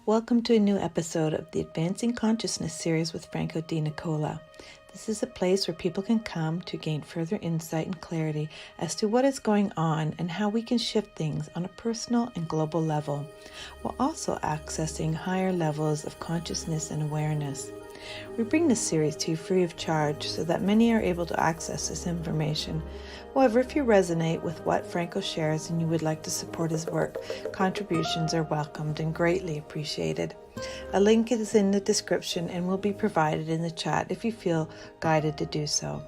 Welcome to a new episode of the Advancing Consciousness series with Franco Di Nicola. This is a place where people can come to gain further insight and clarity as to what is going on and how we can shift things on a personal and global level, while also accessing higher levels of consciousness and awareness. We bring this series to you free of charge so that many are able to access this information. However, if you resonate with what Franco shares and you would like to support his work, contributions are welcomed and greatly appreciated. A link is in the description and will be provided in the chat if you feel guided to do so.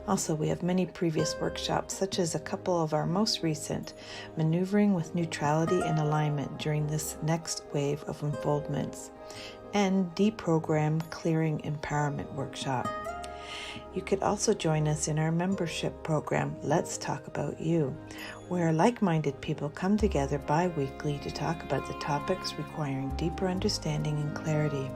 Also, we have many previous workshops, such as a couple of our most recent, Maneuvering with Neutrality and Alignment during this next wave of unfoldments, and Deprogram Clearing Empowerment Workshop. You could also join us in our membership program, Let's Talk About You, where like-minded people come together bi-weekly to talk about the topics requiring deeper understanding and clarity.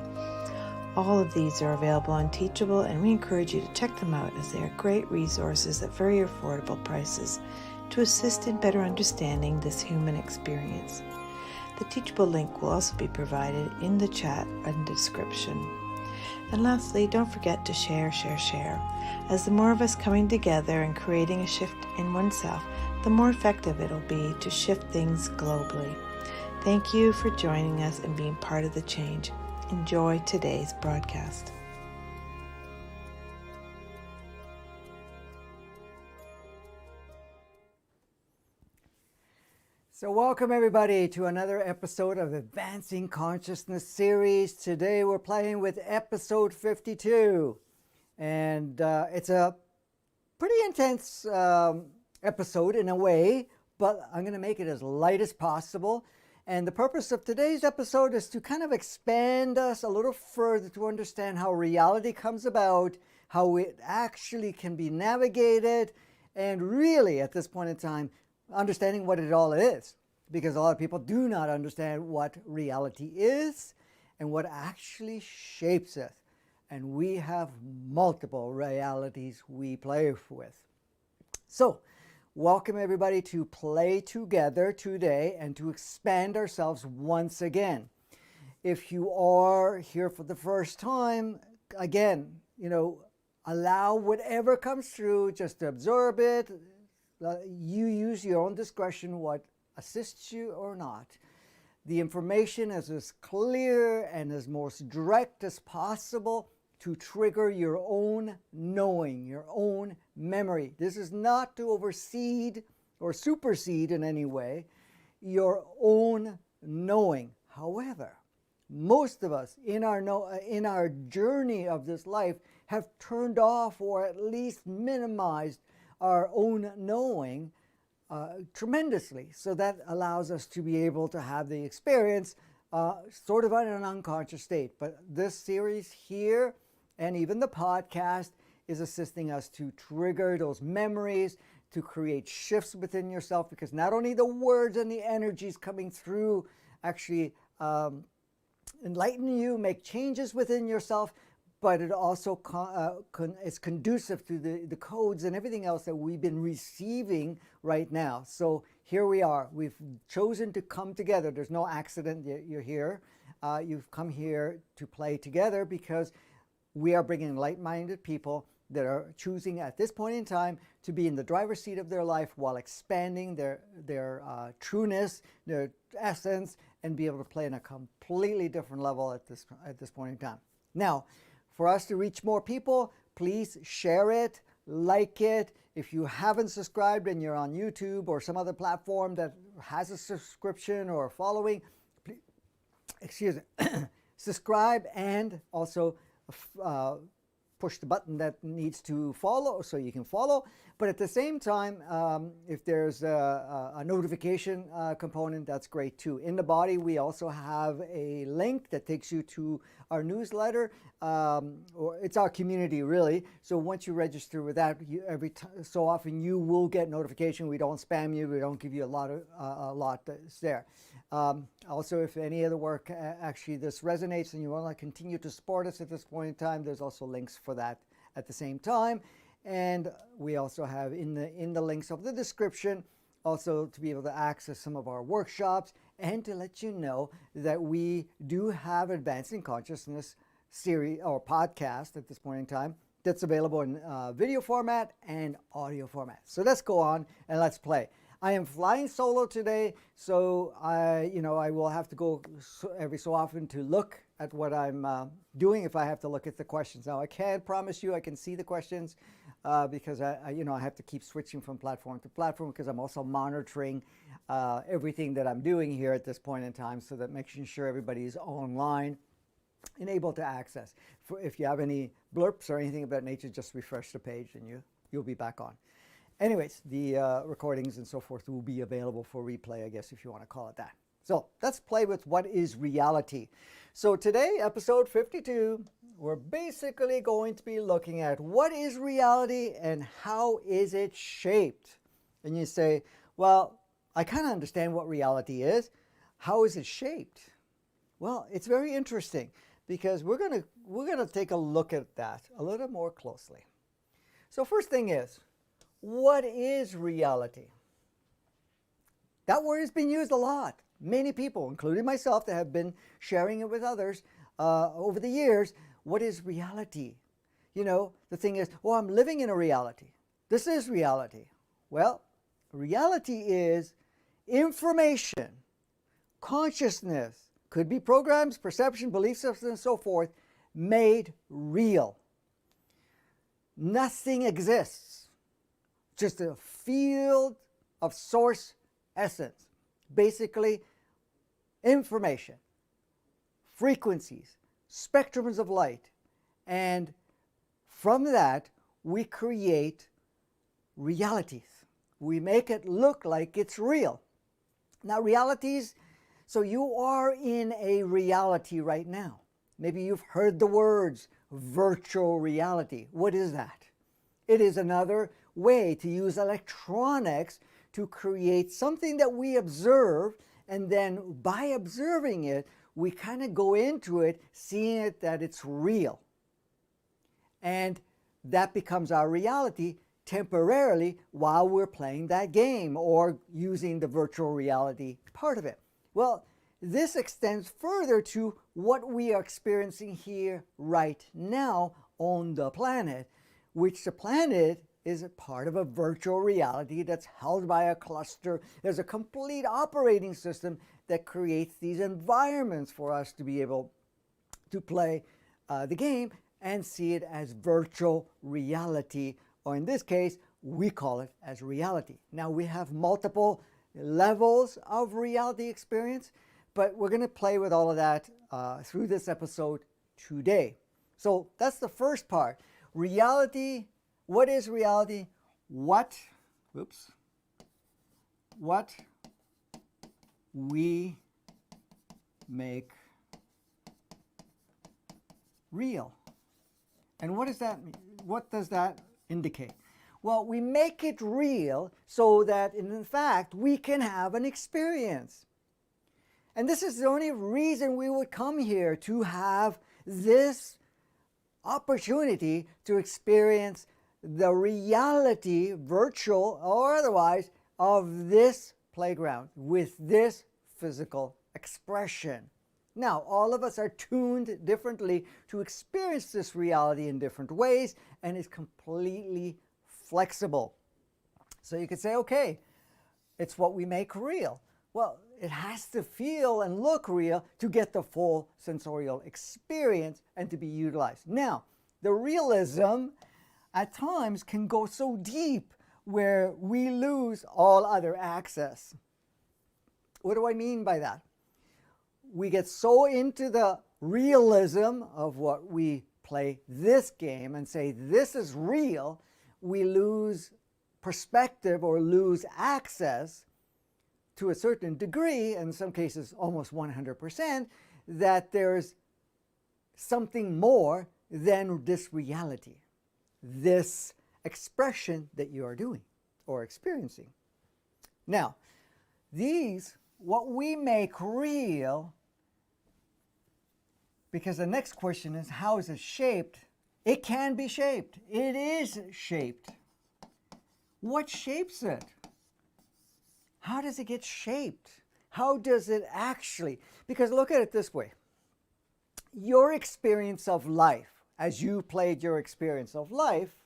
All of these are available on Teachable, and we encourage you to check them out as they are great resources at very affordable prices to assist in better understanding this human experience. The Teachable link will also be provided in the chat and description. And lastly, don't forget to share. As the more of us coming together and creating a shift in oneself, the more effective it'll be to shift things globally. Thank you for joining us and being part of the change. Enjoy today's broadcast. So welcome everybody to another episode of Advancing Consciousness series. Today we're playing with episode 52. And it's a pretty intense episode in a way, but I'm going to make it as light as possible. And the purpose of today's episode is to kind of expand us a little further to understand how reality comes about, how it actually can be navigated, and really at this point in time, understanding what it all is, because a lot of people do not understand what reality is and what actually shapes it. And we have multiple realities we play with. So, welcome everybody to play together today and to expand ourselves once again. If you are here for the first time, again, allow whatever comes through, just to absorb it. You use your own discretion what assists you or not. The information is as clear and as most direct as possible to trigger your own knowing, your own memory. This is not to oversede or supersede in any way your own knowing. However, most of us in our journey of this life have turned off or at least minimized our own knowing tremendously. So that allows us to be able to have the experience sort of in an unconscious state. But this series here and even the podcast is assisting us to trigger those memories, to create shifts within yourself, because not only the words and the energies coming through actually enlighten you, make changes within yourself, but it also is conducive to the codes and everything else that we've been receiving right now. So here we are. We've chosen to come together. There's no accident you're here. You've come here to play together because we are bringing like-minded people that are choosing at this point in time to be in the driver's seat of their life while expanding their trueness, their essence, and be able to play in a completely different level at this point in time. Now, for us to reach more people, please share it, like it. If you haven't subscribed and you're on YouTube or some other platform that has a subscription or a following, please, subscribe and also push the button that needs to follow so you can follow. But at the same time, if there's a notification component, that's great too. In the body, we also have a link that takes you to our newsletter, or it's our community really. So once you register with that, so often you will get notification. We don't spam you. We don't give you a lot that's there. Also, if any of the work actually this resonates and you want to continue to support us at this point in time, there's also links for that at the same time. And we also have in the links of the description also to be able to access some of our workshops and to let you know that we do have Advancing Consciousness series or podcast at this point in time that's available in video format and audio format. So let's go on and let's play. I am flying solo today, so I will have to go every so often to look at what I'm doing if I have to look at the questions. Now, I can't promise you I can see the questions because I have to keep switching from platform to platform because I'm also monitoring everything that I'm doing here at this point in time, so that making sure everybody is online and able to access. If you have any blurps or anything of that nature, just refresh the page and you'll be back on. Anyways, the recordings and so forth will be available for replay, I guess, if you want to call it that. So let's play with what is reality. So today, episode 52, we're basically going to be looking at what is reality and how is it shaped. And you say, well, I kind of understand what reality is. How is it shaped? Well, it's very interesting because we're gonna take a look at that a little more closely. So first thing is, what is reality? That word has been used a lot. Many people, including myself, that have been sharing it with others over the years. What is reality? The thing is, well, I'm living in a reality. This is reality. Well, reality is information, consciousness, could be programs, perception, belief systems, and so forth, made real. Nothing exists. Just a field of source essence. Basically, information, frequencies, spectrums of light. And from that, we create realities. We make it look like it's real. Now, realities, so you are in a reality right now. Maybe you've heard the words virtual reality. What is that? It is another way to use electronics to create something that we observe, and then by observing it, we kind of go into it, seeing it that it's real. And that becomes our reality temporarily while we're playing that game or using the virtual reality part of it. Well, this extends further to what we are experiencing here right now on the planet, which the planet is a part of a virtual reality that's held by a cluster. There's a complete operating system that creates these environments for us to be able to play the game and see it as virtual reality, or in this case, we call it as reality. Now, we have multiple levels of reality experience, but we're going to play with all of that through this episode today. So that's the first part. Reality. What is reality? What we make real. And what does that mean? What does that indicate? Well, we make it real so that in fact we can have an experience. And this is the only reason we would come here, to have this opportunity to experience the reality, virtual or otherwise, of this playground with this physical expression. Now, all of us are tuned differently to experience this reality in different ways, and it's completely flexible. So you could say, okay, it's what we make real. Well, it has to feel and look real to get the full sensorial experience and to be utilized. Now, the realism at times can go so deep where we lose all other access. What do I mean by that? We get so into the realism of what we play this game and say this is real, we lose perspective or lose access to a certain degree, in some cases almost 100%, that there's something more than this reality, this expression that you are doing or experiencing. Now, what we make real, because the next question is, how is it shaped? It can be shaped. It is shaped. What shapes it? How does it get shaped? How does it actually? Because look at it this way. Your experience of life, as you played your experience of life,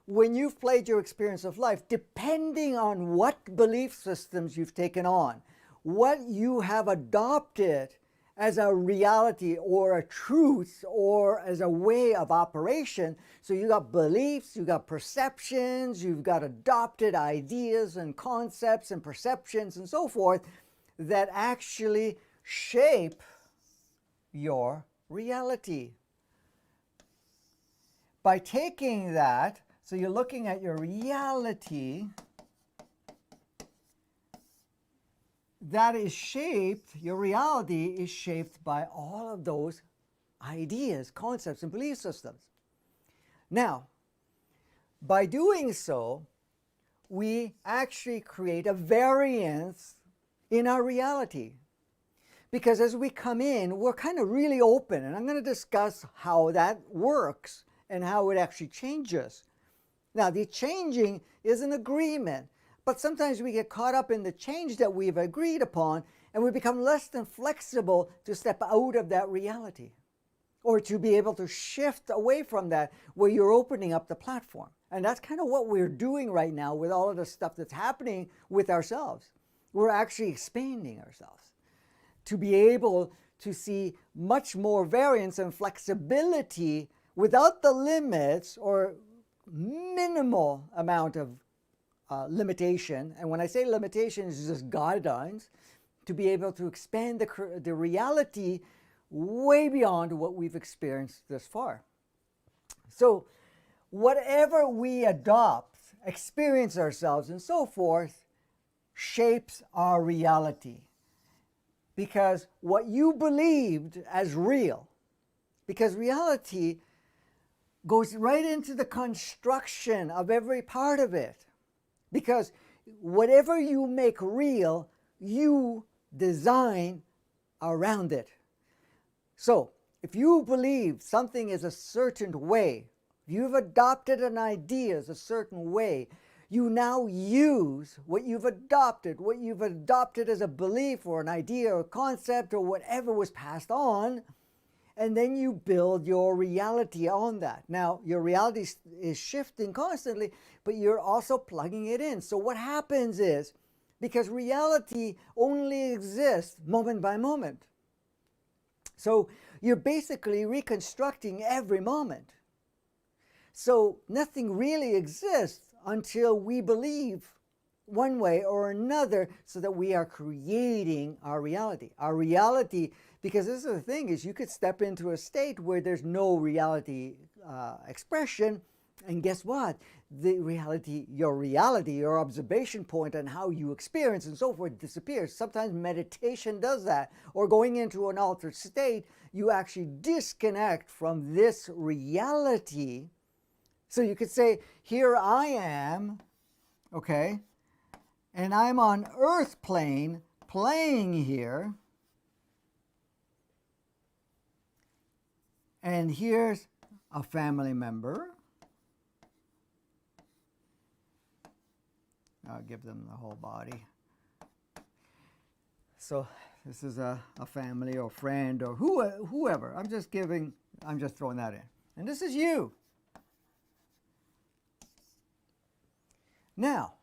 when you've played your experience of life, depending on what belief systems you've taken on, what you have adopted as a reality or a truth or as a way of operation. So you got beliefs, you got perceptions, you've got adopted ideas and concepts and perceptions and so forth that actually shape your reality. By taking that, so you're looking at your reality that is shaped, your reality is shaped by all of those ideas, concepts, and belief systems. Now, by doing so, we actually create a variance in our reality. Because as we come in, we're kind of really open, and I'm going to discuss how that works and how it actually changes. Now, the changing is an agreement. But sometimes we get caught up in the change that we've agreed upon, and we become less than flexible to step out of that reality or to be able to shift away from that where you're opening up the platform. And that's kind of what we're doing right now with all of the stuff that's happening with ourselves. We're actually expanding ourselves to be able to see much more variance and flexibility without the limits or minimal amount of limitation. And when I say limitation, it's just guidelines to be able to expand the reality way beyond what we've experienced thus far. So whatever we adopt, experience ourselves, and so forth, shapes our reality. Because what you believed as real, because reality goes right into the construction of every part of it. Because whatever you make real, you design around it. So, if you believe something is a certain way, you've adopted an idea as a certain way, you now use what you've adopted as a belief or an idea or concept or whatever was passed on, and then you build your reality on that. Now, your reality is shifting constantly, but you're also plugging it in. So what happens is, because reality only exists moment by moment, so you're basically reconstructing every moment. So nothing really exists until we believe one way or another, so that we are creating our reality. Our reality, because this is the thing, is you could step into a state where there's no reality expression, and guess what? The reality, your observation point on how you experience and so forth disappears. Sometimes meditation does that, or going into an altered state, you actually disconnect from this reality. So you could say, here I am, okay, and I'm on earth plane playing here, and here's a family member. I'll give them the whole body. So this is a family or friend or whoever. I'm just throwing that in. And this is you. Now,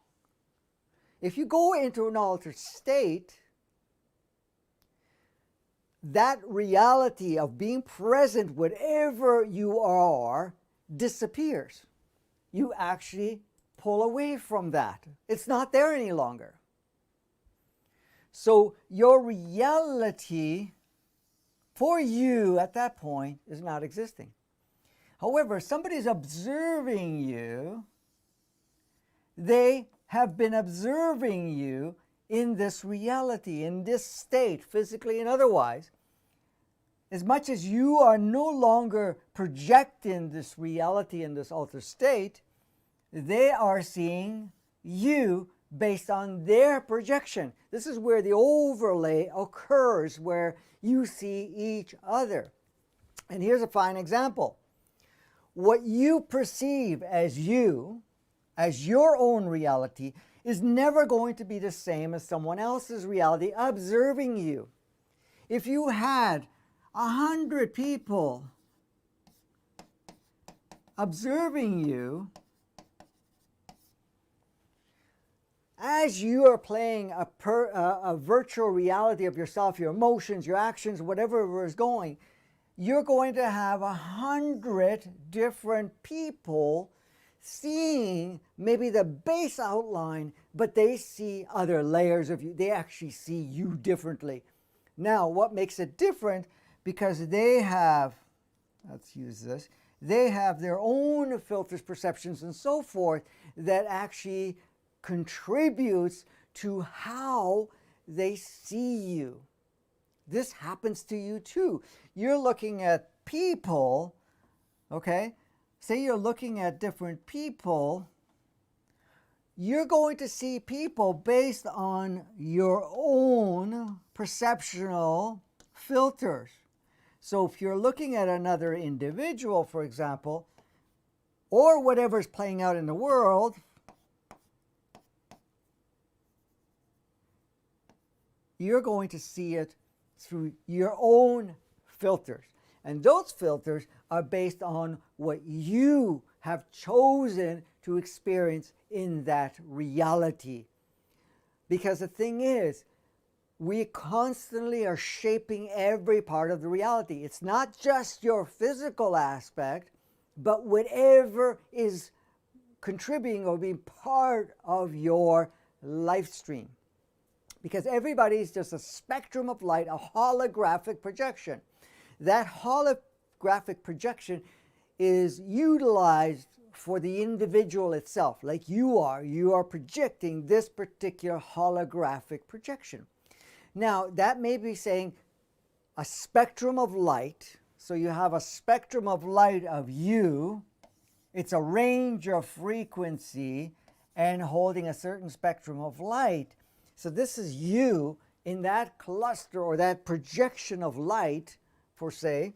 if you go into an altered state, that reality of being present wherever you are disappears. You actually pull away from that. It's not there any longer. So your reality for you at that point is not existing. However, somebody's observing you. They have been observing you in this reality, in this state, physically and otherwise. As much as you are no longer projecting this reality in this altered state, they are seeing you based on their projection. This is where the overlay occurs, where you see each other. And here's a fine example. What you perceive as you, as your own reality, is never going to be the same as someone else's reality observing you. If you had 100 people observing you, as you are playing a virtual reality of yourself, your emotions, your actions, whatever is going, you're going to have 100 different people seeing maybe the base outline, but they see other layers of you. They actually see you differently. Now, what makes it different? Because they have, let's use this, they have their own filters, perceptions, and so forth that actually contributes to how they see you. This happens to you too. You're looking at people, okay? Say you're looking at different people, you're going to see people based on your own perceptual filters. So if you're looking at another individual, for example, or whatever's playing out in the world, you're going to see it through your own filters. And those filters are based on what you have chosen to experience in that reality. Because the thing is, we constantly are shaping every part of the reality. It's not just your physical aspect, but whatever is contributing or being part of your life stream. Because everybody is just a spectrum of light, a holographic projection. That holographic projection is utilized for the individual itself, like you are projecting this particular holographic projection. Now, that may be saying a spectrum of light. So you have a spectrum of light of you. It's a range of frequency and holding a certain spectrum of light. So this is you in that cluster or that projection of light, for say,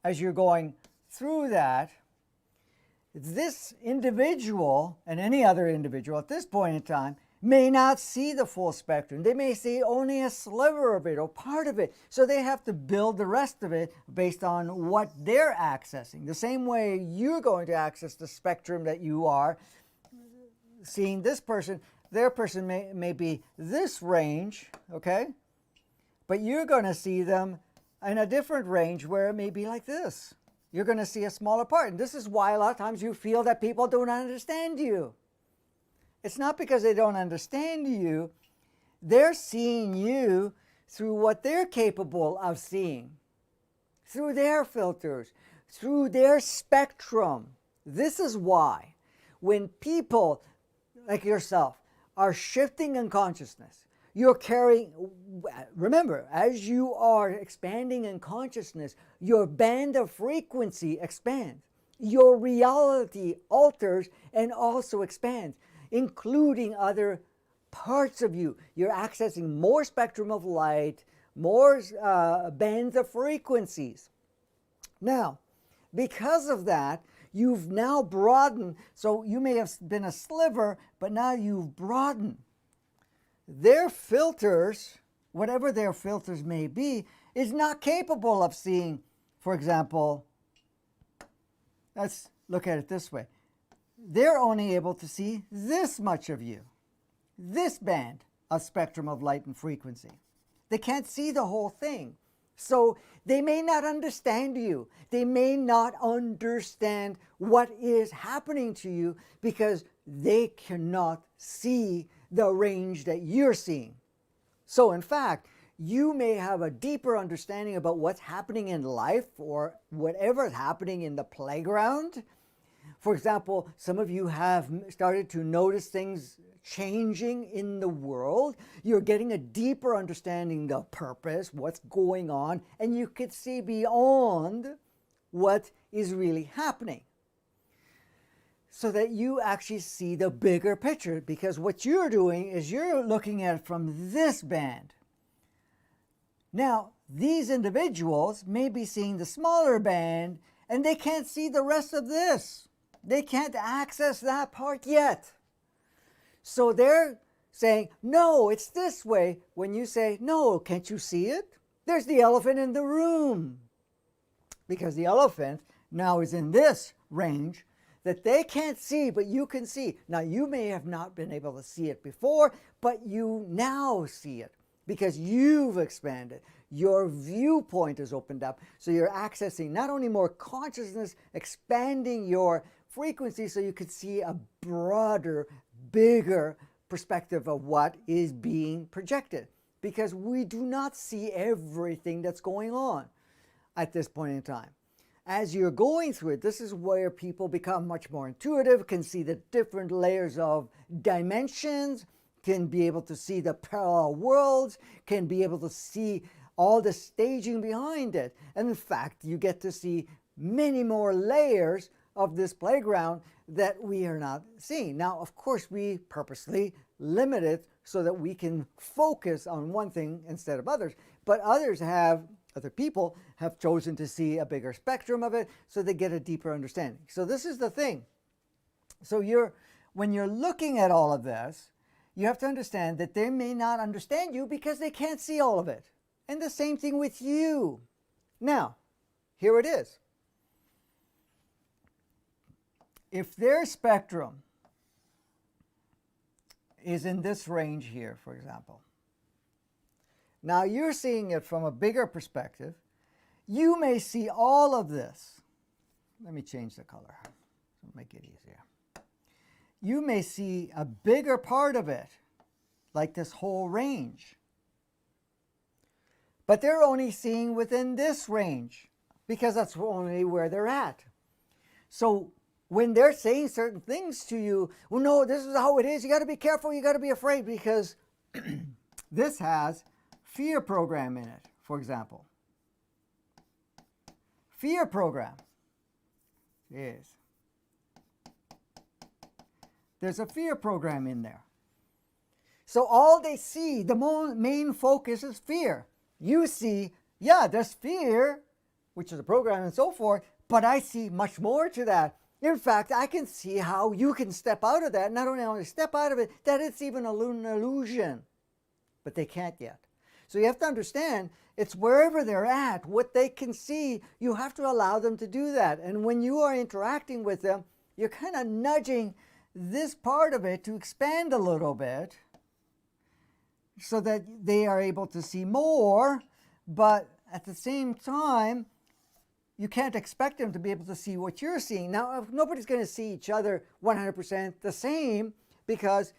as you're going through that, this individual and any other individual at this point in time may not see the full spectrum. They may see only a sliver of it or part of it. So they have to build the rest of it based on what they're accessing. The same way you're going to access the spectrum that you are seeing this person. Their person may be this range, okay? But you're going to see them in a different range where it may be like this. You're going to see a smaller part. And this is why a lot of times you feel that people don't understand you. It's not because they don't understand you. They're seeing you through what they're capable of seeing, through their filters, through their spectrum. This is why when people like yourself are shifting in consciousness, you're carrying, remember, as you are expanding in consciousness, your band of frequency expands. Your reality alters and also expands, including other parts of you. You're accessing more spectrum of light, more bands of frequencies. Now, because of that, you've now broadened. So you may have been a sliver, but now you've broadened. Their filters, whatever their filters may be, is not capable of seeing, for example, let's look at it this way. They're only able to see this much of you, this band of spectrum of light and frequency. They can't see the whole thing. So they may not understand you. They may not understand what is happening to you because they cannot see the range that you're seeing. So in fact, you may have a deeper understanding about what's happening in life or whatever is happening in the playground. For example, some of you have started to notice things changing in the world. You're getting a deeper understanding of purpose, what's going on, and you could see beyond what is really happening, so that you actually see the bigger picture. Because what you're doing is you're looking at it from this band. Now, these individuals may be seeing the smaller band and they can't see the rest of this. They can't access that part yet. So they're saying, no, it's this way. When you say, no, can't you see it? There's the elephant in the room. Because the elephant now is in this range that they can't see, but you can see. Now, you may have not been able to see it before, but you now see it because you've expanded. Your viewpoint is opened up. So you're accessing not only more consciousness, expanding your frequency so you could see a broader, bigger perspective of what is being projected. Because we do not see everything that's going on at this point in time. As you're going through it, this is where people become much more intuitive, can see the different layers of dimensions, can be able to see the parallel worlds, can be able to see all the staging behind it. And in fact, you get to see many more layers of this playground that we are not seeing. Now, of course, we purposely limit it so that we can focus on one thing instead of others. But other people have chosen to see a bigger spectrum of it so they get a deeper understanding. So this is the thing. So when you're looking at all of this, you have to understand that they may not understand you because they can't see all of it. And the same thing with you. Now, here it is. If their spectrum is in this range here, for example, now you're seeing it from a bigger perspective, you may see all of this. Let me change the color to make it easier. You may see a bigger part of it, like this whole range. But they're only seeing within this range because that's only where they're at. So when they're saying certain things to you, well, no, this is how it is. You got to be careful. You got to be afraid because this has fear program in it, for example. Fear program is, there's a fear program in there. So all they see, the main focus is fear. You see, yeah, there's fear, which is a program and so forth, but I see much more to that. In fact, I can see how you can step out of that. Not only step out of it, that it's even an illusion. But they can't yet. So you have to understand, it's wherever they're at, what they can see, you have to allow them to do that. And when you are interacting with them, you're kind of nudging this part of it to expand a little bit so that they are able to see more, but at the same time, you can't expect them to be able to see what you're seeing. Now, nobody's going to see each other 100% the same, because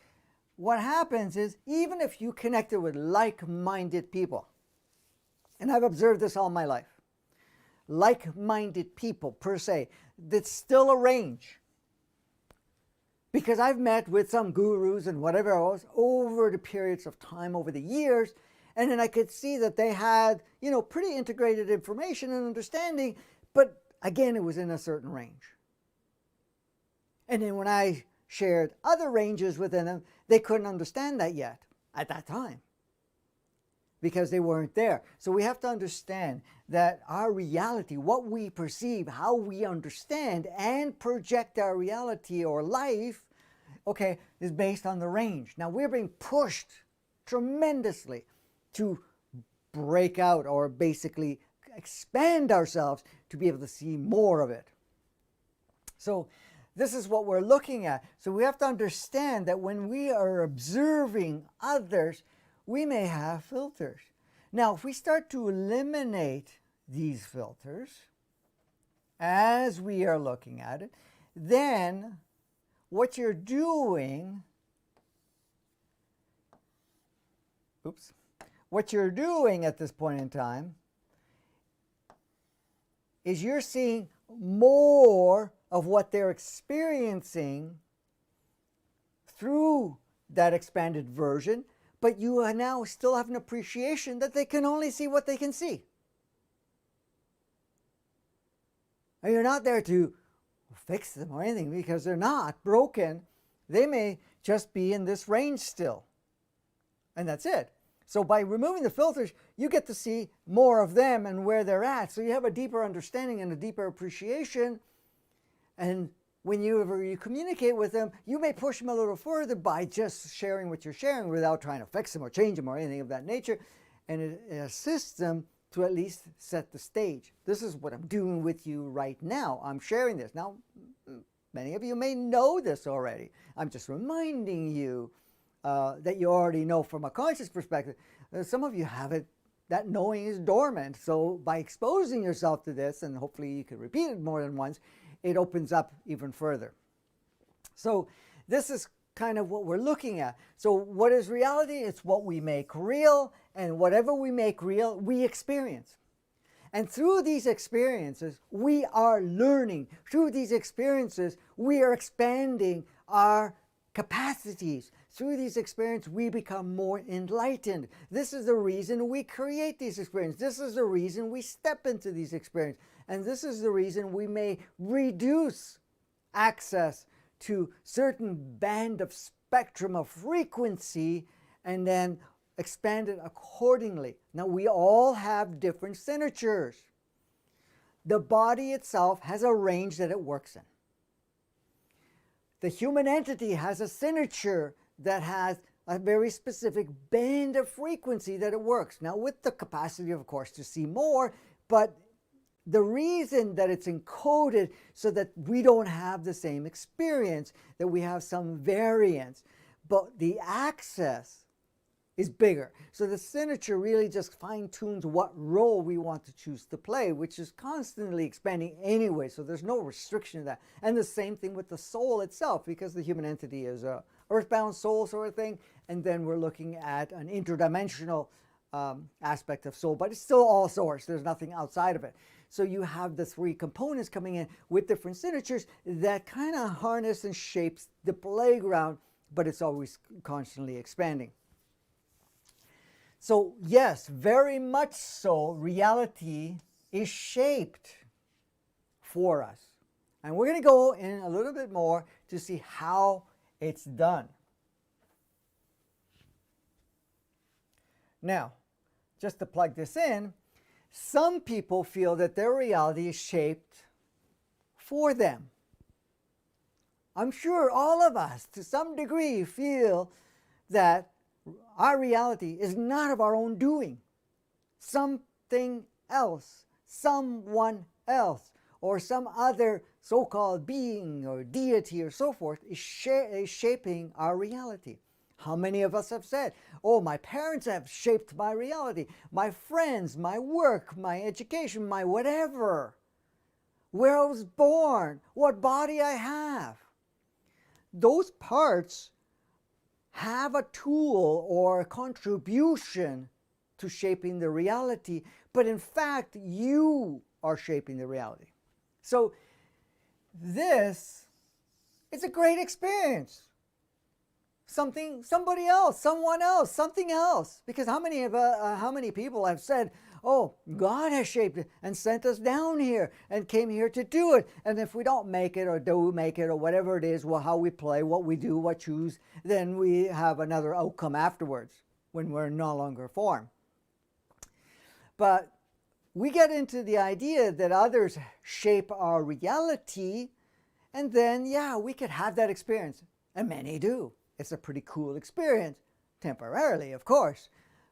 what happens is, even if you connected with like-minded people, and I've observed this all my life, like-minded people per se, that's still a range. Because I've met with some gurus and whatever else over the periods of time, over the years, and then I could see that they had, pretty integrated information and understanding, but again, it was in a certain range. And then when I shared other ranges within them, they couldn't understand that yet at that time because they weren't there. So we have to understand that our reality, what we perceive, how we understand and project our reality or life, is based on the range. Now we're being pushed tremendously to break out or basically expand ourselves to be able to see more of it. So this is what we're looking at. So we have to understand that when we are observing others, we may have filters. Now, if we start to eliminate these filters as we are looking at it, then what you're doing, what you're doing at this point in time is you're seeing more of what they're experiencing through that expanded version, but you are now still have an appreciation that they can only see what they can see. And you're not there to fix them or anything because they're not broken. They may just be in this range still. And that's it. So by removing the filters, you get to see more of them and where they're at. So you have a deeper understanding and a deeper appreciation. And whenever you communicate with them, you may push them a little further by just sharing what you're sharing without trying to fix them or change them or anything of that nature. And it assists them to at least set the stage. This is what I'm doing with you right now. I'm sharing this. Now, many of you may know this already. I'm just reminding you that you already know from a conscious perspective. Some of you have it, that knowing is dormant. So by exposing yourself to this, and hopefully you can repeat it more than once, it opens up even further. So this is kind of what we're looking at. So what is reality? It's what we make real, and whatever we make real, we experience. And through these experiences, we are learning. Through these experiences, we are expanding our capacities. Through these experiences, we become more enlightened. This is the reason we create these experiences. This is the reason we step into these experiences. And this is the reason we may reduce access to certain band of spectrum of frequency and then expand it accordingly. Now, we all have different signatures. The body itself has a range that it works in. The human entity has a signature that has a very specific band of frequency that it works. Now, with the capacity, of course, to see more, but the reason that it's encoded so that we don't have the same experience, that we have some variance, but the access is bigger. So the signature really just fine-tunes what role we want to choose to play, which is constantly expanding anyway, so there's no restriction to that. And the same thing with the soul itself, because the human entity is a earthbound soul sort of thing, and then we're looking at an interdimensional aspect of soul, but it's still all source. There's nothing outside of it. So you have the three components coming in with different signatures that kind of harness and shapes the playground, but it's always constantly expanding. So yes, very much so, reality is shaped for us. And we're going to go in a little bit more to see how it's done. Now, just to plug this in, some people feel that their reality is shaped for them. I'm sure all of us, to some degree, feel that our reality is not of our own doing. Something else, someone else, or some other so-called being or deity or so forth is shaping our reality. How many of us have said, oh, my parents have shaped my reality, my friends, my work, my education, my whatever, where I was born, what body I have. Those parts have a tool or a contribution to shaping the reality, but in fact, you are shaping the reality. So this is a great experience. Somebody else, someone else, something else. Because how many people have said, oh, God has shaped it and sent us down here and came here to do it. And if we don't make it or do make it or whatever it is, well, how we play, what we do, what choose, then we have another outcome afterwards when we're no longer form. But we get into the idea that others shape our reality, and then, yeah, we could have that experience. And many do. It's a pretty cool experience, temporarily, of course.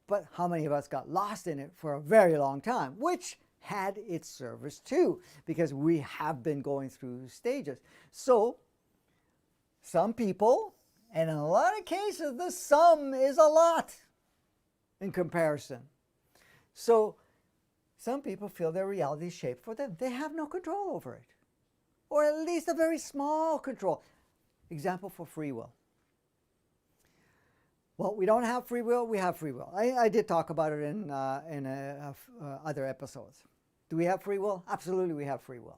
But how many of us got lost in it for a very long time, which had its service too, because we have been going through stages. So some people, and in a lot of cases, the sum is a lot in comparison. So some people feel their reality is shaped for them. They have no control over it, or at least a very small control. Example for free will. Well, we don't have free will, we have free will. I did talk about it in other episodes. Do we have free will? Absolutely, we have free will.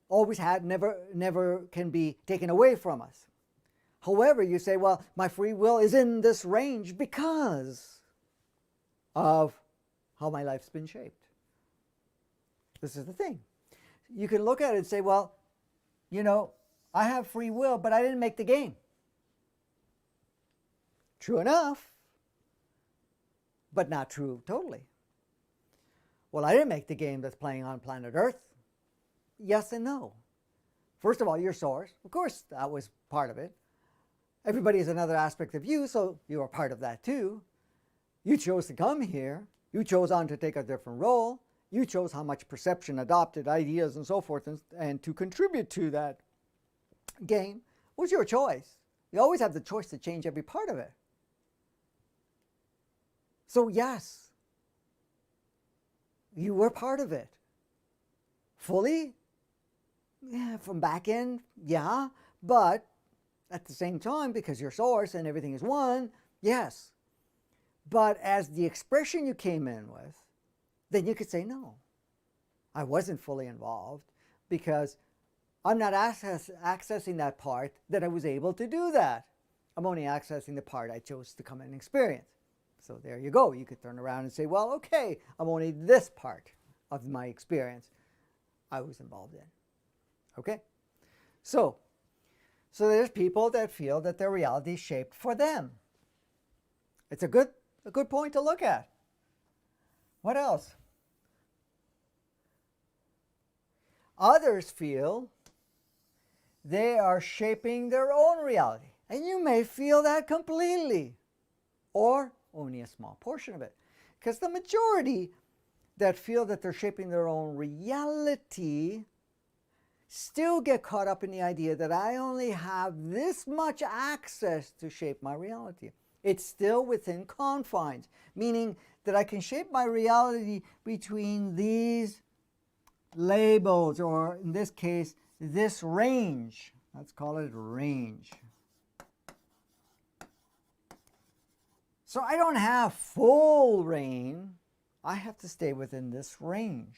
Always had, never can be taken away from us. However, you say, well, my free will is in this range because of how my life's been shaped. This is the thing. You can look at it and say, well, you know, I have free will, but I didn't make the game. True enough, but not true totally. Well, I didn't make the game that's playing on planet Earth. Yes and no. First of all, your source. Of course, that was part of it. Everybody is another aspect of you, so you are part of that too. You chose to come here. You chose on to take a different role. You chose how much perception, adopted ideas, and so forth, and to contribute to that game was your choice. You always have the choice to change every part of it. So yes, you were part of it. Fully? Yeah, from back end, yeah. But at the same time, because your source and everything is one, yes. But as the expression you came in with, then you could say, no, I wasn't fully involved because I'm not accessing that part that I was able to do that. I'm only accessing the part I chose to come and experience. So there you go. You could turn around and say, well, okay, I'm only this part of my experience I was involved in. Okay? So there's people that feel that their reality is shaped for them. It's a good point to look at. What else? Others feel they are shaping their own reality. And you may feel that completely, or only a small portion of it. Because the majority that feel that they're shaping their own reality still get caught up in the idea that I only have this much access to shape my reality. It's still within confines, meaning that I can shape my reality between these labels, or in this case, this range. Let's call it range. So I don't have full reign. I have to stay within this range.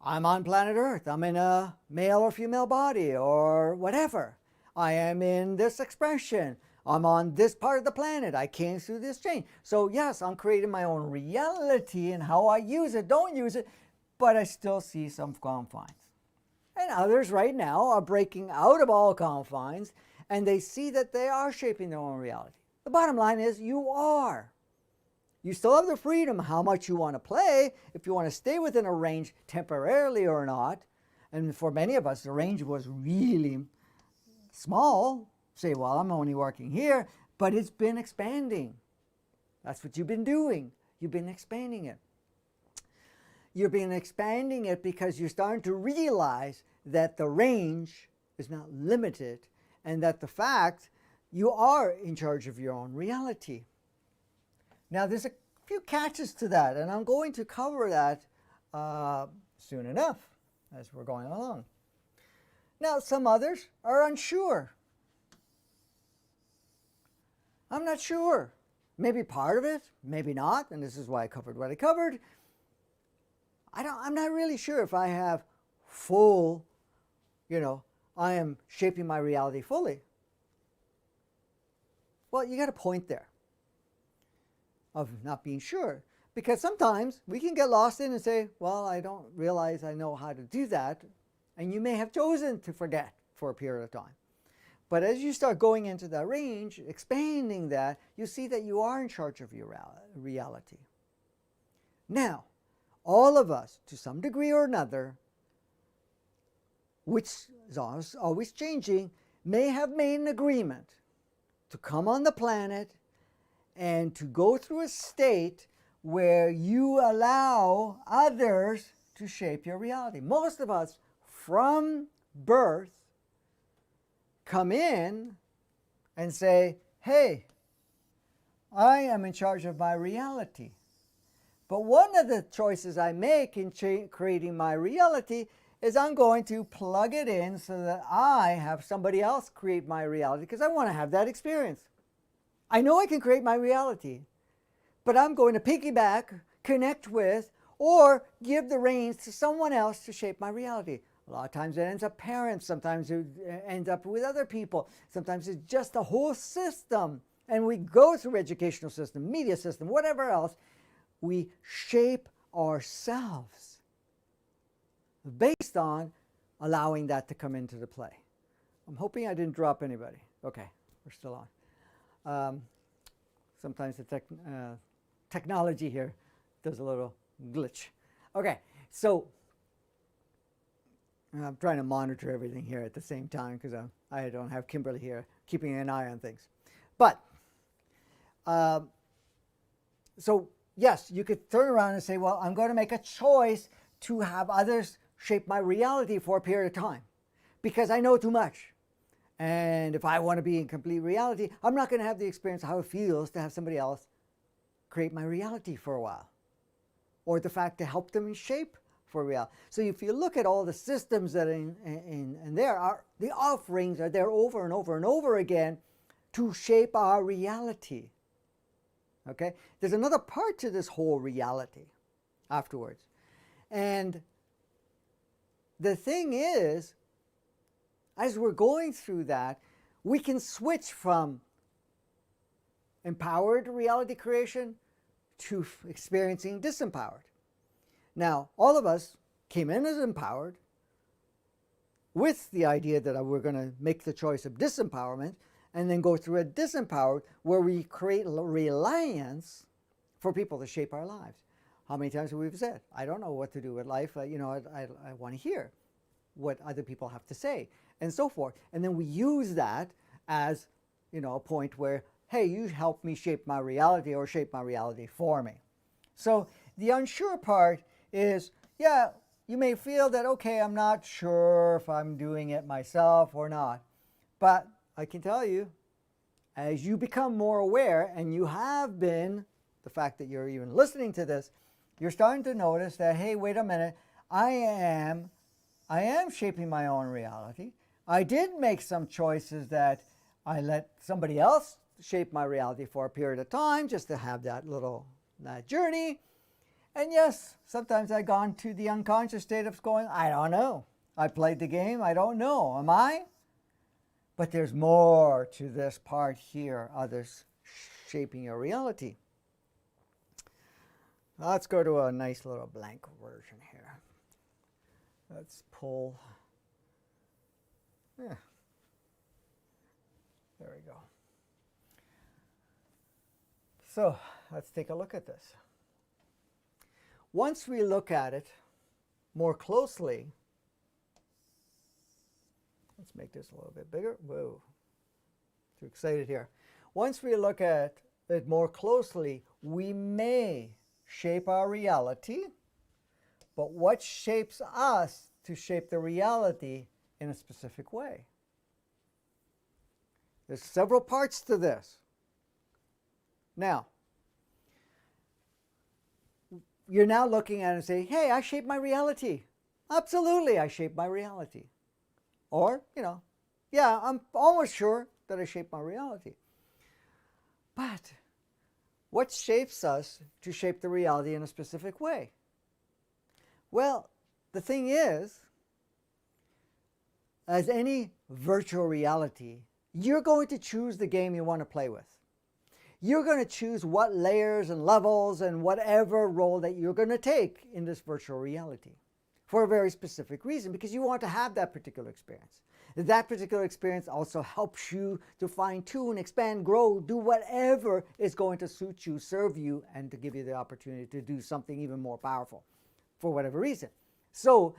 I'm on planet Earth. I'm in a male or female body or whatever. I am in this expression. I'm on this part of the planet. I came through this chain. So yes, I'm creating my own reality, and how I use it, don't use it, but I still see some confines. And others right now are breaking out of all confines, and they see that they are shaping their own reality. The bottom line is you are. You still have the freedom how much you want to play, if you want to stay within a range temporarily or not. And for many of us, the range was really small. Say, well, I'm only working here, but it's been expanding. That's what you've been doing. You've been expanding it. You've been expanding it because you're starting to realize that the range is not limited, and that the fact you are in charge of your own reality. Now, there's a few catches to that, and I'm going to cover that soon enough as we're going along. Now, some others are unsure. I'm not sure. Maybe part of it, maybe not, and this is why I covered what I covered. I'm not really sure if I have full, I am shaping my reality fully. Well, you got a point there of not being sure. Because sometimes we can get lost in and say, well, I don't realize I know how to do that. And you may have chosen to forget for a period of time. But as you start going into that range, expanding that, you see that you are in charge of your reality. Now, all of us, to some degree or another, which is always changing, may have made an agreement to come on the planet and to go through a state where you allow others to shape your reality. Most of us, from birth, come in and say, hey, I am in charge of my reality. But one of the choices I make in creating my reality is I'm going to plug it in so that I have somebody else create my reality, because I want to have that experience. I know I can create my reality, but I'm going to piggyback, connect with, or give the reins to someone else to shape my reality. A lot of times it ends up parents, sometimes it ends up with other people, sometimes it's just the whole system. And we go through educational system, media system, whatever else, we shape ourselves based on allowing that to come into the play. I'm hoping I didn't drop anybody. Okay, we're still on. Sometimes the technology here does a little glitch. Okay, so I'm trying to monitor everything here at the same time because I don't have Kimberly here keeping an eye on things. But, so yes, you could turn around and say, well, I'm going to make a choice to have others shape my reality for a period of time because I know too much. And if I want to be in complete reality, I'm not going to have the experience of how it feels to have somebody else create my reality for a while, or the fact to help them shape for reality. So if you look at all the systems that are in there, the offerings are there over and over and over again to shape our reality. Okay? There's another part to this whole reality afterwards. And the thing is, as we're going through that, we can switch from empowered reality creation to experiencing disempowered. Now, all of us came in as empowered with the idea that we're going to make the choice of disempowerment and then go through a disempowered where we create reliance for people to shape our lives. How many times have we said, I don't know what to do with life, I want to hear what other people have to say, and so forth. And then we use that as, a point where, hey, you help me shape my reality or shape my reality for me. So the unsure part is, yeah, you may feel that, okay, I'm not sure if I'm doing it myself or not. But I can tell you, as you become more aware, and you have been, the fact that you're even listening to this, you're starting to notice that, hey, wait a minute, I am shaping my own reality. I did make some choices that I let somebody else shape my reality for a period of time just to have that journey. And yes, sometimes I've gone to the unconscious state of going, I don't know. I played the game, I don't know. Am I? But there's more to this part here, others shaping your reality. Let's go to a nice little blank version here. Let's pull. Yeah. There we go. So let's take a look at this. Once we look at it more closely, let's make this a little bit bigger. Whoa, too excited here. Once we look at it more closely, we may shape our reality, but what shapes us to shape the reality in a specific way? There's several parts to this. Now, you're now looking at it and saying, hey, I shape my reality. Absolutely, I shape my reality. Or, yeah, I'm almost sure that I shape my reality. But what shapes us to shape the reality in a specific way? Well, the thing is, as any virtual reality, you're going to choose the game you want to play with. You're going to choose what layers and levels and whatever role that you're going to take in this virtual reality for a very specific reason, because you want to have that particular experience. That particular experience also helps you to fine-tune, expand, grow, do whatever is going to suit you, serve you, and to give you the opportunity to do something even more powerful for whatever reason. So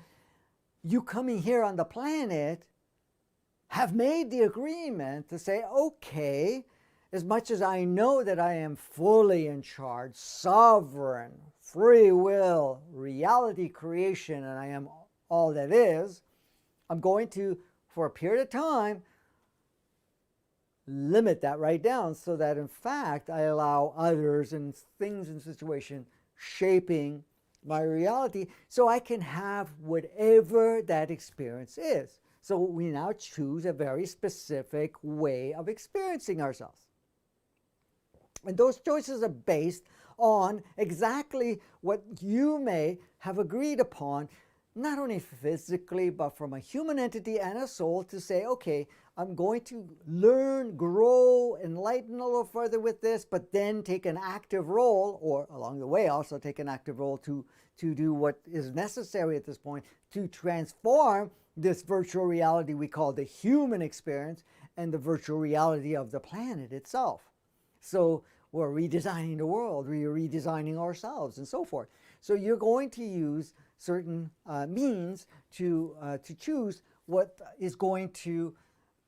you coming here on the planet have made the agreement to say, okay, as much as I know that I am fully in charge, sovereign, free will, reality creation, and I am all that is, I'm going to, for a period of time, limit that right down so that in fact I allow others and things and situations shaping my reality so I can have whatever that experience is. So we now choose a very specific way of experiencing ourselves. And those choices are based on exactly what you may have agreed upon, not only physically, but from a human entity and a soul to say, okay, I'm going to learn, grow, enlighten a little further with this, but then take an active role, or along the way also take an active role to do what is necessary at this point to transform this virtual reality we call the human experience and the virtual reality of the planet itself. So we're redesigning the world, we're redesigning ourselves, and so forth. So you're going to use certain means to choose what is going to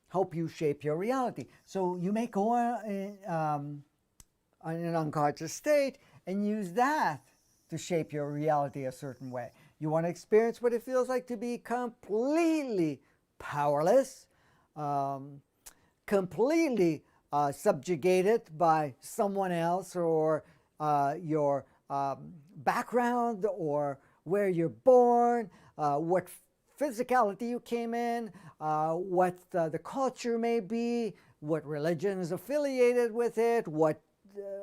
help you shape your reality. So you may go in an unconscious state and use that to shape your reality a certain way. You want to experience what it feels like to be completely powerless, completely subjugated by someone else, or your background, or where you're born, what physicality you came in, what the culture may be, what religion is affiliated with it, what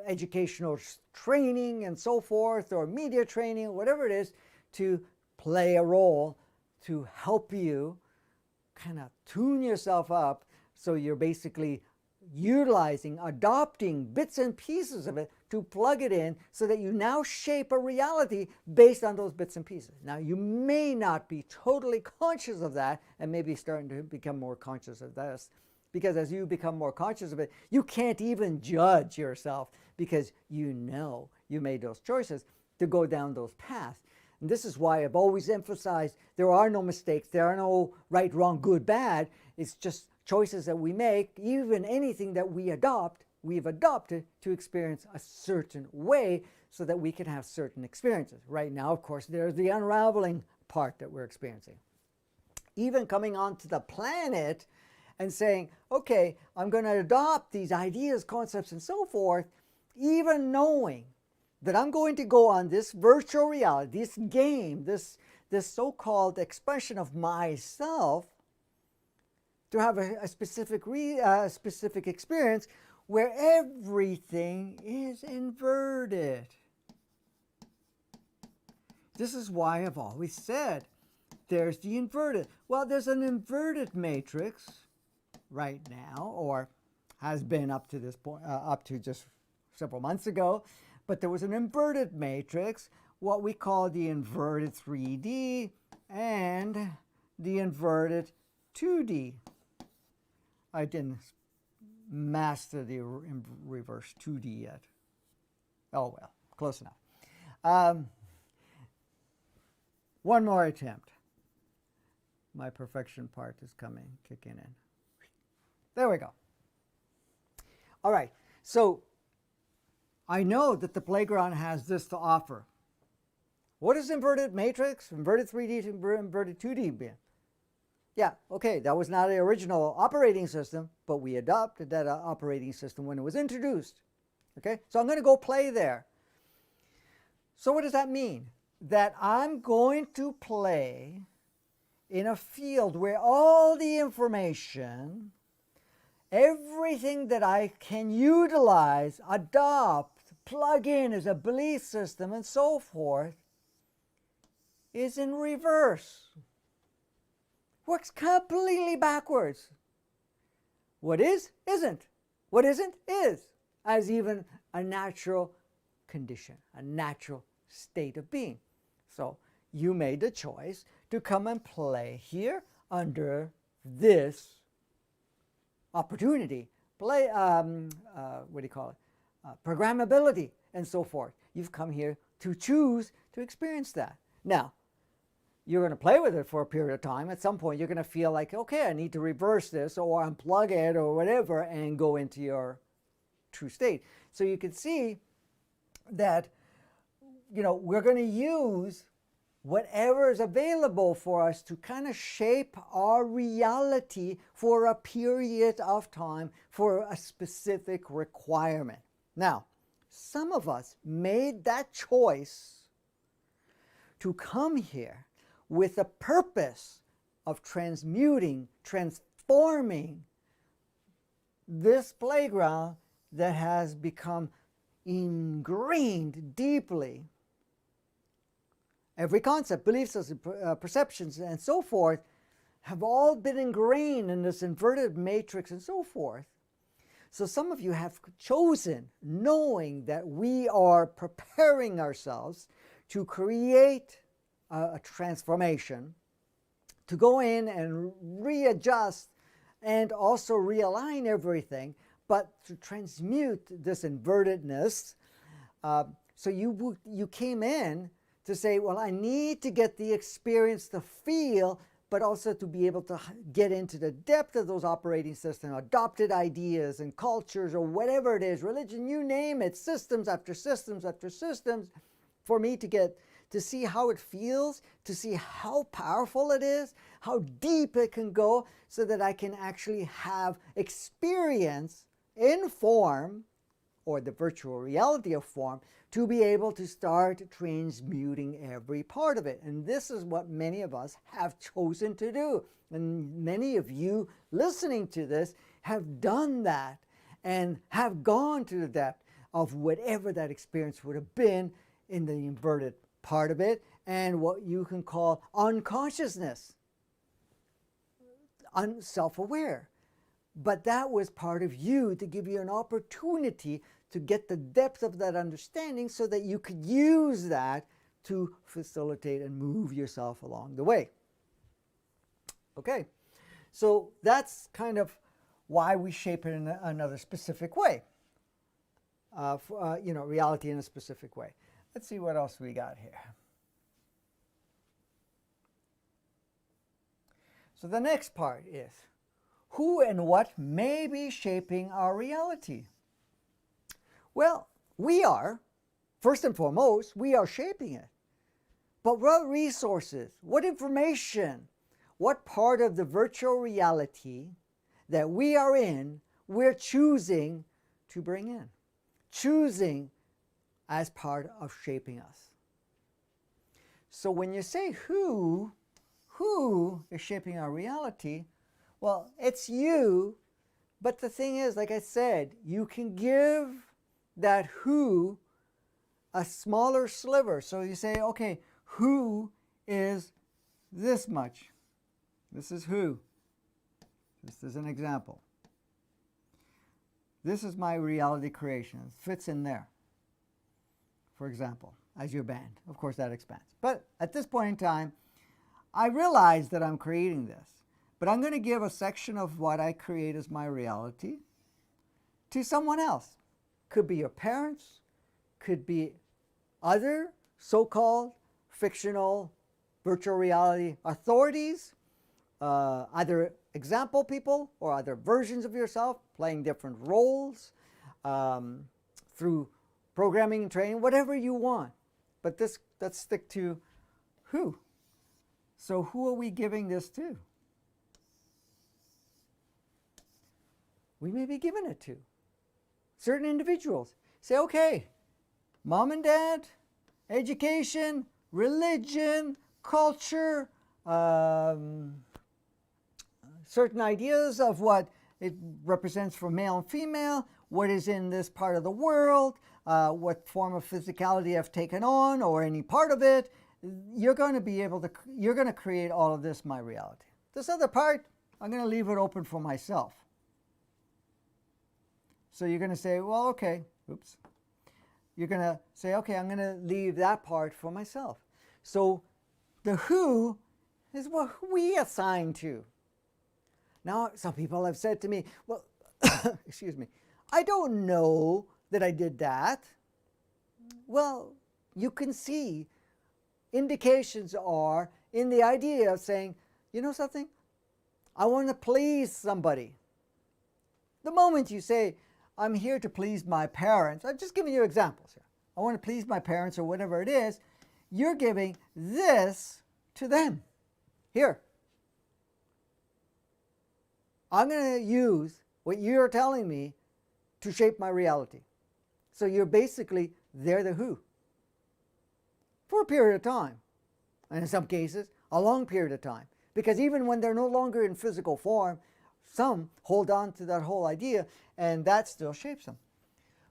educational training and so forth, or media training, whatever it is, to play a role to help you kind of tune yourself up, so you're basically utilizing, adopting bits and pieces of it to plug it in, so that you now shape a reality based on those bits and pieces. Now, you may not be totally conscious of that, and maybe starting to become more conscious of this, because as you become more conscious of it, you can't even judge yourself, because you know you made those choices to go down those paths. And this is why I've always emphasized there are no mistakes, there are no right, wrong, good, bad. It's just choices that we make. Even anything that we adopt, we've adopted to experience a certain way, so that we can have certain experiences. Right now, of course, there's the unraveling part that we're experiencing. Even coming onto the planet and saying, okay, I'm going to adopt these ideas, concepts, and so forth, even knowing that I'm going to go on this virtual reality, this game, this so-called expression of myself, to have a specific experience where everything is inverted. This is why I've always said there's the inverted. Well, there's an inverted matrix right now, or has been up to this point, up to just several months ago. But there was an inverted matrix, what we call the inverted 3D and the inverted 2D. I didn't master the reverse 2D yet. Oh well, close enough. One more attempt. My perfection part is kicking in. There we go. All right, so I know that the playground has this to offer. What is inverted matrix, inverted 3D to inverted 2D be? Yeah, okay, that was not the original operating system, but we adopted that operating system when it was introduced. Okay, so I'm going to go play there. So what does that mean? That I'm going to play in a field where all the information, everything that I can utilize, adopt, plug in as a belief system and so forth, is in reverse. Works completely backwards. What is, isn't. What isn't, is. As even a natural condition, a natural state of being. So you made the choice to come and play here under this opportunity, play, what do you call it, programmability, and so forth. You've come here to choose to experience that. Now, you're going to play with it for a period of time. At some point, you're going to feel like, okay, I need to reverse this or unplug it or whatever and go into your true state. So you can see that, you know, we're going to use whatever is available for us to kind of shape our reality for a period of time for a specific requirement. Now, some of us made that choice to come here with a purpose of transmuting, transforming this playground that has become ingrained deeply. Every concept, belief system, perceptions, and so forth have all been ingrained in this inverted matrix and so forth. So some of you have chosen, knowing that we are preparing ourselves to create a transformation, to go in and readjust and also realign everything but to transmute this invertedness. So you came in to say, well, I need to get the experience to feel, but also to be able to get into the depth of those operating systems, adopted ideas and cultures or whatever it is, religion, you name it, systems after systems after systems, for me to get to see how it feels, to see how powerful it is, how deep it can go, so that I can actually have experience in form, or the virtual reality of form, to be able to start transmuting every part of it. And this is what many of us have chosen to do. And many of you listening to this have done that and have gone to the depth of whatever that experience would have been in the inverted part of it, and what you can call unconsciousness, self-aware. But that was part of you to give you an opportunity to get the depth of that understanding so that you could use that to facilitate and move yourself along the way. Okay, so that's kind of why we shape it in another specific way, reality in a specific way. Let's see what else we got here. So the next part is, who and what may be shaping our reality? Well, we are, first and foremost, we are shaping it. But what resources, what information, what part of the virtual reality that we are in, we're choosing to bring in, choosing as part of shaping us. So when you say who is shaping our reality, well, it's you, but the thing is, like I said, you can give that who a smaller sliver. So you say, okay, who is this much? This is who. This is an example. This is my reality creation. It fits in there, for example, as your band. Of course, that expands. But at this point in time, I realize that I'm creating this. But I'm going to give a section of what I create as my reality to someone else. Could be your parents, could be other so-called fictional virtual reality authorities, either example people or other versions of yourself playing different roles through programming and training, whatever you want. But let's stick to who. So who are we giving this to? We may be giving it to certain individuals. Say, okay, mom and dad, education, religion, culture, certain ideas of what it represents for male and female, what is in this part of the world, what form of physicality I've taken on, or any part of it. You're going to create all of this my reality. This other part, I'm going to leave it open for myself. So you're going to say, well, okay, oops. You're going to say, okay, I'm going to leave that part for myself. So the who is what we assign to. Now, some people have said to me, well, excuse me, I don't know that I did that. Well, you can see indications are in the idea of saying, you know something? I want to please somebody. The moment you say, I'm here to please my parents, I'm just giving you examples here. I want to please my parents or whatever it is, you're giving this to them. Here. I'm going to use what you're telling me to shape my reality. So you're basically, they're the who. For a period of time. And in some cases, a long period of time. Because even when they're no longer in physical form, some hold on to that whole idea, and that still shapes them.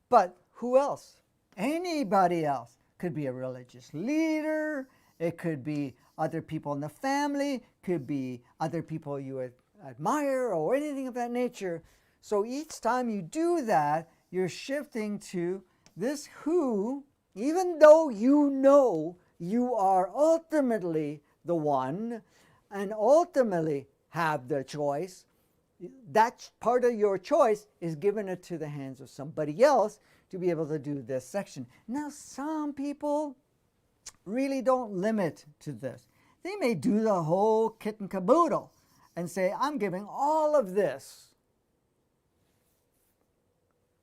But who else? Anybody else. Could be a religious leader, it could be other people in the family, could be other people you admire or anything of that nature. So each time you do that, you're shifting to this who, even though you know you are ultimately the one and ultimately have the choice, that part of your choice is given it to the hands of somebody else to be able to do this section. Now, some people really don't limit to this. They may do the whole kit and caboodle and say, I'm giving all of this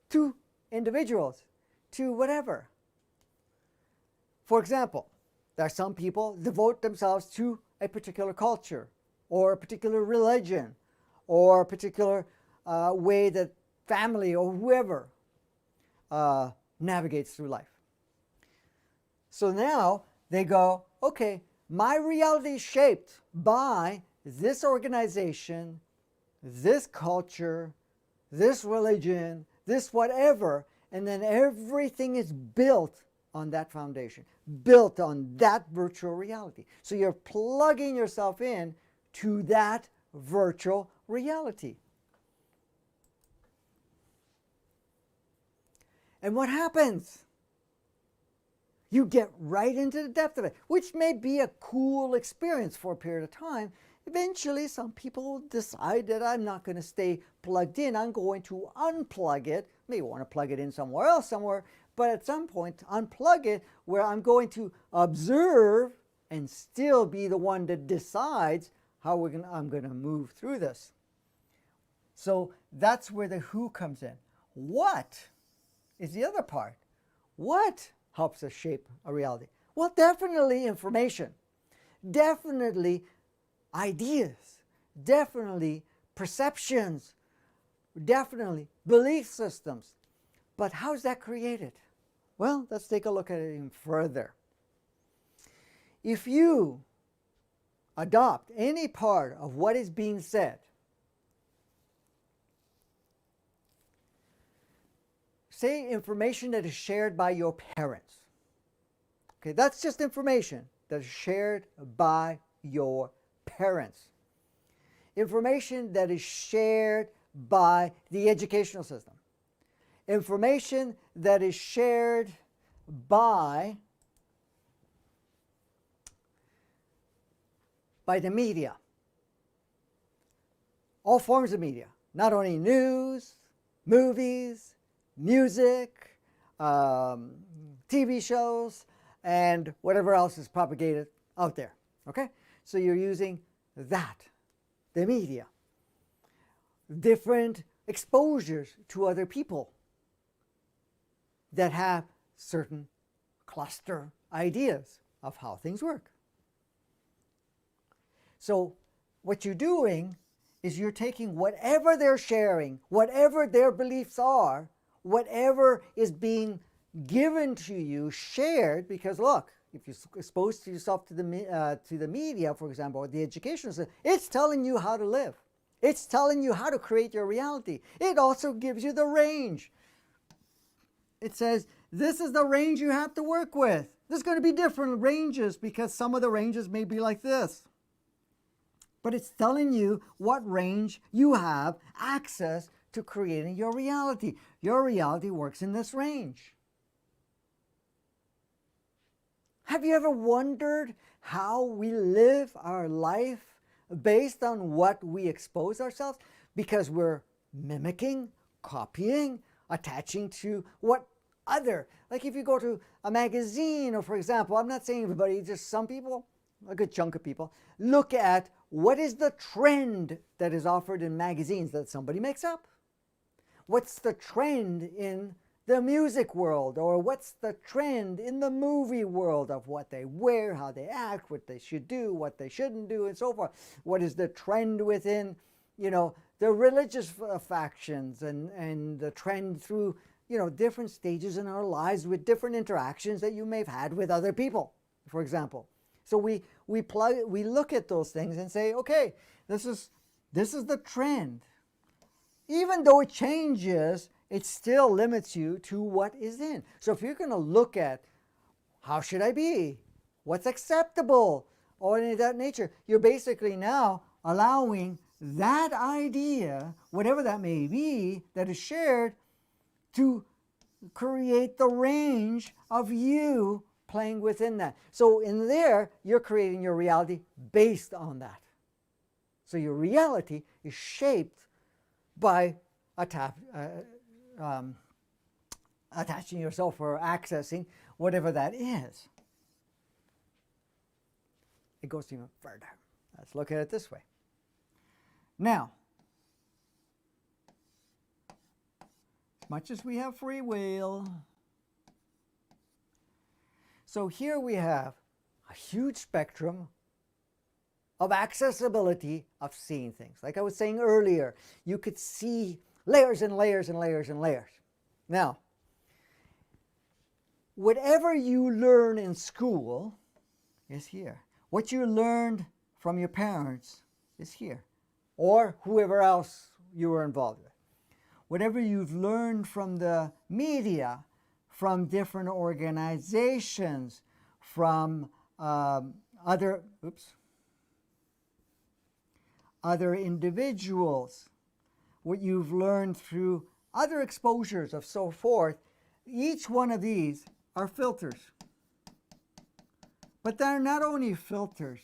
to individuals, to whatever. For example, there are some people devote themselves to a particular culture or a particular religion or a particular way that family or whoever navigates through life. So now they go, okay, my reality is shaped by this organization, this culture, this religion, this whatever, and then everything is built on that foundation, built on that virtual reality. So you're plugging yourself in to that virtual reality. And what happens? You get right into the depth of it, which may be a cool experience for a period of time. Eventually, some people decide that I'm not going to stay plugged in. I'm going to unplug it. Maybe want to plug it in somewhere else, but at some point, unplug it where I'm going to observe and still be the one that decides how I'm going to move through this. So that's where the who comes in. What is the other part? What helps us shape a reality? Well, definitely information, definitely ideas, definitely perceptions, definitely belief systems. But how's that created? Well, let's take a look at it even further. If you adopt any part of what is being said, say information that is shared by your parents. Okay, that's just information that is shared by your parents. Information that is shared by the educational system. Information that is shared by the media. All forms of media, not only news, movies, music, TV shows, and whatever else is propagated out there. Okay? So you're using that, the media. Different exposures to other people that have certain cluster ideas of how things work. So what you're doing is you're taking whatever they're sharing, whatever their beliefs are, whatever is being given to you, shared, because look, if you expose yourself to the media, for example, or the education system, it's telling you how to live. It's telling you how to create your reality. It also gives you the range. It says, this is the range you have to work with. There's going to be different ranges because some of the ranges may be like this. But it's telling you what range you have access to creating your reality. Your reality works in this range. Have you ever wondered how we live our life based on what we expose ourselves? Because we're mimicking, copying, attaching to what other. Like if you go to a magazine, or for example, I'm not saying everybody, just some people, a good chunk of people, look at what is the trend that is offered in magazines that somebody makes up. What's the trend in the music world, or what's the trend in the movie world of what they wear, how they act, what they should do, what they shouldn't do, and so forth. What is the trend within, the religious factions, and the trend through, different stages in our lives with different interactions that you may have had with other people, for example. So we look at those things and say, okay, this is the trend. Even though it changes, it still limits you to what is in. So if you're going to look at how should I be, what's acceptable, or any of that nature, you're basically now allowing that idea, whatever that may be, that is shared, to create the range of you playing within that. So in there, you're creating your reality based on that. So your reality is shaped by attaching yourself or accessing whatever that is. It goes even further. Let's look at it this way. Now, as much as we have free will, so here we have a huge spectrum of accessibility of seeing things. Like I was saying earlier, you could see layers and layers and layers and layers. Now, whatever you learn in school is here. What you learned from your parents is here, or whoever else you were involved with. Whatever you've learned from the media, from different organizations, from other individuals, what you've learned through other exposures of so forth, each one of these are filters. But they're not only filters,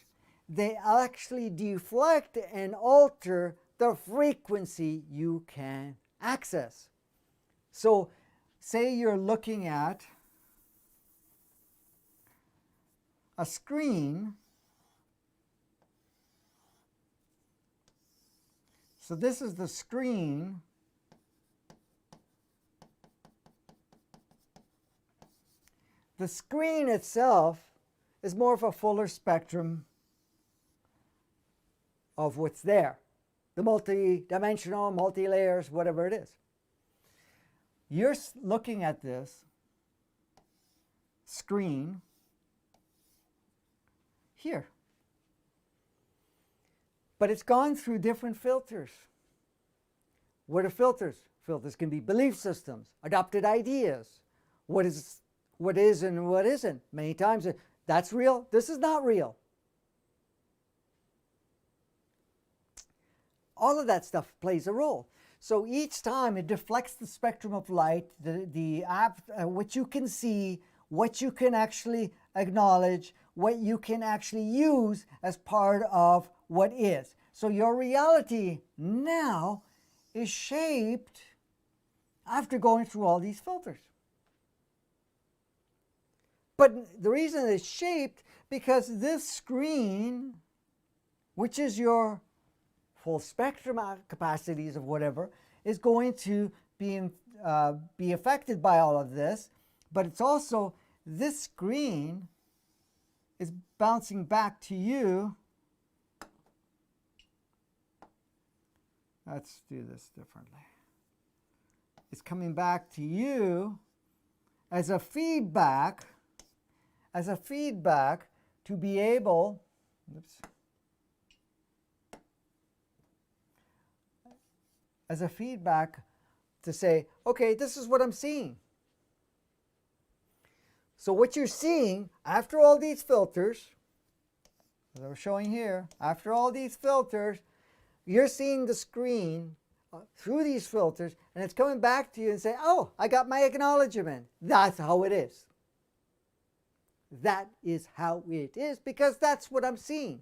they actually deflect and alter the frequency you can access. So say you're looking at a screen. So this is the screen. The screen itself is more of a fuller spectrum of what's there. The multi-dimensional, multi-layers, whatever it is. You're looking at this screen here. But it's gone through different filters. What are filters? Filters can be belief systems, adopted ideas, what is and what isn't. Many times, that's real, this is not real. All of that stuff plays a role. So each time it deflects the spectrum of light, what you can see, what you can actually acknowledge, what you can actually use as part of what is. So your reality now is shaped after going through all these filters. But the reason it's shaped because this screen, which is your full spectrum capacities of whatever, is going to be affected by all of this. But it's also, this screen is bouncing back to you. Let's do this differently. It's coming back to you as a feedback, to be able, as a feedback to say, okay, this is what I'm seeing. So what you're seeing after all these filters, as I was showing here, after all these filters, you're seeing the screen through these filters, and it's coming back to you and say, oh, I got my acknowledgement. That's how it is. That is how it is, because that's what I'm seeing.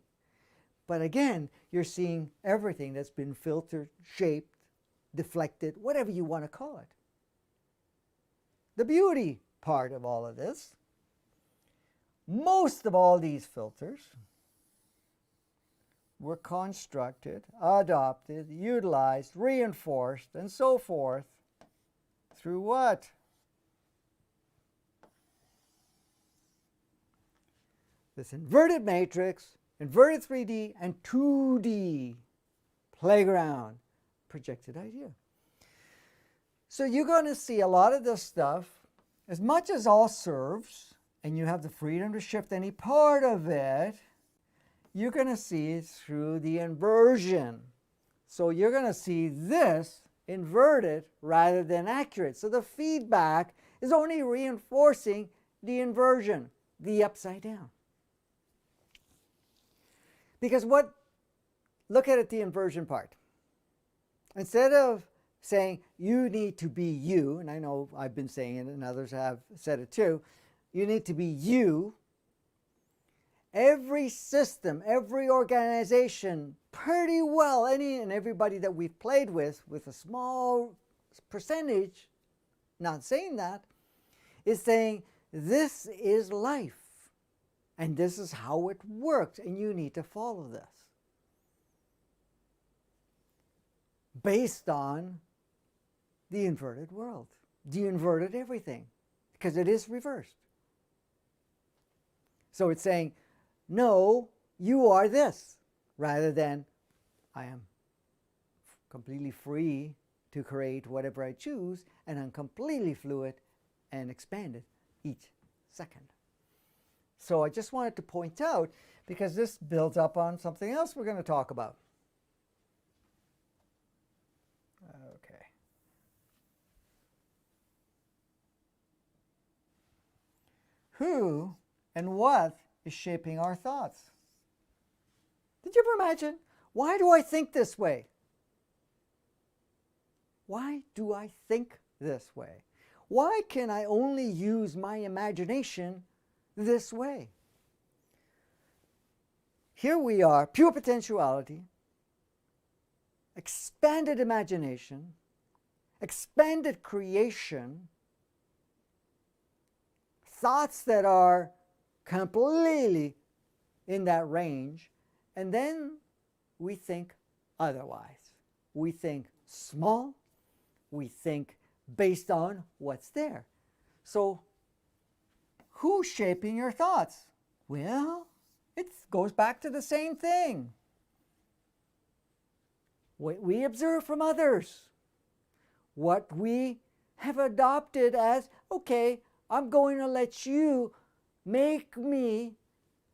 But again, you're seeing everything that's been filtered, shaped, deflected, whatever you want to call it. The beauty part of all of this, most of all these filters were constructed, adopted, utilized, reinforced, and so forth through what? This inverted matrix, inverted 3D and 2D playground projected idea. So you're going to see a lot of this stuff, as much as all serves, and you have the freedom to shift any part of it, you're going to see it through the inversion. So you're going to see this inverted rather than accurate. So the feedback is only reinforcing the inversion, the upside down. Because look at it, the inversion part. Instead of saying you need to be you, and I know I've been saying it and others have said it too, you need to be you, every system, every organization, pretty well, any and everybody that we've played with a small percentage, not saying that, is saying this is life and this is how it works and you need to follow this. Based on the inverted world, the inverted everything, because it is reversed. So it's saying, no, you are this, rather than I am completely free to create whatever I choose, and I'm completely fluid and expanded each second. So I just wanted to point out, because this builds up on something else we're going to talk about. Okay. Who and what is shaping our thoughts? Did you ever imagine, why do I think this way? Why do I think this way? Why can I only use my imagination this way? Here we are, pure potentiality, expanded imagination, expanded creation, thoughts that are completely in that range, and then we think otherwise. We think small, we think based on what's there. So, who's shaping your thoughts? Well, it goes back to the same thing. What we observe from others, what we have adopted as, okay, I'm going to let you make me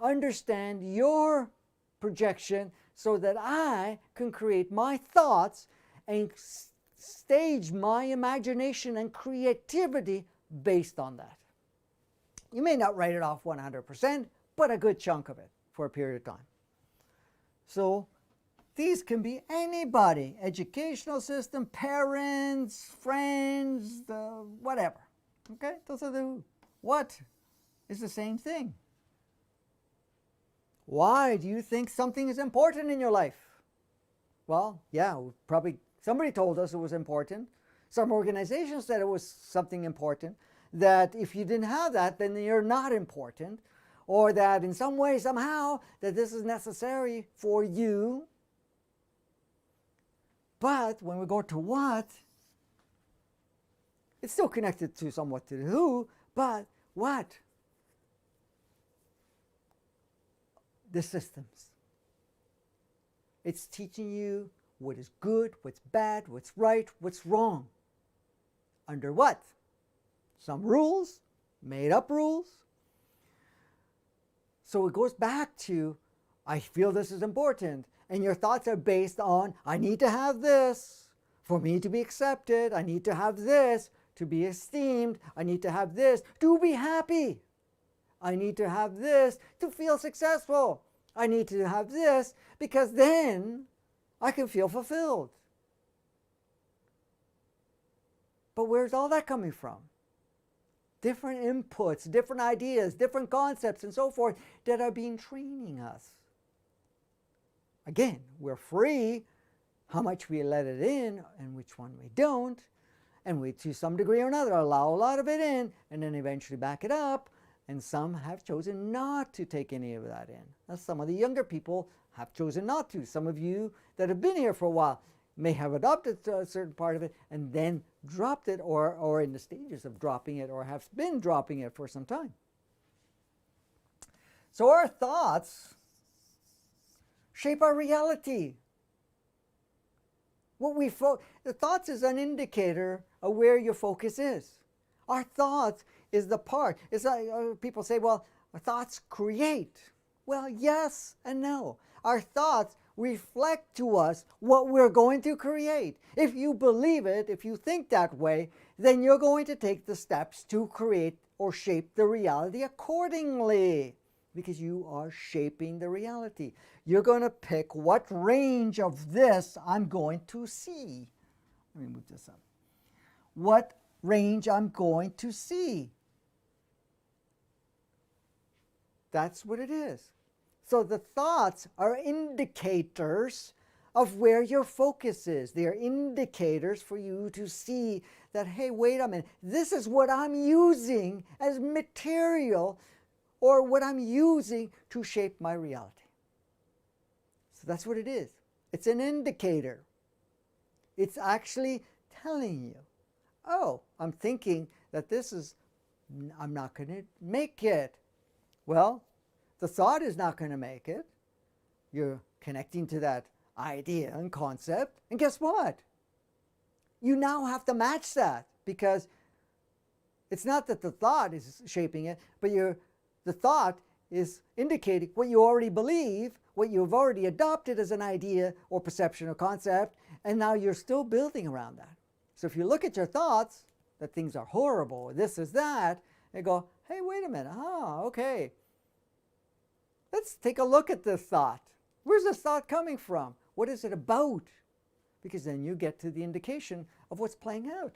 understand your projection so that I can create my thoughts and stage my imagination and creativity based on that. You may not write it off 100%, but a good chunk of it for a period of time. So these can be anybody, educational system, parents, friends, whatever. Okay, those are the who. What is the same thing. Why do you think something is important in your life? Well, yeah, probably somebody told us it was important. Some organizations said it was something important, that if you didn't have that, then you're not important, or that in some way, somehow, that this is necessary for you. But when we go to what, it's still connected to somewhat to the who, but what? The systems. It's teaching you what is good, what's bad, what's right, what's wrong. Under what? Some rules, made up rules. So it goes back to, I feel this is important, and your thoughts are based on, I need to have this for me to be accepted, I need to have this to be esteemed, I need to have this to be happy, I need to have this to feel successful, I need to have this because then I can feel fulfilled. But where's all that coming from? Different inputs, different ideas, different concepts, and so forth that are being training us. Again, we're free how much we let it in and which one we don't, and we, to some degree or another, allow a lot of it in and then eventually back it up, and some have chosen not to take any of that in. Now, some of the younger people have chosen not to. Some of you that have been here for a while may have adopted a certain part of it and then dropped it, or in the stages of dropping it, or have been dropping it for some time. So our thoughts shape our reality. The thoughts is an indicator of where your focus is. Our thoughts is the part. It's like people say, well, our thoughts create. Well, yes and no. Our thoughts reflect to us what we're going to create. If you believe it, if you think that way, then you're going to take the steps to create or shape the reality accordingly, because you are shaping the reality. You're going to pick what range of this I'm going to see. Let me move this up. What range I'm going to see. That's what it is. So the thoughts are indicators of where your focus is. They're indicators for you to see that, hey, wait a minute, this is what I'm using as material, or what I'm using to shape my reality. So that's what it is. It's an indicator. It's actually telling you, oh, I'm thinking that I'm not going to make it. Well, the thought is not going to make it. You're connecting to that idea and concept, and guess what? You now have to match that, because it's not that the thought is shaping it, but the thought is indicating what you already believe, what you've already adopted as an idea or perception or concept, and now you're still building around that. So if you look at your thoughts, that things are horrible, or this is that, and go, hey, wait a minute, okay. Let's take a look at this thought. Where's this thought coming from? What is it about? Because then you get to the indication of what's playing out.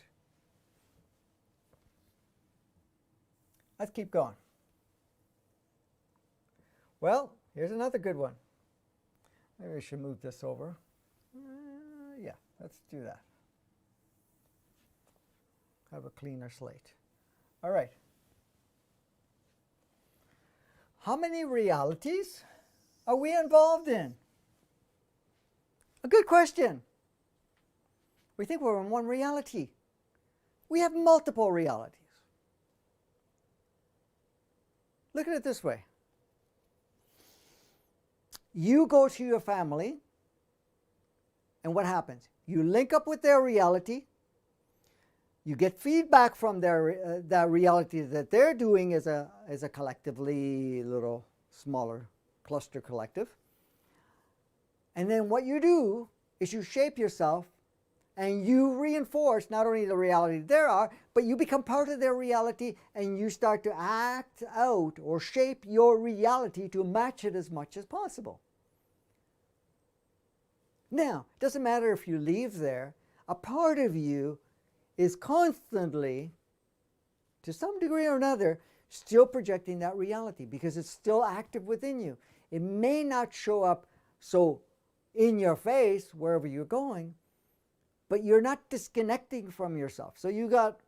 Let's keep going. Well, here's another good one. Maybe we should move this over. Yeah, let's do that. Have a cleaner slate. All right. How many realities are we involved in? A good question. We think we're in one reality. We have multiple realities. Look at it this way. You go to your family, and what happens? You link up with their reality. You get feedback from their that reality that they're doing as a collectively little smaller cluster collective. And then what you do is you shape yourself, and you reinforce not only the reality there are, but you become part of their reality, and you start to act out or shape your reality to match it as much as possible. Now, it doesn't matter if you leave there, a part of you is constantly, to some degree or another, still projecting that reality because it's still active within you. It may not show up so in your face wherever you're going, but you're not disconnecting from yourself. So you got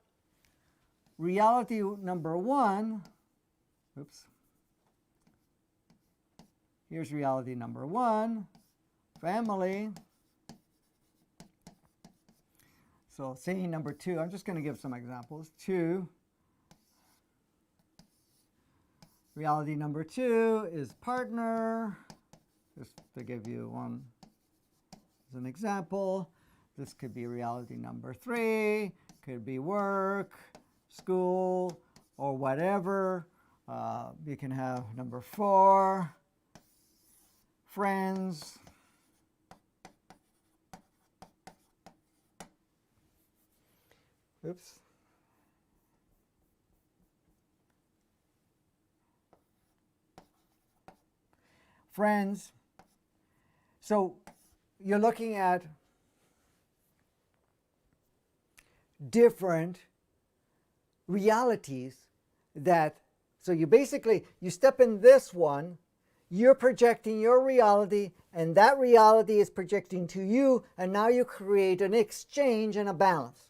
reality number one. Oops. Here's reality number one, family. So saying number two, I'm just going to give some examples. Two. Reality number two is partner. Just to give you one as an example. This could be reality number three, could be work, school, or whatever. You can have number four, friends. Oops. Friends. So you're looking at different realities so you basically, you step in this one, you're projecting your reality, and that reality is projecting to you, and now you create an exchange and a balance.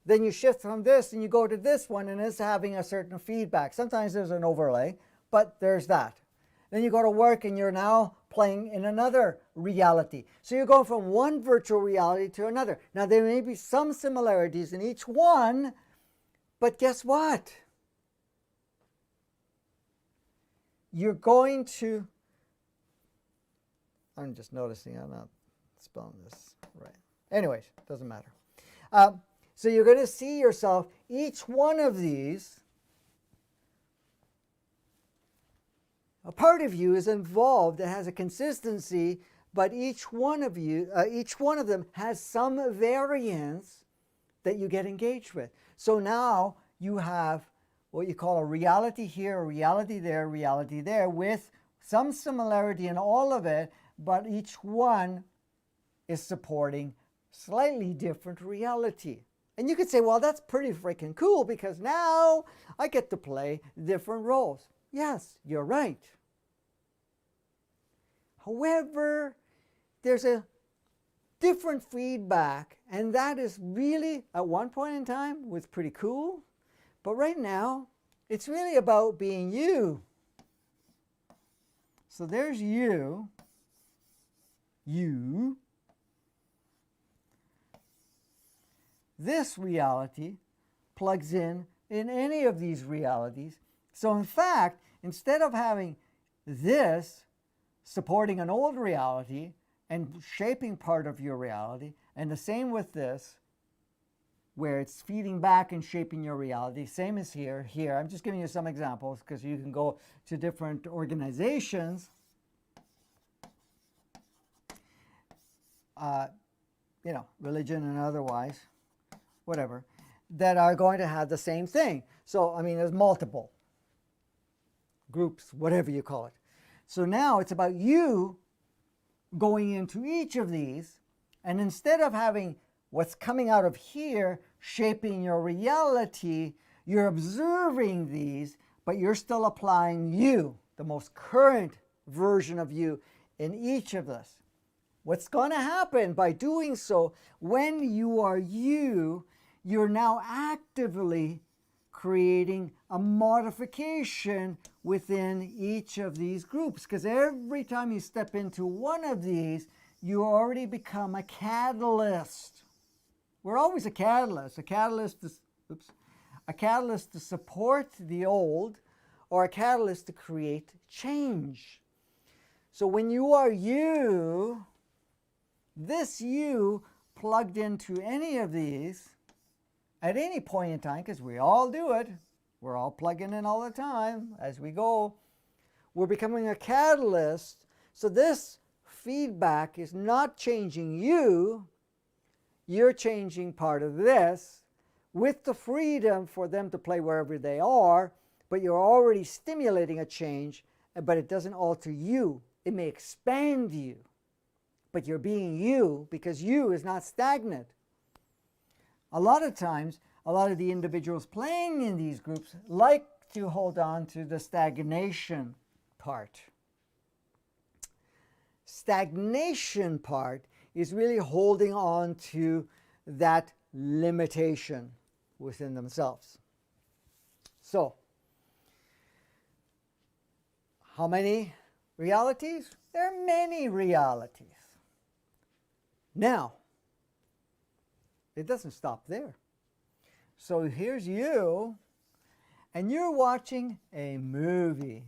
Then you shift from this and you go to this one, and it's having a certain feedback. Sometimes there's an overlay, but there's that. Then you go to work and you're now playing in another reality. So you're going from one virtual reality to another. Now there may be some similarities in each one, but guess what? You're going to, I'm just noticing I'm not spelling this right. Anyways, doesn't matter. So you're going to see yourself, each one of these, a part of you is involved that has a consistency, but each one of them has some variance that you get engaged with. So now you have what you call a reality here, a reality there, with some similarity in all of it, but each one is supporting slightly different reality. And you could say, well, that's pretty freaking cool because now I get to play different roles. Yes, you're right. However, there's a different feedback, and that is really, at one point in time, was pretty cool. But right now, it's really about being you. So there's you. You. This reality plugs in any of these realities. So in fact, instead of having this supporting an old reality and shaping part of your reality, and the same with this, where it's feeding back and shaping your reality, same as here. Here, I'm just giving you some examples because you can go to different organizations, religion and otherwise, whatever, that are going to have the same thing. So, I mean, there's multiple groups, whatever you call it. So now it's about you going into each of these, and instead of having what's coming out of here shaping your reality, you're observing these, but you're still applying you, the most current version of you, in each of this. What's going to happen by doing so, when you are you, you're now actively creating a modification within each of these groups. Because every time you step into one of these, you already become a catalyst. We're always a catalyst. A catalyst to support the old, or a catalyst to create change. So when you are you, this you plugged into any of these at any point in time, because we all do it, we're all plugging in all the time as we go, we're becoming a catalyst. So this feedback is not changing you, you're changing part of this with the freedom for them to play wherever they are, but you're already stimulating a change, but it doesn't alter you. It may expand you, but you're being you, because you is not stagnant. A lot of times, a lot of the individuals playing in these groups like to hold on to the stagnation part. Stagnation part is really holding on to that limitation within themselves. So, how many realities? There are many realities. Now, it doesn't stop there. So here's you, and you're watching a movie.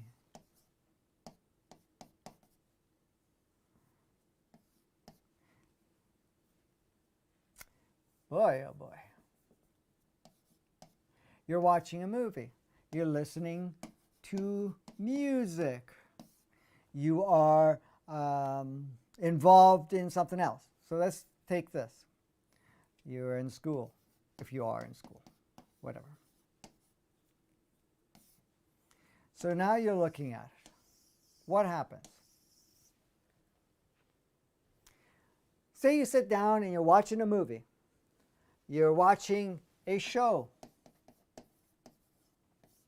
Boy, oh boy. You're watching a movie. You're listening to music. You are involved in something else. So let's take this. You're in school, if you are in school, whatever. So now you're looking at it. What happens? Say you sit down and you're watching a movie. You're watching a show,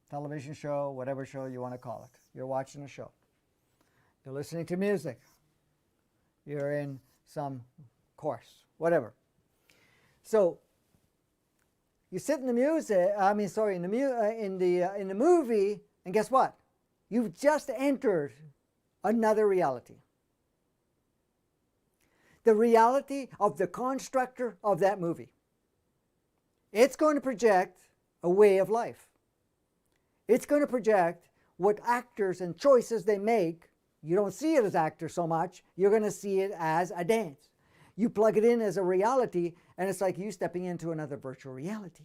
television show, whatever show you want to call it. You're watching a show. You're listening to music. You're in some course, whatever. So you sit in the in the movie, and guess what? You've just entered another reality. The reality of the constructor of that movie. It's going to project a way of life. It's going to project what actors and choices they make. You don't see it as actors so much. You're going to see it as a dance. You plug it in as a reality, and it's like you stepping into another virtual reality.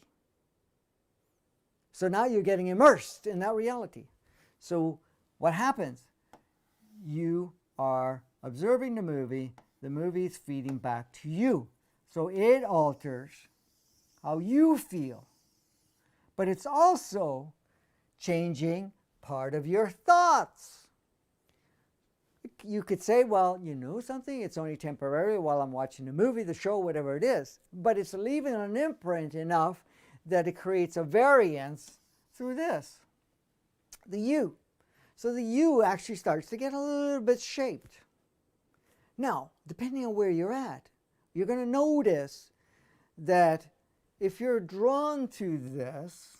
So now you're getting immersed in that reality. So what happens? You are observing the movie is feeding back to you. So it alters how you feel. But it's also changing part of your thoughts. You could say, well, you know something, it's only temporary while I'm watching the movie, the show, whatever it is. But it's leaving an imprint enough that it creates a variance through this, the you. So the you actually starts to get a little bit shaped. Now, depending on where you're at, you're going to notice that if you're drawn to this,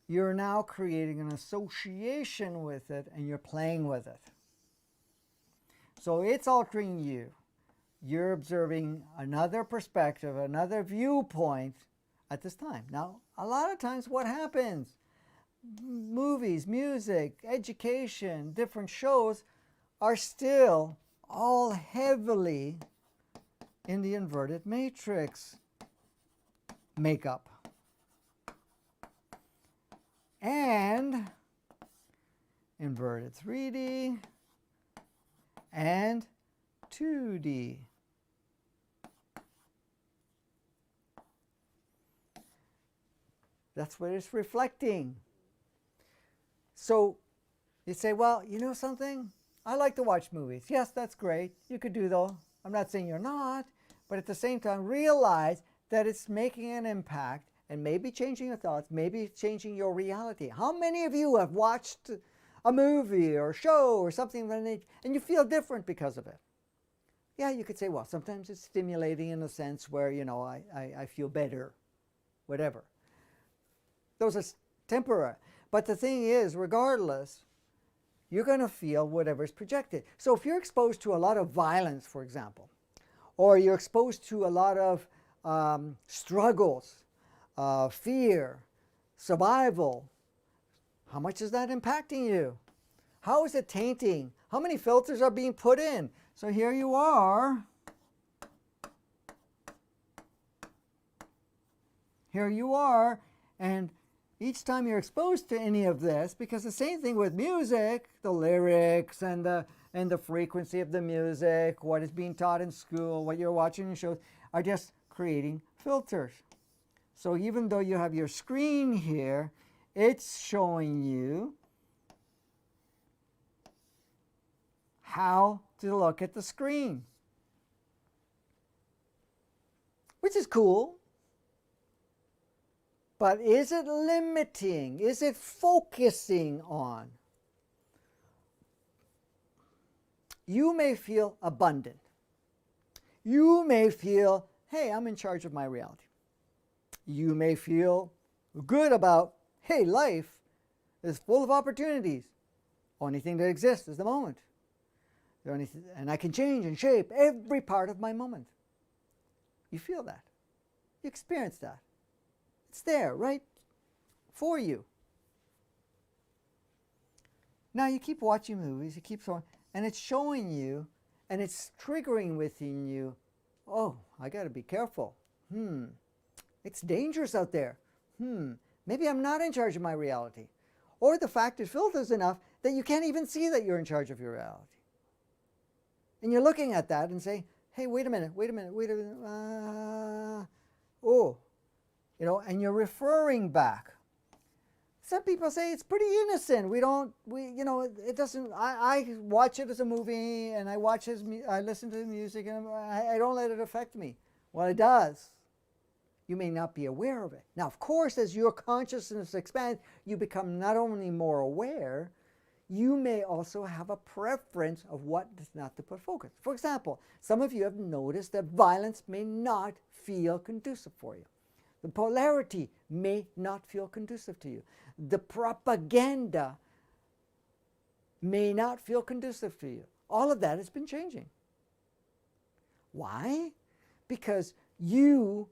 you're now creating an association with it and you're playing with it. So it's altering you. You're observing another perspective, another viewpoint at this time. Now, a lot of times what happens? Movies, music, education, different shows are still all heavily in the inverted matrix makeup. And inverted 3D and 2D. That's what it's reflecting. So you say, well, you know something? I like to watch movies. Yes, that's great. You could do though. I'm not saying you're not, but at the same time, realize that it's making an impact and maybe changing your thoughts, maybe changing your reality. How many of you have watched a movie or show or something and you feel different because of it? Yeah, you could say, well, sometimes it's stimulating in a sense where, you know, I feel better, whatever. Those are temporary. But the thing is, regardless, you're going to feel whatever's projected. So if you're exposed to a lot of violence, for example, or you're exposed to a lot of struggles, fear, survival, how much is that impacting you? How is it tainting? How many filters are being put in? So here you are. Here you are, and each time you're exposed to any of this, because the same thing with music, the lyrics and the frequency of the music, what is being taught in school, what you're watching in shows, are just creating filters. So even though you have your screen here, it's showing you how to look at the screen, which is cool. But is it limiting? Is it focusing on? You may feel abundant. You may feel, hey, I'm in charge of my reality. You may feel good about, hey, life is full of opportunities. Only thing that exists is the moment. And I can change and shape every part of my moment. You feel that. You experience that. It's there, right for you. Now you keep watching movies, you keep showing, and it's showing you, and it's triggering within you, oh, I got to be careful. It's dangerous out there. Maybe I'm not in charge of my reality. Or the fact it filters enough that you can't even see that you're in charge of your reality. And you're looking at that and say, hey, wait a minute. You know, and you're referring back. Some people say it's pretty innocent. It doesn't, I watch it as a movie and I listen to the music and I don't let it affect me. Well, it does. You may not be aware of it. Now, of course, as your consciousness expands, you become not only more aware, you may also have a preference of what is not to put focus. For example, some of you have noticed that violence may not feel conducive for you. The polarity may not feel conducive to you. The propaganda may not feel conducive to you. All of that has been changing. Why? Because you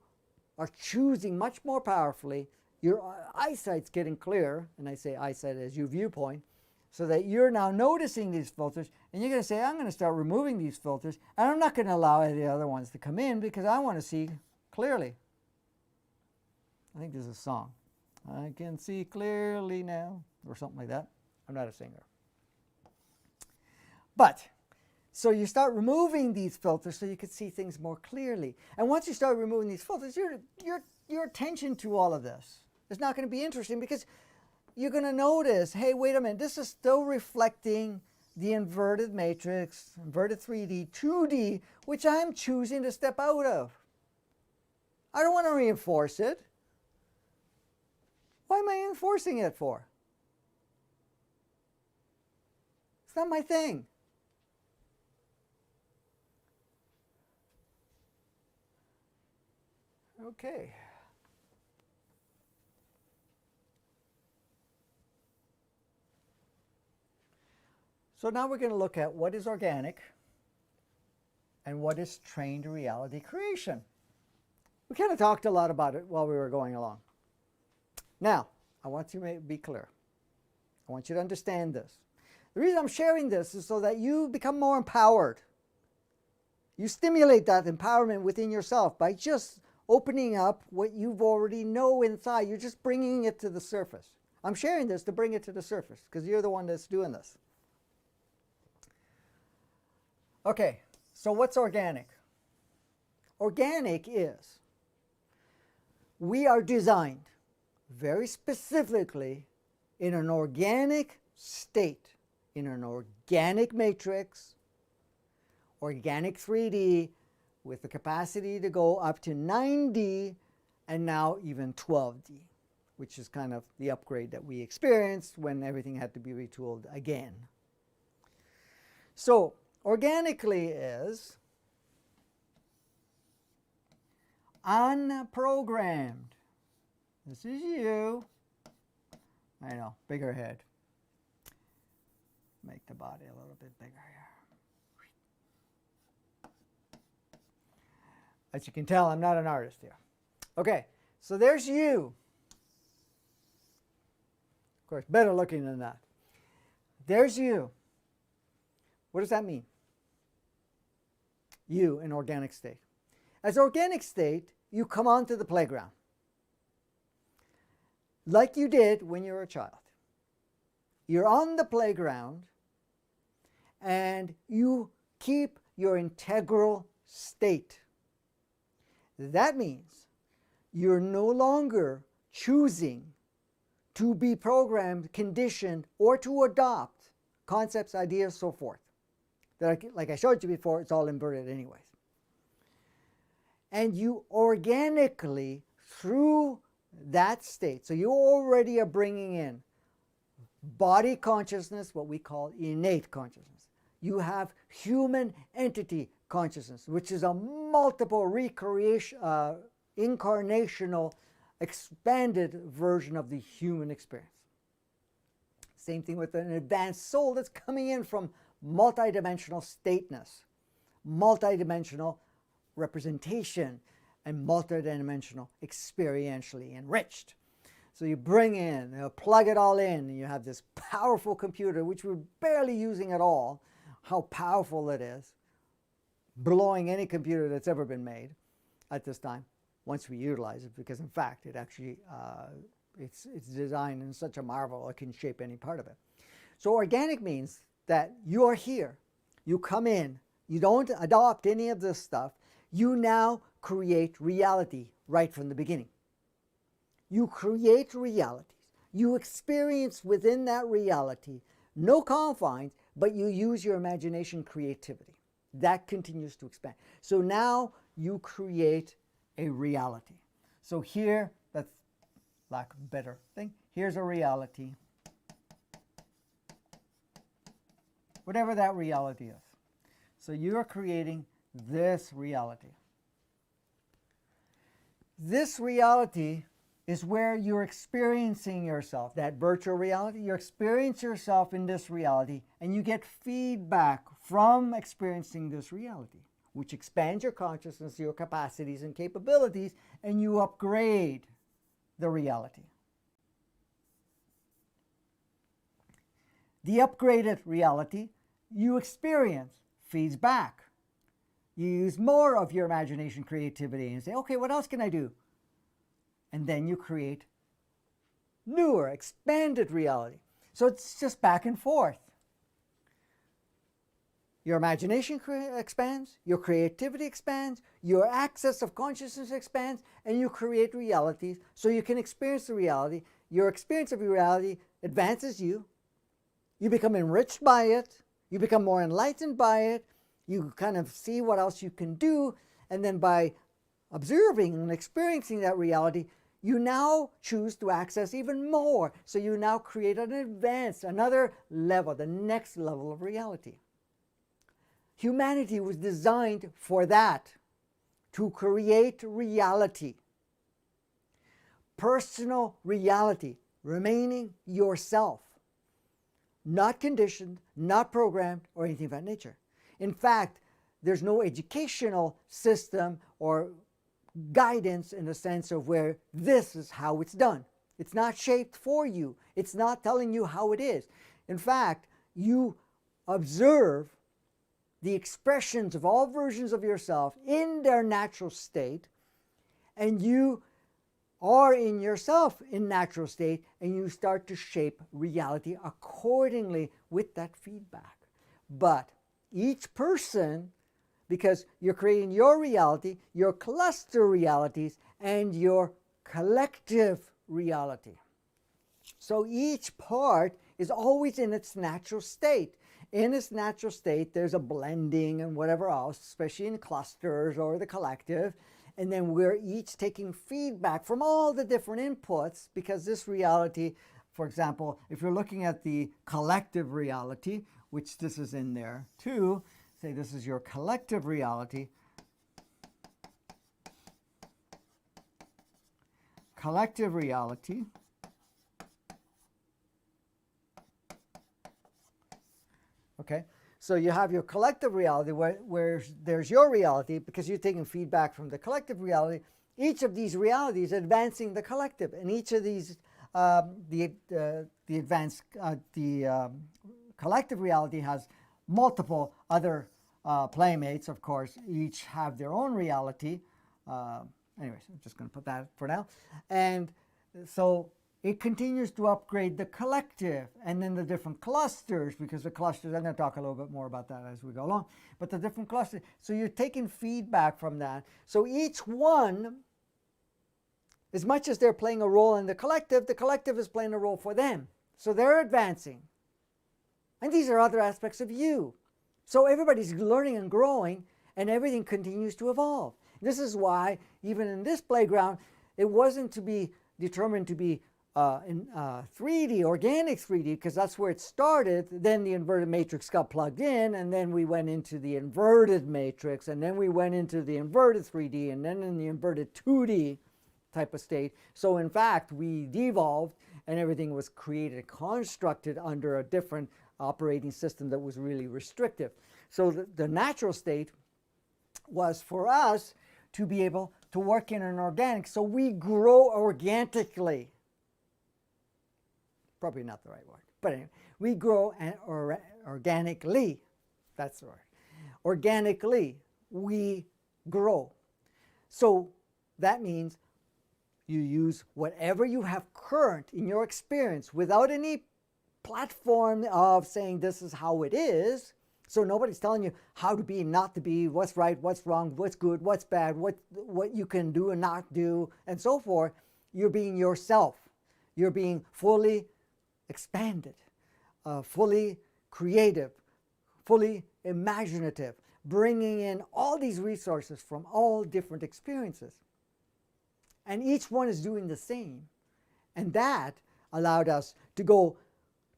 are choosing much more powerfully. Your eyesight's getting clearer, and I say eyesight as your viewpoint, so that you're now noticing these filters, and you're going to say, I'm going to start removing these filters, and I'm not going to allow any other ones to come in because I want to see clearly. I think there's a song. I can see clearly now, or something like that. I'm not a singer. But, so you start removing these filters so you can see things more clearly. And once you start removing these filters, your attention to all of this is not going to be interesting because you're going to notice, hey, wait a minute, this is still reflecting the inverted matrix, inverted 3D, 2D, which I'm choosing to step out of. I don't want to reinforce it. Why am I enforcing it for? It's not my thing. Okay. So now we're going to look at what is organic and what is trained reality creation. We kind of talked a lot about it while we were going along. Now, I want you to be clear. I want you to understand this. The reason I'm sharing this is so that you become more empowered. You stimulate that empowerment within yourself by just opening up what you've already know inside. You're just bringing it to the surface. I'm sharing this to bring it to the surface because you're the one that's doing this. Okay, so what's organic? Organic is we are designed very specifically in an organic state, in an organic matrix, organic 3D, with the capacity to go up to 9D and now even 12D, which is kind of the upgrade that we experienced when everything had to be retooled again. So, organically is unprogrammed. This is you. I know, bigger head. Make the body a little bit bigger here. As you can tell, I'm not an artist here. Okay, so there's you. Of course, better looking than that. There's you. What does that mean? You in organic state. As organic state, you come onto the playground. Like you did when you were a child. You're on the playground and you keep your integral state. That means you're no longer choosing to be programmed, conditioned, or to adopt concepts, ideas, so forth. Like I showed you before, it's all inverted anyways. And you organically, through that state, so you already are bringing in body consciousness, what we call innate consciousness. You have human entity consciousness, which is a multiple incarnational, expanded version of the human experience. Same thing with an advanced soul that's coming in from multidimensional stateness, multidimensional representation, and multidimensional experientially enriched. So you bring in, plug it all in, and you have this powerful computer, which we're barely using at all. How powerful it is, blowing any computer that's ever been made at this time, once we utilize it, because in fact it actually, it's designed in such a marvel it can shape any part of it. So organic means that you are here, you come in, you don't adopt any of this stuff, you now create reality right from the beginning. You create realities. You experience within that reality, no confines, but you use your imagination, creativity. That continues to expand. So now you create a reality. So here, that's lack of a better thing, here's a reality. Whatever that reality is. So you're creating this reality. This reality is where you're experiencing yourself, that virtual reality. You experience yourself in this reality and you get feedback from experiencing this reality, which expands your consciousness, your capacities and capabilities, and you upgrade the reality. The upgraded reality you experience feeds back. You use more of your imagination, creativity, and say, okay, what else can I do? And then you create newer, expanded reality. So it's just back and forth. Your imagination expands, your creativity expands, your access of consciousness expands, and you create realities so you can experience the reality. Your experience of reality advances you. You become enriched by it. You become more enlightened by it. You kind of see what else you can do. And then by observing and experiencing that reality, you now choose to access even more. So you now create an advance, another level, the next level of reality. Humanity was designed for that, to create reality. personal reality, remaining yourself, not conditioned, not programmed, or anything of that nature. In fact, there's no educational system or guidance in the sense of where this is how it's done. It's not shaped for you. It's not telling you how it is. In fact, you observe the expressions of all versions of yourself in their natural state, and you are in yourself in natural state, and you start to shape reality accordingly with that feedback. But each person, because you're creating your reality, your cluster realities, and your collective reality. So each part is always in its natural state. In its natural state, there's a blending and whatever else, especially in clusters or the collective. And then we're each taking feedback from all the different inputs, because this reality, for example, if you're looking at the collective reality, which this is in there too, say this is your collective reality. Collective reality. Okay, so you have your collective reality where there's your reality, because you're taking feedback from the collective reality. Each of these realities advancing the collective, and each of these collective reality has multiple other playmates, of course. Each have their own reality. Anyways, I'm just going to put that for now. And so it continues to upgrade the collective, and then the different clusters, because the clusters, I'm going to talk a little bit more about that as we go along, but the different clusters. So you're taking feedback from that. So each one, as much as they're playing a role in the collective is playing a role for them. So they're advancing. And these are other aspects of you. So everybody's learning and growing, and everything continues to evolve. This is why, even in this playground, it wasn't to be determined to be in 3D, organic 3D, because that's where it started. Then the inverted matrix got plugged in, and then we went into the inverted matrix, and then we went into the inverted 3D, and then in the inverted 2D type of state. So in fact, we devolved, and everything was created, constructed under a different operating system that was really restrictive. So the natural state was for us to be able to work in an organic, so we grow organically. Probably not the right word, but anyway, we grow organically. That's the word. Organically, we grow. So that means you use whatever you have current in your experience without any platform of saying this is how it is. So nobody's telling you how to be and not to be, what's right, what's wrong, what's good, what's bad, what you can do and not do, and so forth. You're being yourself. You're being fully expanded, fully creative, fully imaginative, bringing in all these resources from all different experiences. And each one is doing the same. And that allowed us to go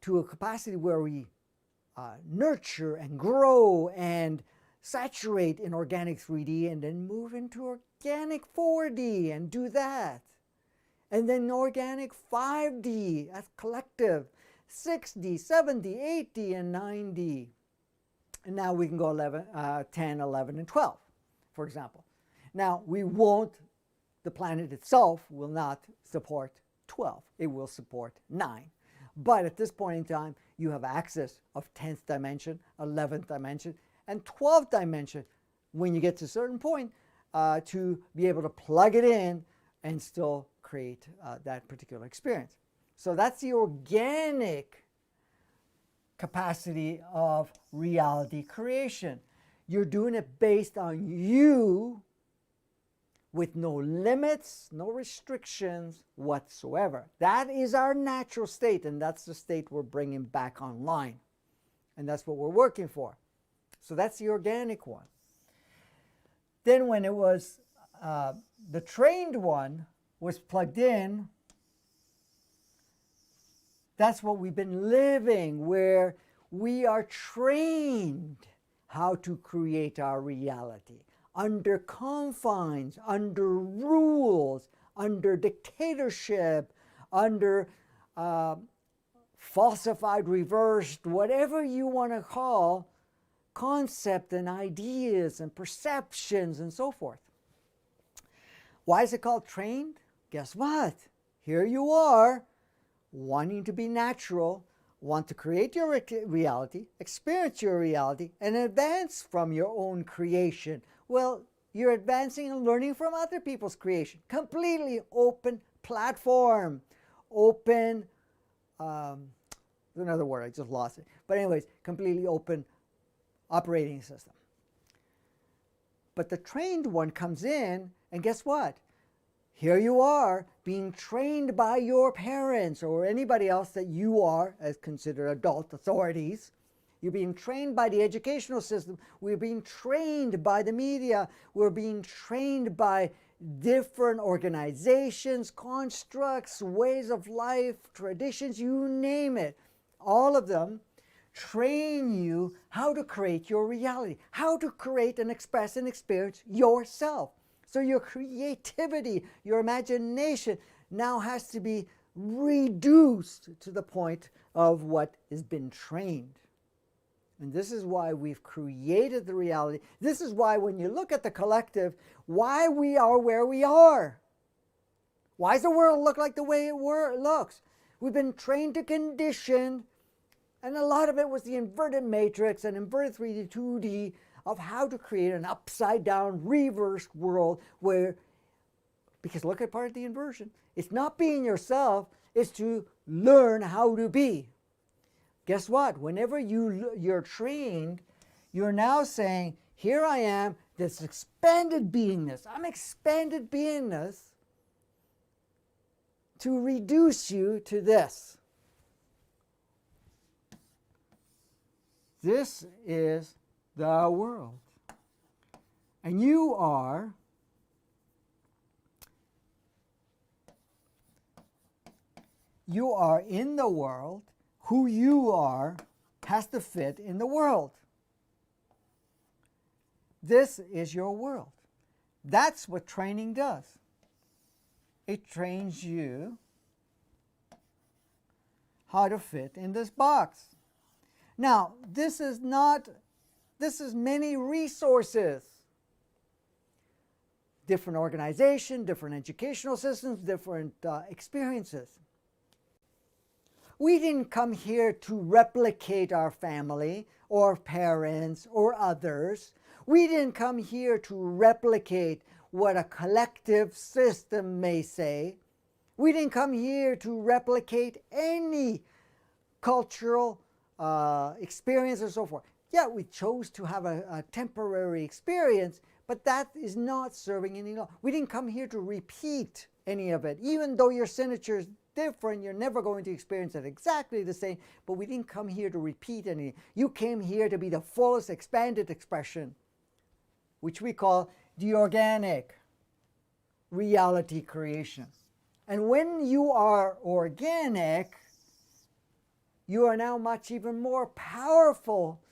to a capacity where we nurture and grow and saturate in organic 3D, and then move into organic 4D and do that. And then organic 5D as collective, 6D, 7D, 8D, and 9D. And now we can go 10, 11, and 12, for example. Now, the planet itself will not support 12. It will support 9. But at this point in time, you have access of 10th dimension, 11th dimension, and 12th dimension when you get to a certain point to be able to plug it in and still create that particular experience. So that's the organic capacity of reality creation. You're doing it based on you, with no limits, no restrictions whatsoever. That is our natural state, and that's the state we're bringing back online. And that's what we're working for. So that's the organic one. Then when it was the trained one was plugged in, that's what we've been living, where we are trained how to create our reality under confines, under rules, under dictatorship, under falsified, reversed, whatever you want to call, concept and ideas and perceptions and so forth. Why is it called trained? Guess what? Here you are, wanting to be natural, want to create your reality, experience your reality, and advance from your own creation. Well, you're advancing and learning from other people's creation. Completely open platform. Open, another word, I just lost it. But anyways, completely open operating system. But the trained one comes in, and guess what? Here you are being trained by your parents or anybody else that you are as considered adult authorities. You're being trained by the educational system. We're being trained by the media. We're being trained by different organizations, constructs, ways of life, traditions, you name it. All of them train you how to create your reality, how to create and express and experience yourself. So your creativity, your imagination now has to be reduced to the point of what has been trained. And this is why we've created the reality. This is why when you look at the collective, why we are where we are. Why does the world look like the way it looks? We've been trained to condition, and a lot of it was the inverted matrix and inverted 3D, 2D, of how to create an upside down reverse world where, because look at part of the inversion, it's not being yourself, it's to learn how to be. Guess what? Whenever you're trained, you're now saying, here I am, this expanded beingness. I'm expanded beingness to reduce you to this. This is the world. And you are in the world. Who you are has to fit in the world. This is your world. That's what training does. It trains you how to fit in this box. Now, this is many resources. Different organization, different educational systems, different experiences. We didn't come here to replicate our family or parents or others. We didn't come here to replicate what a collective system may say. We didn't come here to replicate any cultural experience or so forth. Yeah, we chose to have a temporary experience, but that is not serving any law. We didn't come here to repeat any of it. Even though your signature is different, you're never going to experience it exactly the same, but we didn't come here to repeat any. You came here to be the fullest expanded expression, which we call the organic reality creation. And when you are organic, you are now much even more powerful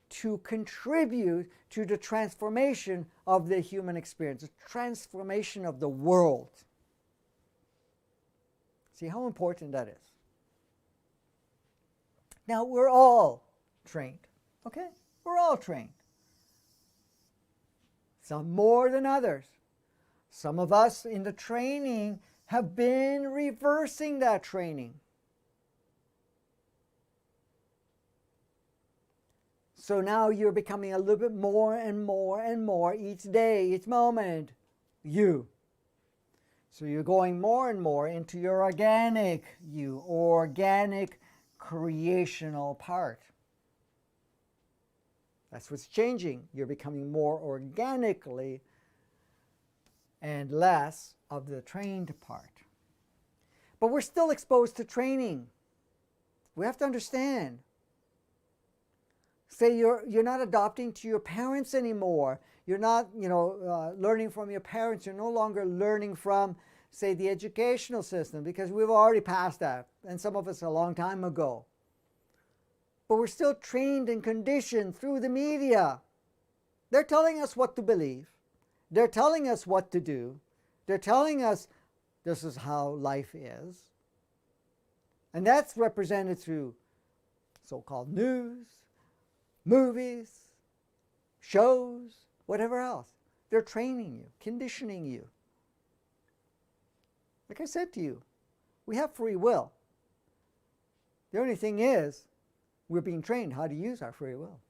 to contribute to the transformation of the human experience, the transformation of the world. See how important that is. Now, we're all trained, okay? We're all trained. Some more than others. Some of us in the training have been reversing that training. So now you're becoming a little bit more and more and more each day, each moment, you. So you're going more and more into your organic you, organic creational part. That's what's changing. You're becoming more organically and less of the trained part. But we're still exposed to training. We have to understand. Say you're not adopting to your parents anymore. You're not, learning from your parents. You're no longer learning from, say, the educational system, because we've already passed that, and some of us a long time ago. But we're still trained and conditioned through the media. They're telling us what to believe. They're telling us what to do. They're this is how life is. And that's represented through so-called news, movies, shows, whatever else. They're training you, conditioning you. Like I said to you, we have free will. The only thing is, we're being trained how to use our free will.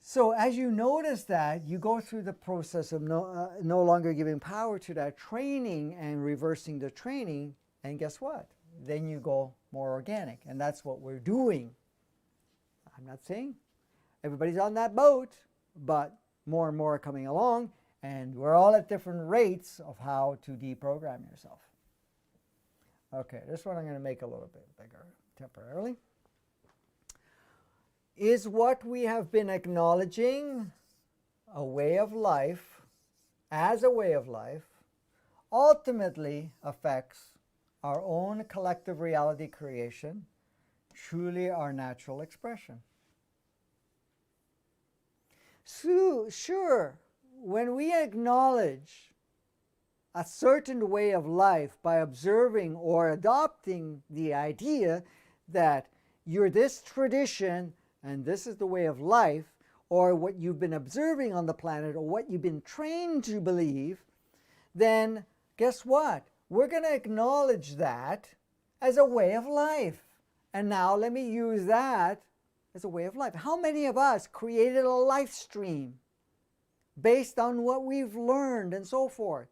So as you notice that, you go through the process of no longer giving power to that training and reversing the training, and guess what? Then you go more organic, and that's what we're doing. I'm not saying everybody's on that boat, but more and more are coming along, and we're all at different rates of how to deprogram yourself. Okay, this one I'm going to make a little bit bigger temporarily. Is what we have been acknowledging a way of life, as a way of life, ultimately affects our own collective reality creation, truly our natural expression? So, sure, when we acknowledge a certain way of life by observing or adopting the idea that you're this tradition and this is the way of life, or what you've been observing on the planet, or what you've been trained to believe, then guess what? We're going to acknowledge that as a way of life. And now let me use that as a way of life. How many of us created a life stream based on what we've learned and so forth,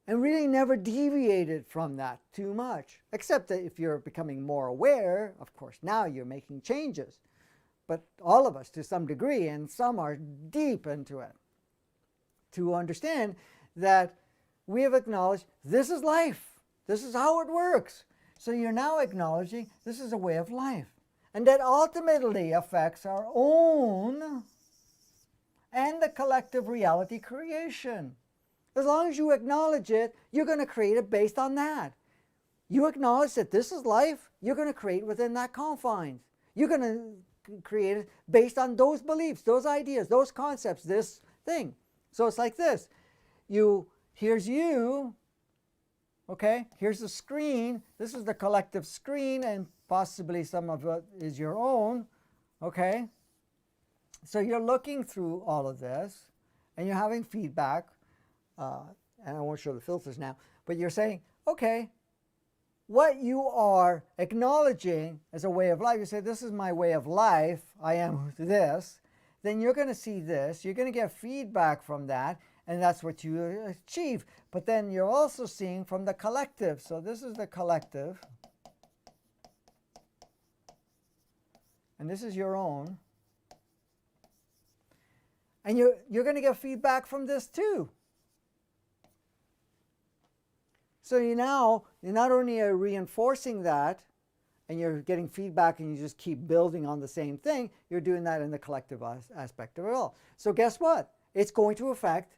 and really never deviated from that too much? Except that if you're becoming more aware, of course, now you're making changes. But all of us to some degree, and some are deep into it, to understand that we have acknowledged this is life. This is how it works. So you're now acknowledging this is a way of life. And that ultimately affects our own and the collective reality creation. As long as you acknowledge it, you're going to create it based on that. You acknowledge that this is life, you're going to create within that confines. You're going to create it based on those beliefs, those ideas, those concepts, this thing. So it's like this. Here's you, okay? Here's the screen. This is the collective screen, and possibly some of it is your own, okay? So you're looking through all of this, and you're having feedback. And I won't show the filters now, but you're saying, okay, what you are acknowledging as a way of life, you say, this is my way of life, I am this, then you're going to see this, you're going to get feedback from that, and that's what you achieve. But then you're also seeing from the collective. So this is the collective, and this is your own. And you're going to get feedback from this too. So you're not only reinforcing that, and you're getting feedback, and you just keep building on the same thing, you're doing that in the collective aspect of it all. So guess what? It's going to affect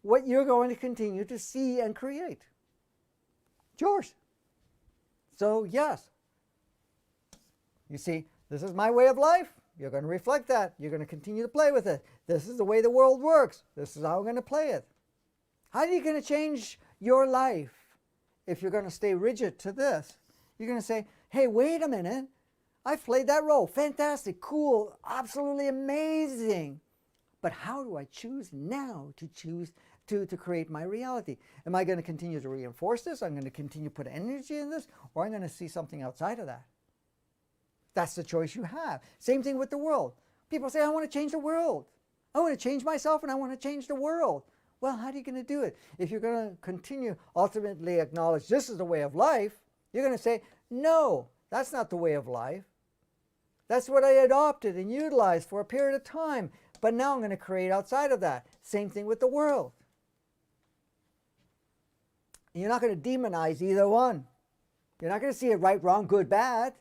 what you're going to continue to see and create. It's yours. So yes, you see, this is my way of life. You're going to reflect that. You're going to continue to play with it. This is the way the world works. This is how I'm going to play it. How are you going to change your life if you're going to stay rigid to this? You're going to say, hey, wait a minute. I've played that role. Fantastic, cool, absolutely amazing. But how do I choose now to create my reality? Am I going to continue to reinforce this? I'm going to continue to put energy in this? Or I'm going to see something outside of that? That's the choice you have. Same thing with the world. People say, I want to change the world. I want to change myself, and I want to change the world. Well, how are you going to do it? If you're going to continue, ultimately acknowledge this is the way of life, you're going to say, no, that's not the way of life. That's what I adopted and utilized for a period of time. But now I'm going to create outside of that. Same thing with the world. And you're not going to demonize either one. You're not going to see it right, wrong, good, bad.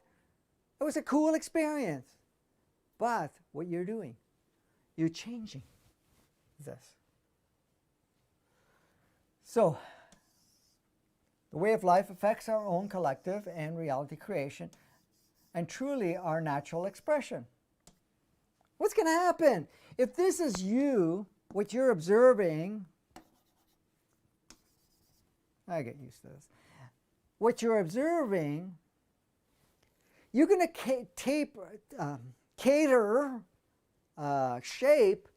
It was a cool experience. But what you're doing, you're changing this. So, the way of life affects our own collective and reality creation, and truly our natural expression. What's going to happen? If this is you, what you're observing I get used to this. What you're observing, you're going to cater, shape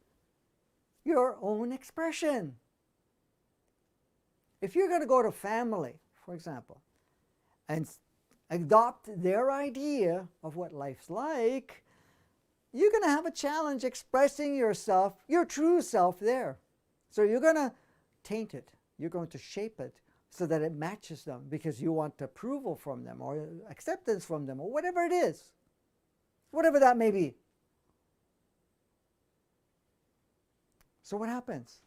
your own expression. If you're going to go to family, for example, and adopt their idea of what life's like, you're going to have a challenge expressing yourself, your true self there. So you're going to taint it. You're going to shape it so that it matches them because you want approval from them or acceptance from them or whatever it is, whatever that may be. So what happens?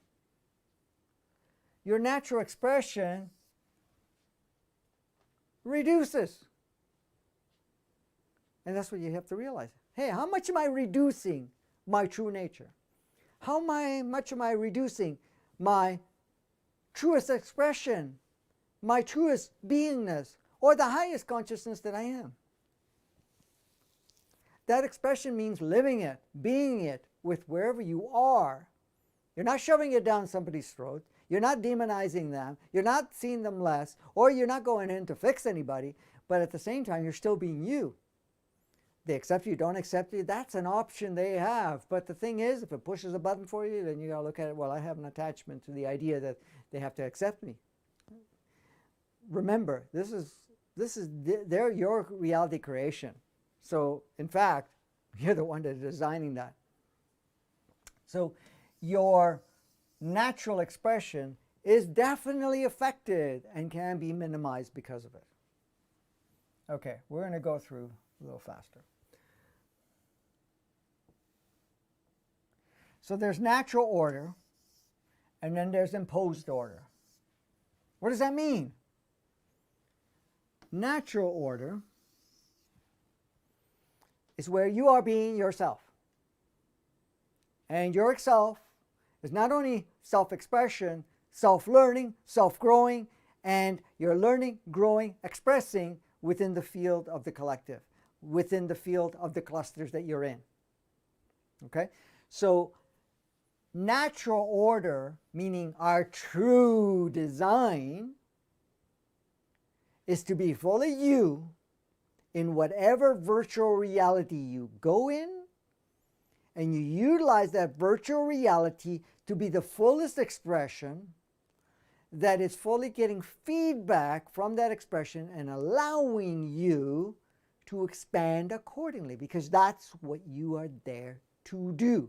Your natural expression reduces. And that's what you have to realize. Hey, how much am I reducing my true nature? How much am I reducing my truest expression, my truest beingness, or the highest consciousness that I am? That expression means living it, being it with wherever you are. You're not shoving it down somebody's throat. You're not demonizing them. You're not seeing them less, or you're not going in to fix anybody, but at the same time, you're still being you. They accept you, don't accept you, that's an option they have. But the thing is, if it pushes a button for you, then you got to look at it, well, I have an attachment to the idea that they have to accept me. Remember, this is they're your reality creation. So, in fact, you're the one that's designing that. So, your natural expression is definitely affected and can be minimized because of it. Okay, we're going to go through a little faster. So there's natural order, and then there's imposed order. What does that mean? Natural order is where you are being yourself. And your self is not only self-expression, self-learning, self-growing, and you're learning, growing, expressing within the field of the collective, within the field of the clusters that you're in. Okay? So natural order, meaning our true design, is to be fully you in whatever virtual reality you go in, and you utilize that virtual reality to be the fullest expression that is fully getting feedback from that expression and allowing you to expand accordingly, because that's what you are there to do.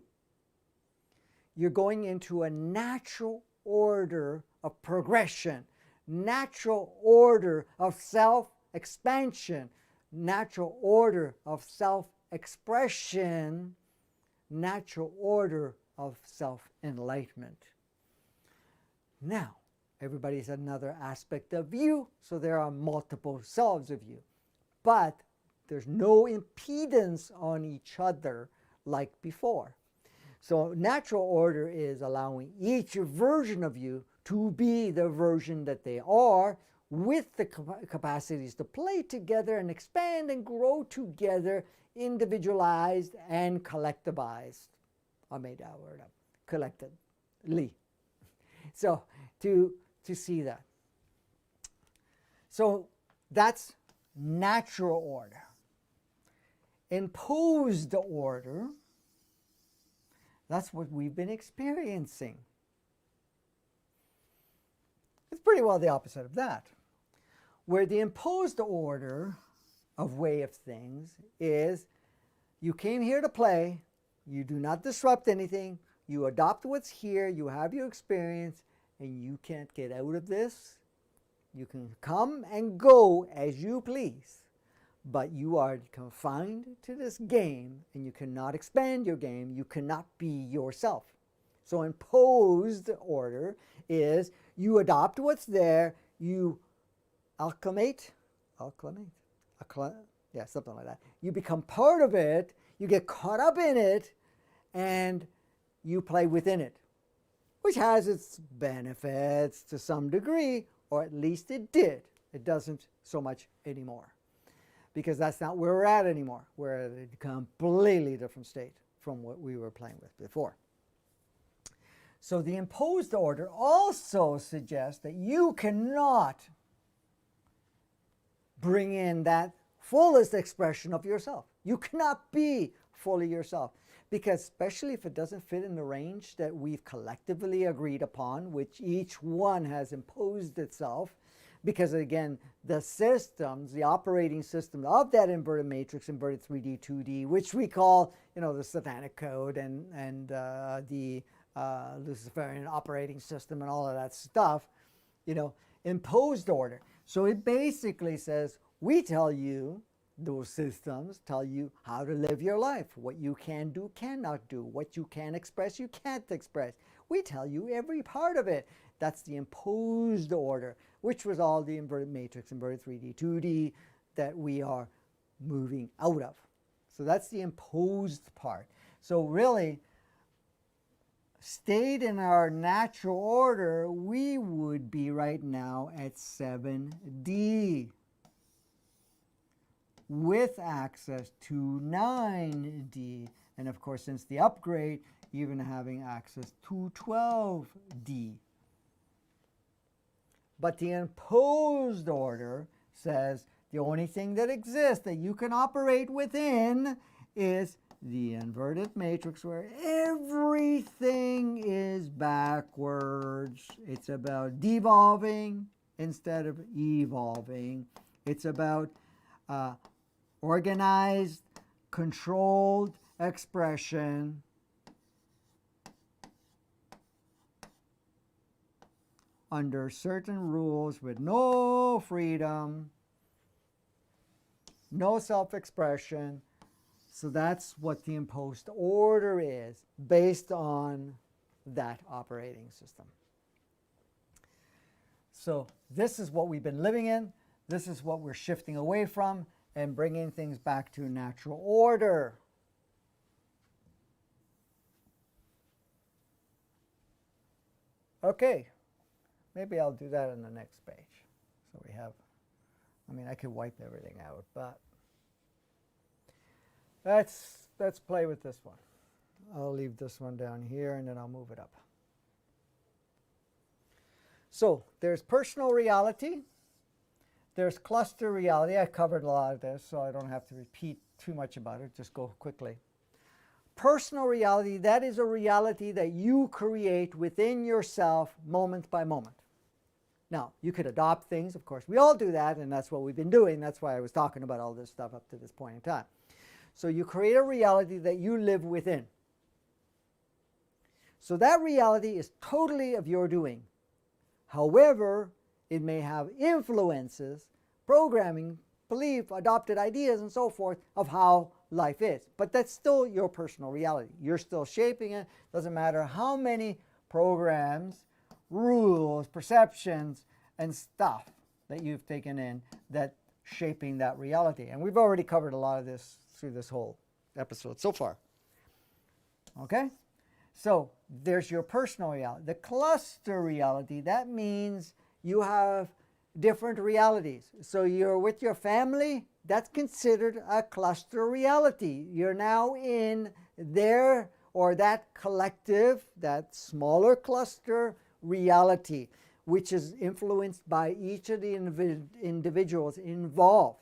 You're going into a natural order of progression, natural order of self-expansion, natural order of self-expression, natural order of self-enlightenment. Now, everybody's another aspect of you, so there are multiple selves of you. But there's no impedance on each other like before. So natural order is allowing each version of you to be the version that they are, with the capacities to play together and expand and grow together, individualized and collectivized. I made that word up. Collectively. So to see that. So that's natural order. Imposed order, that's what we've been experiencing. It's pretty well the opposite of that. Where the imposed order of way of things is, you came here to play, you do not disrupt anything, you adopt what's here, you have your experience, and you can't get out of this. You can come and go as you please, but you are confined to this game, and you cannot expand your game, you cannot be yourself. So imposed order is, you adopt what's there, you acclimate, yeah, something like that. You become part of it, you get caught up in it, and you play within it, which has its benefits to some degree, or at least it did. It doesn't so much anymore, because that's not where we're at anymore. We're at a completely different state from what we were playing with before. So the imposed order also suggests that you cannot bring in that fullest expression of yourself. You cannot be fully yourself, because especially if it doesn't fit in the range that we've collectively agreed upon, which each one has imposed itself, because again, the systems, the operating system of that inverted matrix, inverted 3D, 2D, which we call, the satanic code and the Luciferian operating system and all of that stuff, imposed order. So it basically says, we tell you, those systems tell you how to live your life, what you can do, cannot do, what you can express, you can't express. We tell you every part of it. That's the imposed order, which was all the inverted matrix, inverted 3D, 2D that we are moving out of. So that's the imposed part. So really, stayed in our natural order, we would be right now at 7D, with access to 9D. And of course, since the upgrade, even having access to 12D. But the imposed order says the only thing that exists that you can operate within is the inverted matrix, where everything is backwards. It's about devolving instead of evolving. It's about organized, controlled expression under certain rules with no freedom, no self-expression. So that's what the imposed order is, based on that operating system. So this is what we've been living in. This is what we're shifting away from and bringing things back to natural order. Okay, maybe I'll do that on the next page. So we have, I could wipe everything out, but let's play with this one. I'll leave this one down here and then I'll move it up. So there's personal reality. There's cluster reality. I covered a lot of this, so I don't have to repeat too much about it. Just go quickly. Personal reality, that is a reality that you create within yourself moment by moment. Now, you could adopt things, of course. We all do that, and that's what we've been doing. That's why I was talking about all this stuff up to this point in time. So you create a reality that you live within. So that reality is totally of your doing. However, it may have influences, programming, belief, adopted ideas, and so forth of how life is. But that's still your personal reality. You're still shaping it. Doesn't matter how many programs, rules, perceptions, and stuff that you've taken in that shaping that reality. And we've already covered a lot of this through this whole episode so far. Okay? So there's your personal reality. The cluster reality, that means you have different realities. So you're with your family, that's considered a cluster reality. You're now in their or that collective, that smaller cluster reality, which is influenced by each of the individuals involved.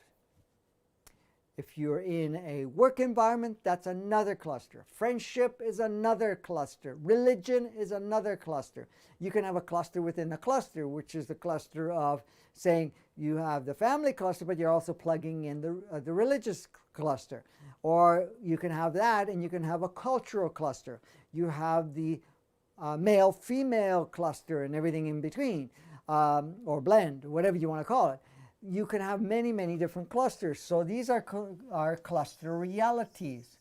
If you're in a work environment, that's another cluster. Friendship is another cluster. Religion is another cluster. You can have a cluster within a cluster, which is the cluster of saying you have the family cluster, but you're also plugging in the religious cluster. Or you can have that, and you can have a cultural cluster. You have the male-female cluster and everything in between, or blend, whatever you want to call it. You can have many, many different clusters. So these are cluster realities.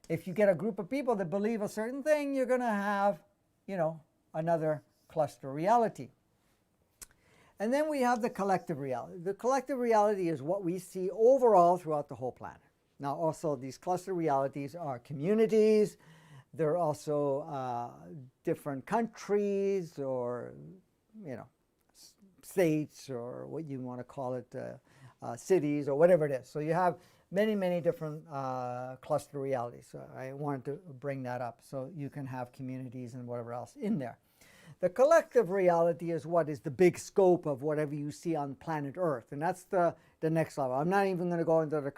If you get a group of people that believe a certain thing, you're going to have, another cluster reality. And then we have the collective reality. The collective reality is what we see overall throughout the whole planet. Now, also, these cluster realities are communities. They're also different countries or, states, or what you want to call it, cities, or whatever it is. So you have many, many different cluster realities. So I wanted to bring that up so you can have communities and whatever else in there. The collective reality is what is the big scope of whatever you see on planet Earth, and that's the next level. I'm not even going to go into the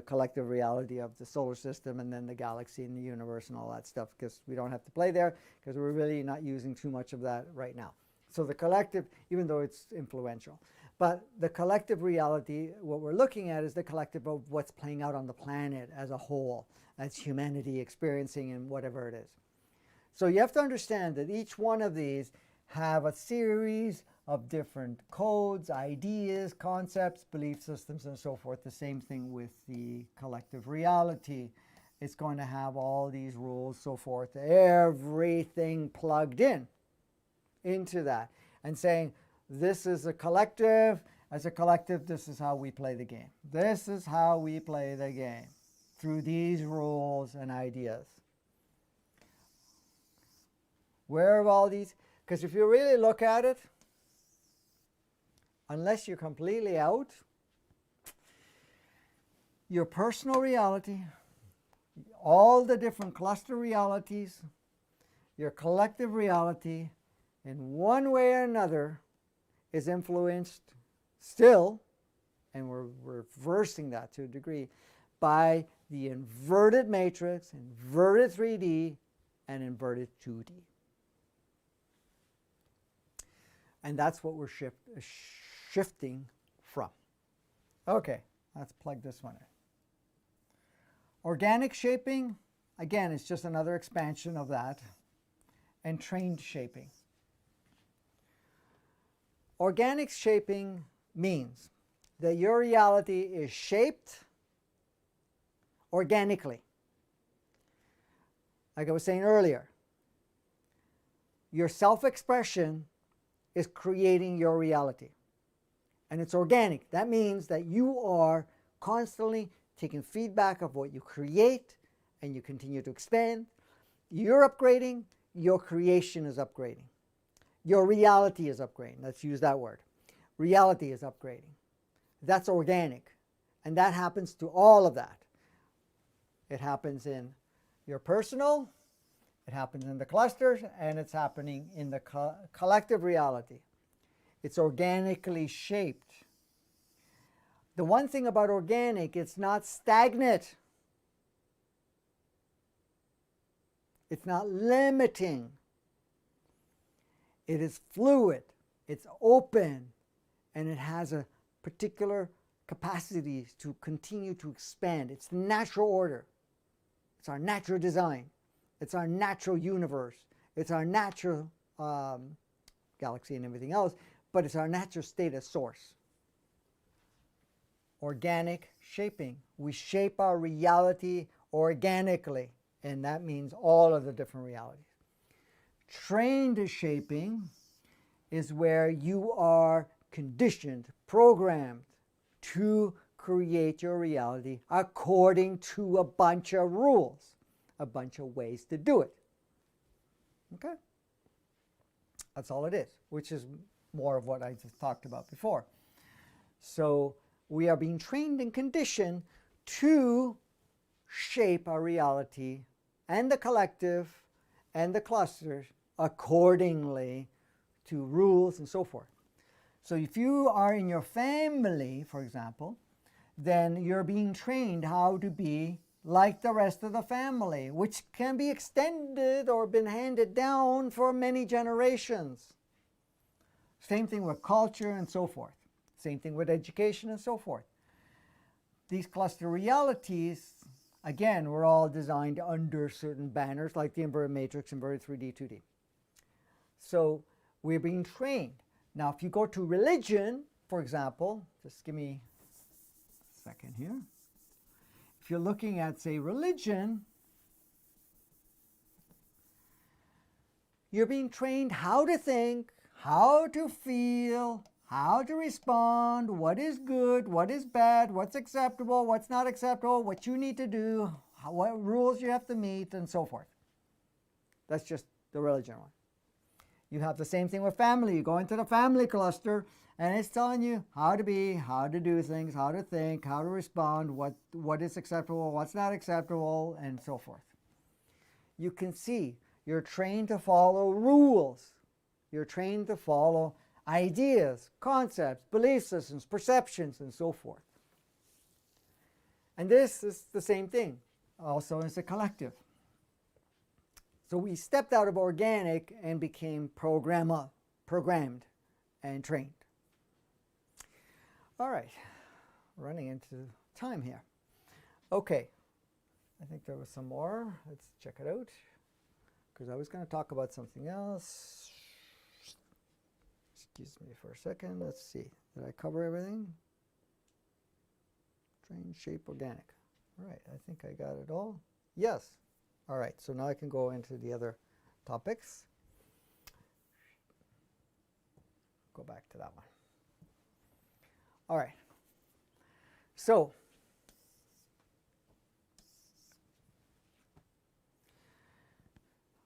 collective reality of the solar system and then the galaxy and the universe and all that stuff, because we don't have to play there, because we're really not using too much of that right now. So the collective, even though it's influential, but the collective reality, what we're looking at is the collective of what's playing out on the planet as a whole, as humanity experiencing and whatever it is. So you have to understand that each one of these have a series of different codes, ideas, concepts, belief systems, and so forth. The same thing with the collective reality. It's going to have all these rules, so forth, everything plugged in into that, and saying, this is a collective. As a collective, this is how we play the game. This is how we play the game, through these rules and ideas. Where are all these? Because if you really look at it, unless you're completely out, your personal reality, all the different cluster realities, your collective reality, in one way or another, is influenced still, and we're reversing that to a degree, by the inverted matrix, inverted 3D, and inverted 2D. And that's what we're shifting from. Okay, let's plug this one in. Organic shaping, again, it's just another expansion of that. And trained shaping. Organic shaping means that your reality is shaped organically. Like I was saying earlier, your self-expression is creating your reality. And it's organic. That means that you are constantly taking feedback of what you create, and you continue to expand. You're upgrading, your creation is upgrading. Your reality is upgrading. Let's use that word. Reality is upgrading. That's organic. And that happens to all of that. It happens in your personal, it happens in the clusters, and it's happening in the collective reality. It's organically shaped. The one thing about organic, it's not stagnant. It's not limiting. It is fluid, it's open, and it has a particular capacity to continue to expand. It's the natural order. It's our natural design. It's our natural universe. It's our natural galaxy and everything else, but it's our natural state of source. Organic shaping. We shape our reality organically, and that means all of the different realities. Trained shaping is where you are conditioned, programmed to create your reality according to a bunch of rules, a bunch of ways to do it. Okay? That's all it is, which is more of what I just talked about before. So we are being trained and conditioned to shape our reality and the collective and the clusters accordingly to rules and so forth. So if you are in your family, for example, then you're being trained how to be like the rest of the family, which can be extended or been handed down for many generations. Same thing with culture and so forth. Same thing with education and so forth. These cluster realities, again, were all designed under certain banners like the inverted matrix, inverted 3D, 2D. So we're being trained. Now, if you go to religion, for example, just give me a second here. If you're looking at, say, religion, you're being trained how to think, how to feel, how to respond, what is good, what is bad, what's acceptable, what's not acceptable, what you need to do, what rules you have to meet, and so forth. That's just the religion one. You have the same thing with family. You go into the family cluster, And it's telling you how to be, how to do things, how to think, how to respond, what is acceptable, what's not acceptable, and so forth. You can see you're trained to follow rules. You're trained to follow ideas, concepts, belief systems, perceptions, and so forth. And this is the same thing, also as a collective. So we stepped out of organic and became programmed and trained. All right, running into time here. Okay, I think there was some more. Let's check it out, because I was going to talk about something else. Excuse me for a second. Let's see. Did I cover everything? Train, shape, organic. All right, I think I got it all. Yes. All right, so now I can go into the other topics. Go back to that one. All right. So,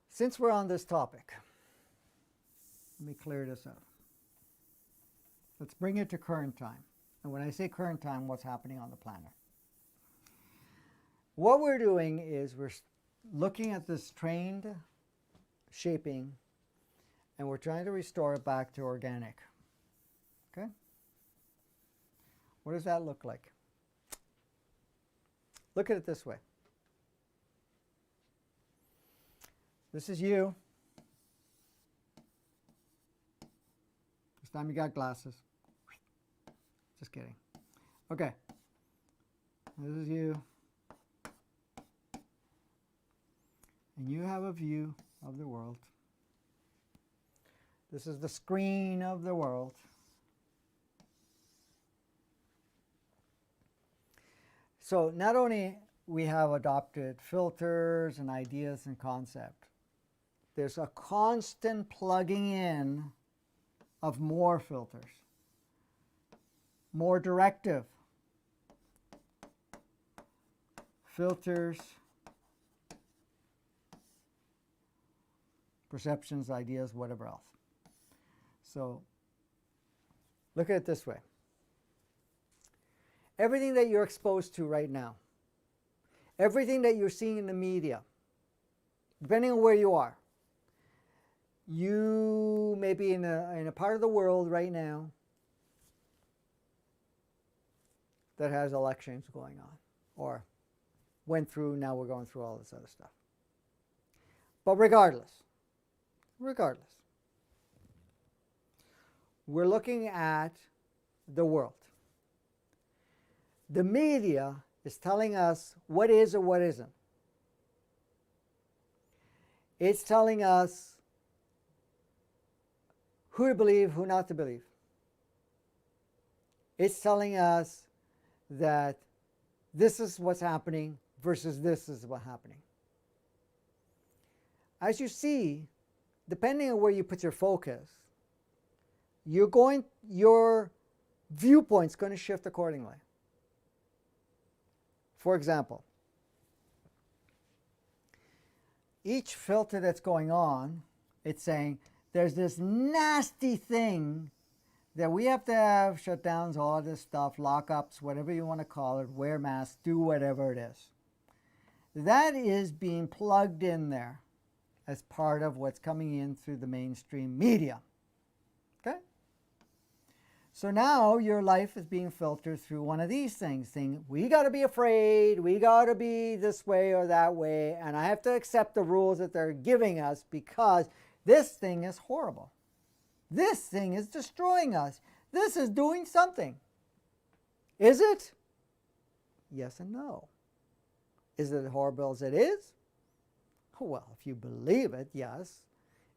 since we're on this topic, let me clear this up. Let's bring it to current time. And when I say current time, what's happening on the planet? What we're doing is we're looking at this trained shaping, and we're trying to restore it back to organic. Okay? What does that look like? Look at it this way. This is you. This time you got glasses. Just kidding. Okay. This is you. And you have a view of the world. This is the screen of the world. So not only we have adopted filters and ideas and concept, there's a constant plugging in of more filters, more directive filters, perceptions, ideas, whatever else. So look at it this way. Everything that you're exposed to right now, everything that you're seeing in the media, depending on where you are, you may be in a part of the world right now that has elections going on, or went through, now we're going through all this other stuff. But regardless, we're looking at the world. The media is telling us what is or what isn't. It's telling us who to believe, who not to believe. It's telling us that this is what's happening versus this is what's happening. As you see, depending on where you put your focus, your viewpoint's going to shift accordingly. For example, each filter that's going on, it's saying there's this nasty thing that we have to have shutdowns, all this stuff, lockups, whatever you want to call it, wear masks, do whatever it is. That is being plugged in there as part of what's coming in through the mainstream media. Okay? So now your life is being filtered through one of these things, saying, we got to be afraid, we got to be this way or that way, and I have to accept the rules that they're giving us because this thing is horrible. This thing is destroying us. This is doing something. Is it? Yes and no. Is it horrible as it is? Well, if you believe it, yes.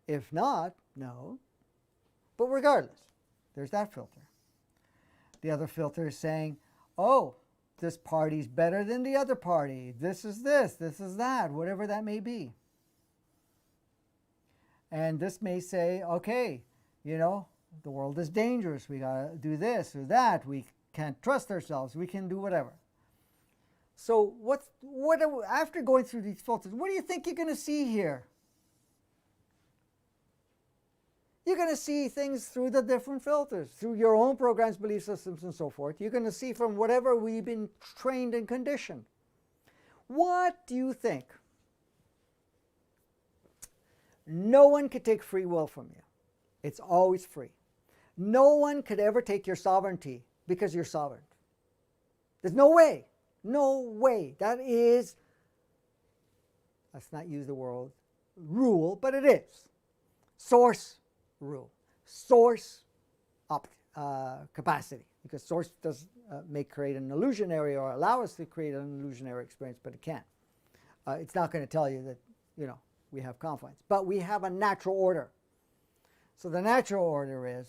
If not, no. But regardless, there's that filter. The other filter is saying, oh, this party's better than the other party. This is that, whatever that may be. And this may say, okay, you know, the world is dangerous. We got to do this or that. We can't trust ourselves. We can do whatever. So after going through these filters, what do you think you're going to see here? You're going to see things through the different filters, through your own programs, belief systems, and so forth. You're going to see from whatever we've been trained and conditioned. What do you think? No one could take free will from you. It's always free. No one could ever take your sovereignty because you're sovereign. There's no way. No way. Let's not use the word rule, but it is. Source rule. Source capacity. Because source does may create an illusionary or allow us to create an illusionary experience, but it can't. It's not going to tell you that, we have confines. But we have a natural order. So the natural order is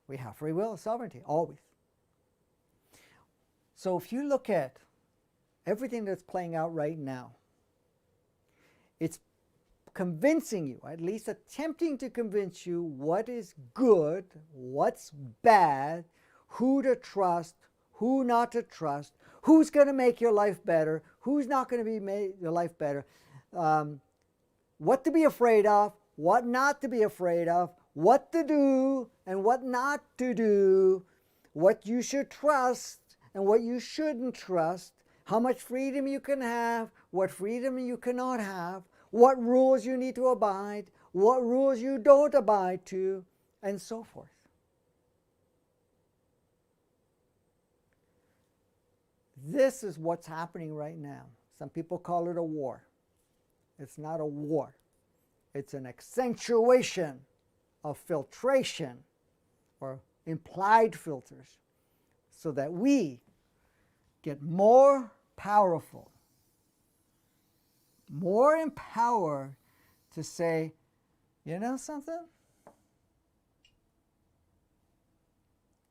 we have free will, sovereignty, always. So if you look at everything that's playing out right now, it's convincing you, at least attempting to convince you what is good, what's bad, who to trust, who not to trust, who's going to make your life better, who's not going to make your life better, what to be afraid of, what not to be afraid of, what to do and what not to do, what you should trust and what you shouldn't trust, how much freedom you can have, what freedom you cannot have, what rules you need to abide, what rules you don't abide to, and so forth. This is what's happening right now. Some people call it a war. It's not a war. It's an accentuation of filtration or implied filters so that we get more powerful, more empowered to say, you know something?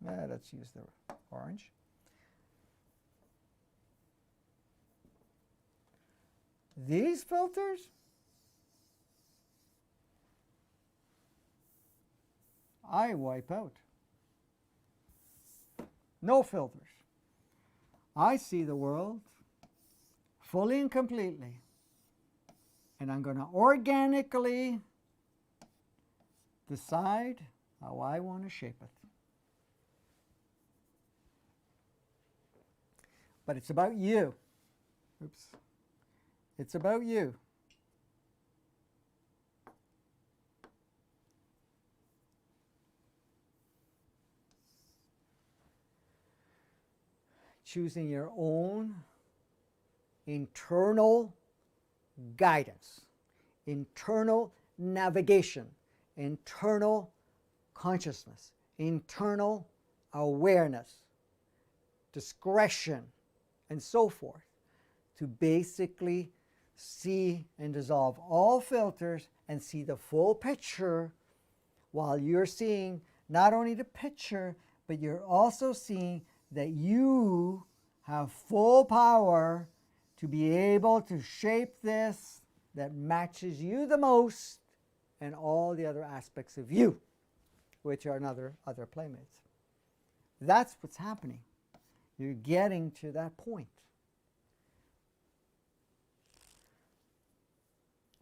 Let's use the orange. These filters, I wipe out. No filters. I see the world fully and completely. And I'm going to organically decide how I want to shape it. But it's about you. Oops. It's about you. Choosing your own internal guidance, internal navigation, internal consciousness, internal awareness, discretion, and so forth, to basically see and dissolve all filters and see the full picture, while you're seeing not only the picture, but you're also seeing that you have full power to be able to shape this that matches you the most and all the other aspects of you, which are other playmates. That's what's happening. You're getting to that point.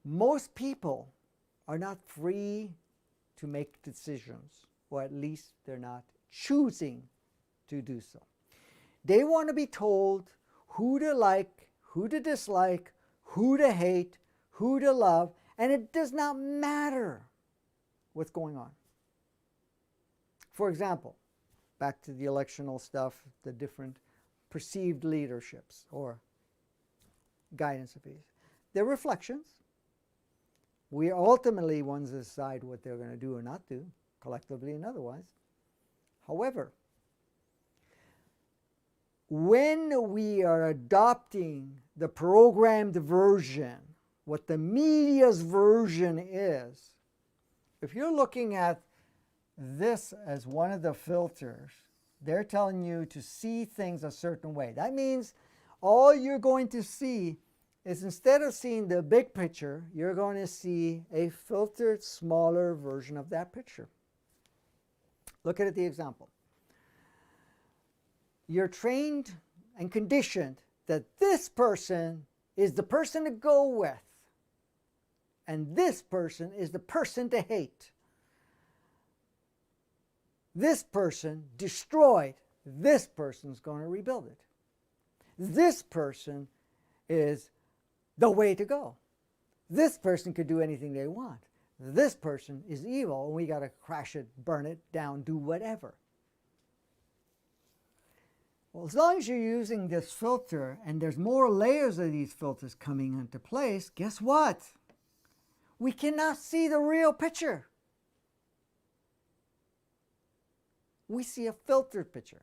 Most people are not free to make decisions, or at least they're not choosing to do so. They want to be told who to like, who to dislike, who to hate, who to love, and it does not matter what's going on. For example, back to the electional stuff, the different perceived leaderships or guidance of these. They're reflections. We are ultimately ones that decide what they're going to do or not do, collectively and otherwise. However, when we are adopting the programmed version, what the media's version is, if you're looking at this as one of the filters, they're telling you to see things a certain way. That means all you're going to see is, instead of seeing the big picture, you're going to see a filtered, smaller version of that picture. Look at the example. You're trained and conditioned that this person is the person to go with, and this person is the person to hate. This person destroyed. This person's going to rebuild it. This person is the way to go. This person could do anything they want. This person is evil, and we got to crash it, burn it down, do whatever. Well, as long as you're using this filter and there's more layers of these filters coming into place, guess what? We cannot see the real picture. We see a filtered picture,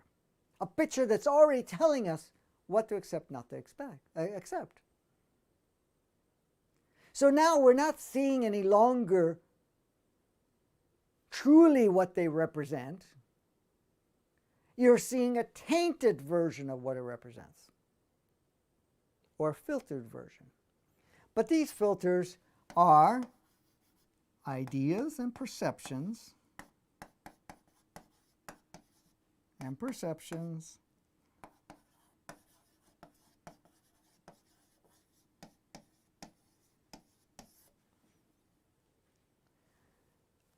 a picture that's already telling us what to accept, not to accept. So now we're not seeing any longer truly what they represent. You're seeing a tainted version of what it represents, or a filtered version. But these filters are ideas and perceptions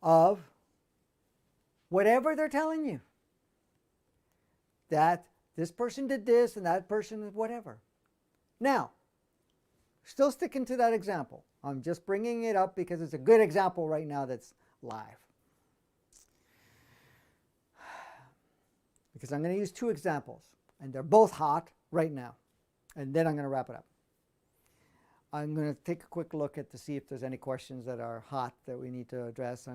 of whatever they're telling you. That this person did this and that person did whatever. Now, still sticking to that example. I'm just bringing it up because it's a good example right now that's live. Because I'm going to use two examples, and they're both hot right now. And then I'm going to wrap it up. I'm going to take a quick look to see if there's any questions that are hot that we need to address.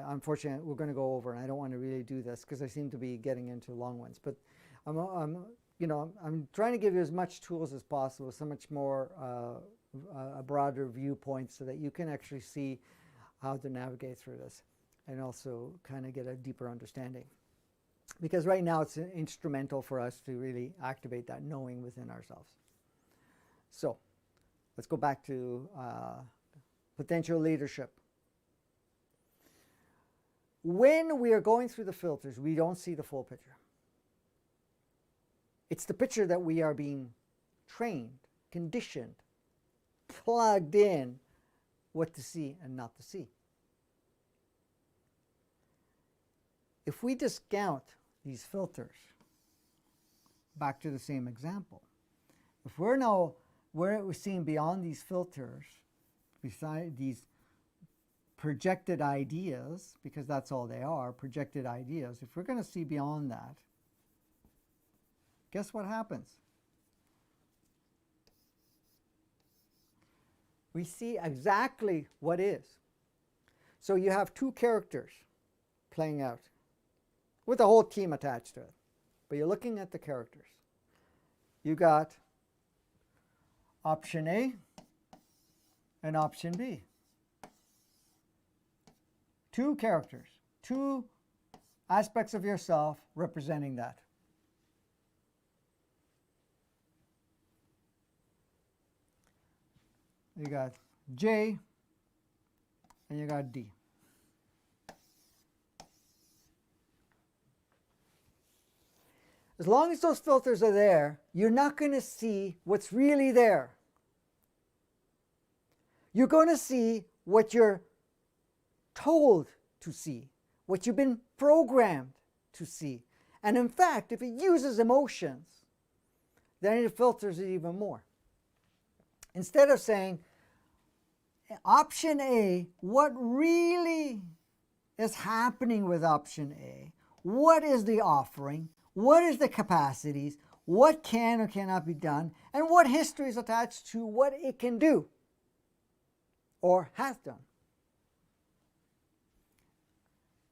Unfortunately, we're going to go over, and I don't want to really do this because I seem to be getting into long ones. But I'm trying to give you as much tools as possible, so much more a broader viewpoint, so that you can actually see how to navigate through this, and also kind of get a deeper understanding. Because right now it's instrumental for us to really activate that knowing within ourselves. So let's go back to potential leadership. When we are going through the filters, we don't see the full picture. It's the picture that we are being trained, conditioned, plugged in what to see and not to see. If we discount these filters, back to the same example, if we're seeing beyond these filters, beside these projected ideas, because that's all they are, projected ideas, if we're going to see beyond that, guess what happens? We see exactly what is. So you have two characters playing out with a whole team attached to it. But you're looking at the characters. You got option A and option B. Two characters, two aspects of yourself representing that. You got J and you got D. As long as those filters are there, you're not going to see what's really there. You're going to see what you're told to see, what you've been programmed to see. And in fact, if it uses emotions, then it filters it even more. Instead of saying, option A, what really is happening with option A? What is the offering? What is the capacities? What can or cannot be done? And what history is attached to what it can do or has done?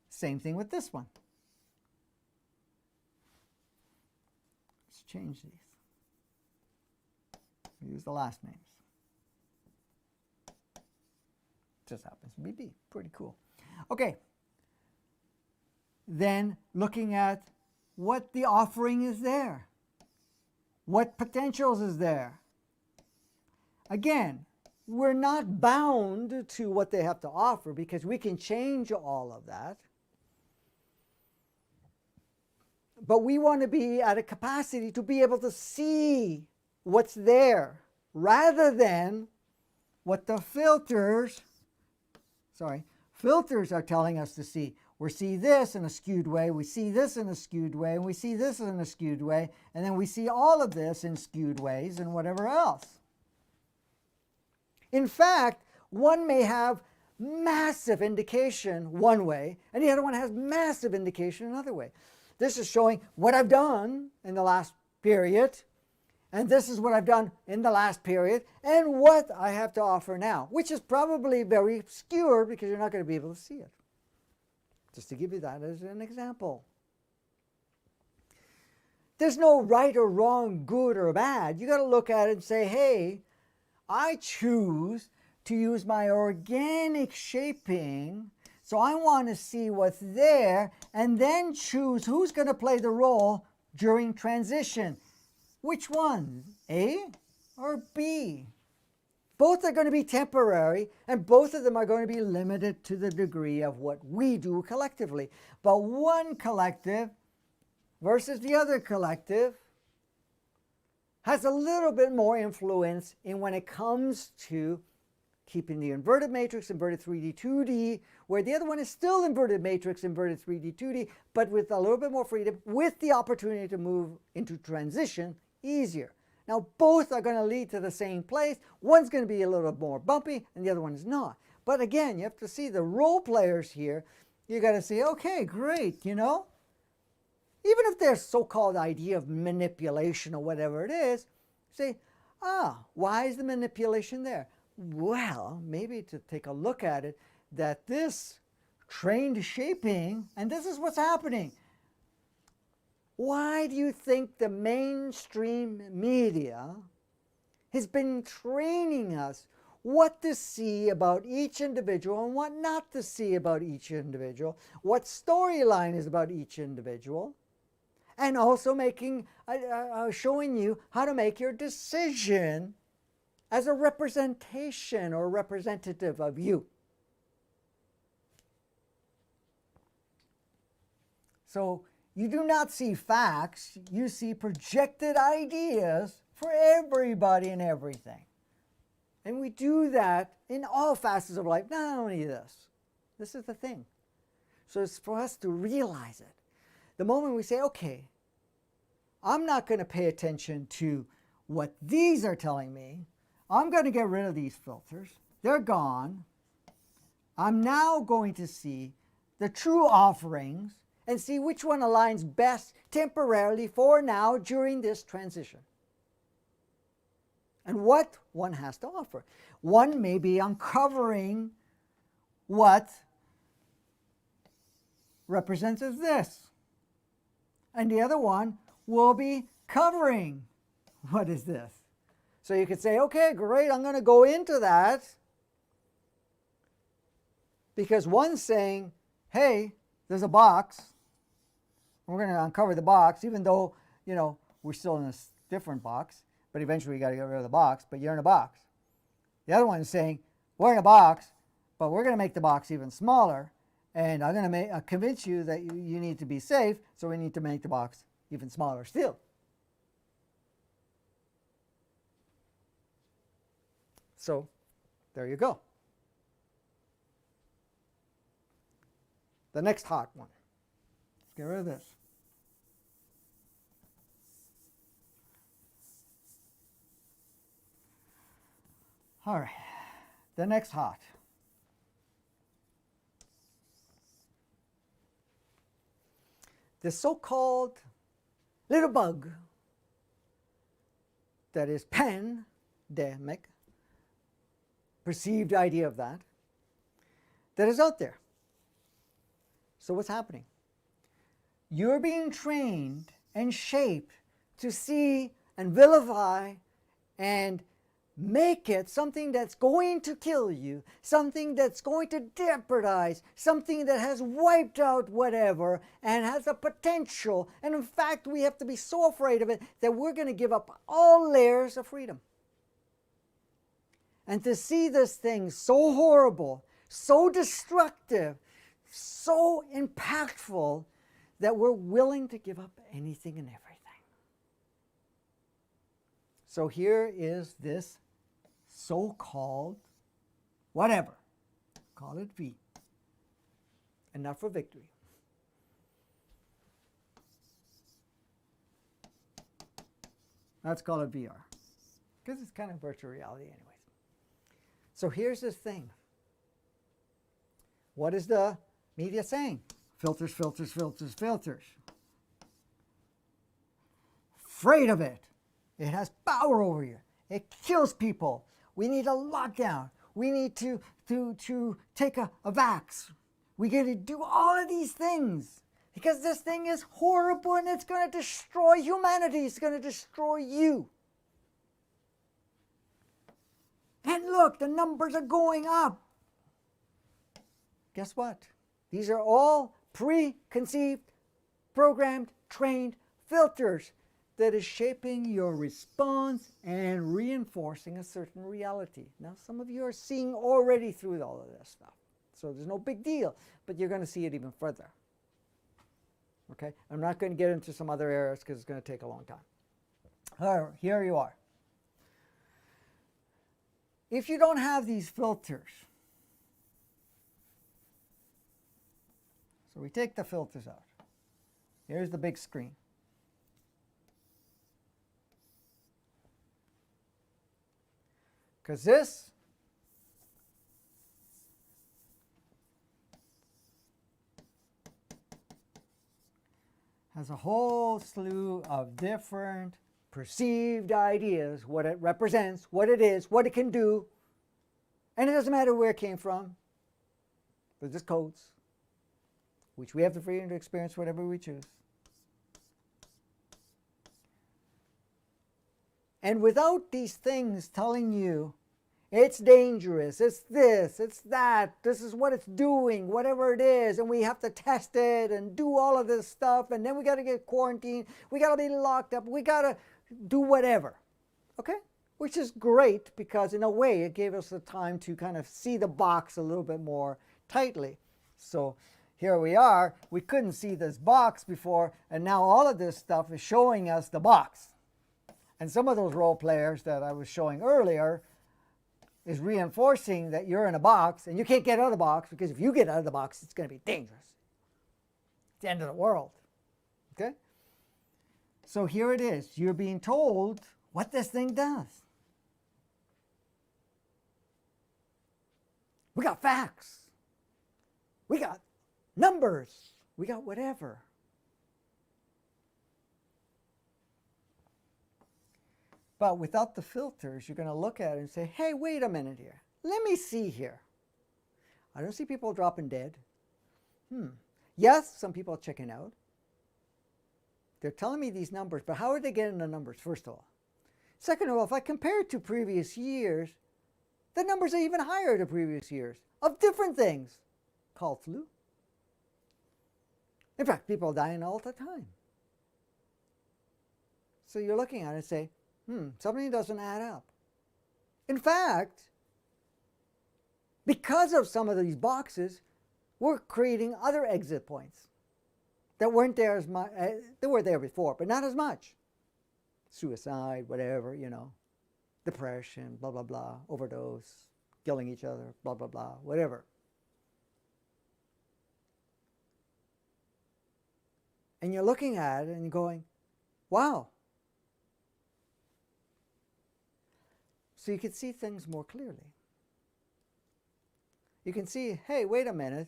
Same thing with this one. Let's change these. Use the last names. Just happens to be B. Pretty cool. Okay. Then looking at what the offering is there. What potentials is there. Again, we're not bound to what they have to offer because we can change all of that. But we want to be at a capacity to be able to see what's there rather than what the filters are telling us to see. we see this in a skewed way, we see this in a skewed way, and we see this in a skewed way, and then we see all of this in skewed ways and whatever else. In fact, one may have massive indication one way, and the other one has massive indication another way. This is showing what I've done in the last period, and this is what I've done in the last period, and what I have to offer now, which is probably very obscure because you're not going to be able to see it. Just to give you that as an example. There's no right or wrong, good or bad. You got to look at it and say, hey, I choose to use my organic shaping, so I want to see what's there and then choose who's going to play the role during transition. Which one, A or B? Both are going to be temporary, and both of them are going to be limited to the degree of what we do collectively. But one collective versus the other collective has a little bit more influence in when it comes to keeping the inverted matrix, inverted 3D, 2D, where the other one is still inverted matrix, inverted 3D, 2D, but with a little bit more freedom, with the opportunity to move into transition easier. Now, both are going to lead to the same place. One's going to be a little more bumpy, and the other one is not. But again, you have to see the role players here. You got to say, okay, great, you know. Even if there's so-called idea of manipulation or whatever it is, say, why is the manipulation there? Well, maybe to take a look at it, that this trained shaping, and this is what's happening. Why do you think the mainstream media has been training us what to see about each individual and what not to see about each individual, what storyline is about each individual, and also making, showing you how to make your decision as a representation or representative of you. So you do not see facts, you see projected ideas for everybody and everything. And we do that in all facets of life, not only this. This is the thing. So it's for us to realize it. The moment we say, okay, I'm not going to pay attention to what these are telling me, I'm going to get rid of these filters. They're gone. I'm now going to see the true offerings and see which one aligns best temporarily for now during this transition. And what one has to offer. One may be uncovering what represents as this. And the other one will be covering what is this. So you could say, okay, great, I'm going to go into that. Because one's saying, hey, there's a box. We're going to uncover the box, even though, you know, we're still in a different box. But eventually we got to get rid of the box, but you're in a box. The other one is saying, we're in a box, but we're going to make the box even smaller. And I'm going to convince you that you need to be safe, so we need to make the box even smaller still. So there you go. The next hot one. Let's get rid of this. All right, the next hot. The so-called little bug that is pandemic, perceived idea of that is out there. So what's happening? You're being trained and shaped to see and vilify and make it something that's going to kill you, something that's going to jeopardize, something that has wiped out whatever and has a potential. And in fact, we have to be so afraid of it that we're going to give up all layers of freedom. And to see this thing so horrible, so destructive, so impactful that we're willing to give up anything and everything. So here is this so-called whatever, call it V, enough for victory. Let's call it VR, because it's kind of virtual reality anyways. So here's this thing. What is the media saying? Filters, filters, filters, filters. Afraid of it. It has power over you. It kills people. We need a lockdown. We need to take a vax. We got to do all of these things because this thing is horrible and it's going to destroy humanity. It's going to destroy you. And look, the numbers are going up. Guess what? These are all preconceived, programmed, trained filters that is shaping your response and reinforcing a certain reality. Now, some of you are seeing already through all of this stuff. So there's no big deal, but you're going to see it even further. Okay? I'm not going to get into some other areas because it's going to take a long time. However, here you are. If you don't have these filters, so we take the filters out. Here's the big screen. Because this has a whole slew of different perceived ideas, what it represents, what it is, what it can do, and it doesn't matter where it came from. They're just codes, which we have the freedom to experience whatever we choose. And without these things telling you it's dangerous, it's this, it's that, this is what it's doing, whatever it is, and we have to test it and do all of this stuff, and then we got to get quarantined, we got to be locked up, we got to do whatever, okay? Which is great because in a way it gave us the time to kind of see the box a little bit more tightly. So here we are, we couldn't see this box before, and now all of this stuff is showing us the box. And some of those role players that I was showing earlier is reinforcing that you're in a box and you can't get out of the box, because if you get out of the box, it's going to be dangerous. It's the end of the world. Okay? So here it is. You're being told what this thing does. We got facts. We got numbers. We got whatever. But without the filters, you're going to look at it and say, hey, wait a minute here. Let me see here. I don't see people dropping dead. Yes, some people are checking out. They're telling me these numbers, but how are they getting the numbers, first of all? Second of all, if I compare it to previous years, the numbers are even higher to previous years of different things called flu. In fact, people are dying all the time. So you're looking at it and say, something doesn't add up. In fact, because of some of these boxes, we're creating other exit points that weren't there as much. They were there before, but not as much. Suicide, whatever, depression, blah, blah, blah, overdose, killing each other, blah, blah, blah, whatever. And you're looking at it and you're going, wow. So you can see things more clearly. You can see, hey, wait a minute.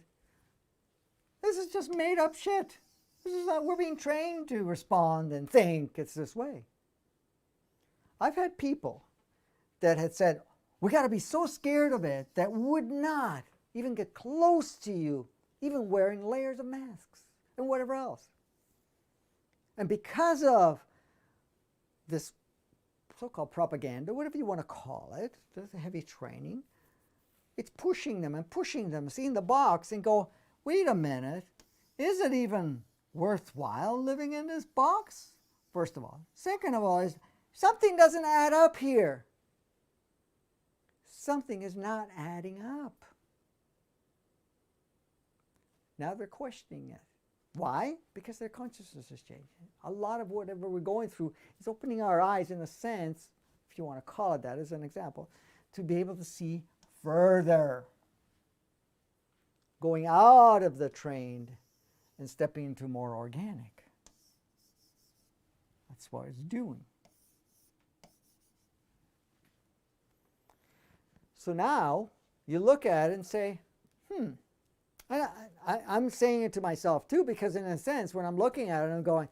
This is just made up shit. This is not, we're being trained to respond and think it's this way. I've had people that had said, we got to be so scared of it that would not even get close to you, even wearing layers of masks and whatever else. And because of this so-called propaganda, whatever you want to call it, there's a heavy training, it's pushing them and pushing them, seeing the box and go, wait a minute, is it even worthwhile living in this box? First of all. Second of all, is something doesn't add up here. Something is not adding up. Now they're questioning it. Why? Because their consciousness is changing. A lot of whatever we're going through is opening our eyes, in a sense, if you want to call it that as an example, to be able to see further. Going out of the trained and stepping into more organic. That's what it's doing. So now you look at it and say, I'm saying it to myself too, because in a sense, when I'm looking at it, I'm going,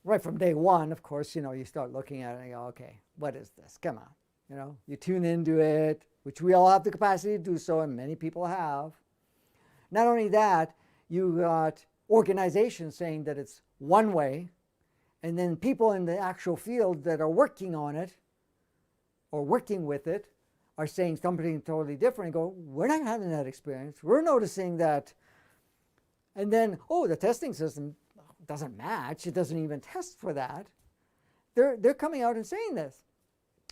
right from day one, of course, you start looking at it and you go, okay, what is this? Come on. You tune into it, which we all have the capacity to do so, and many people have. Not only that, you got organizations saying that it's one way, and then people in the actual field that are working on it or working with it are saying something totally different and go, we're not having that experience. We're noticing that. And then, the testing system doesn't match. It doesn't even test for that. They're coming out and saying this.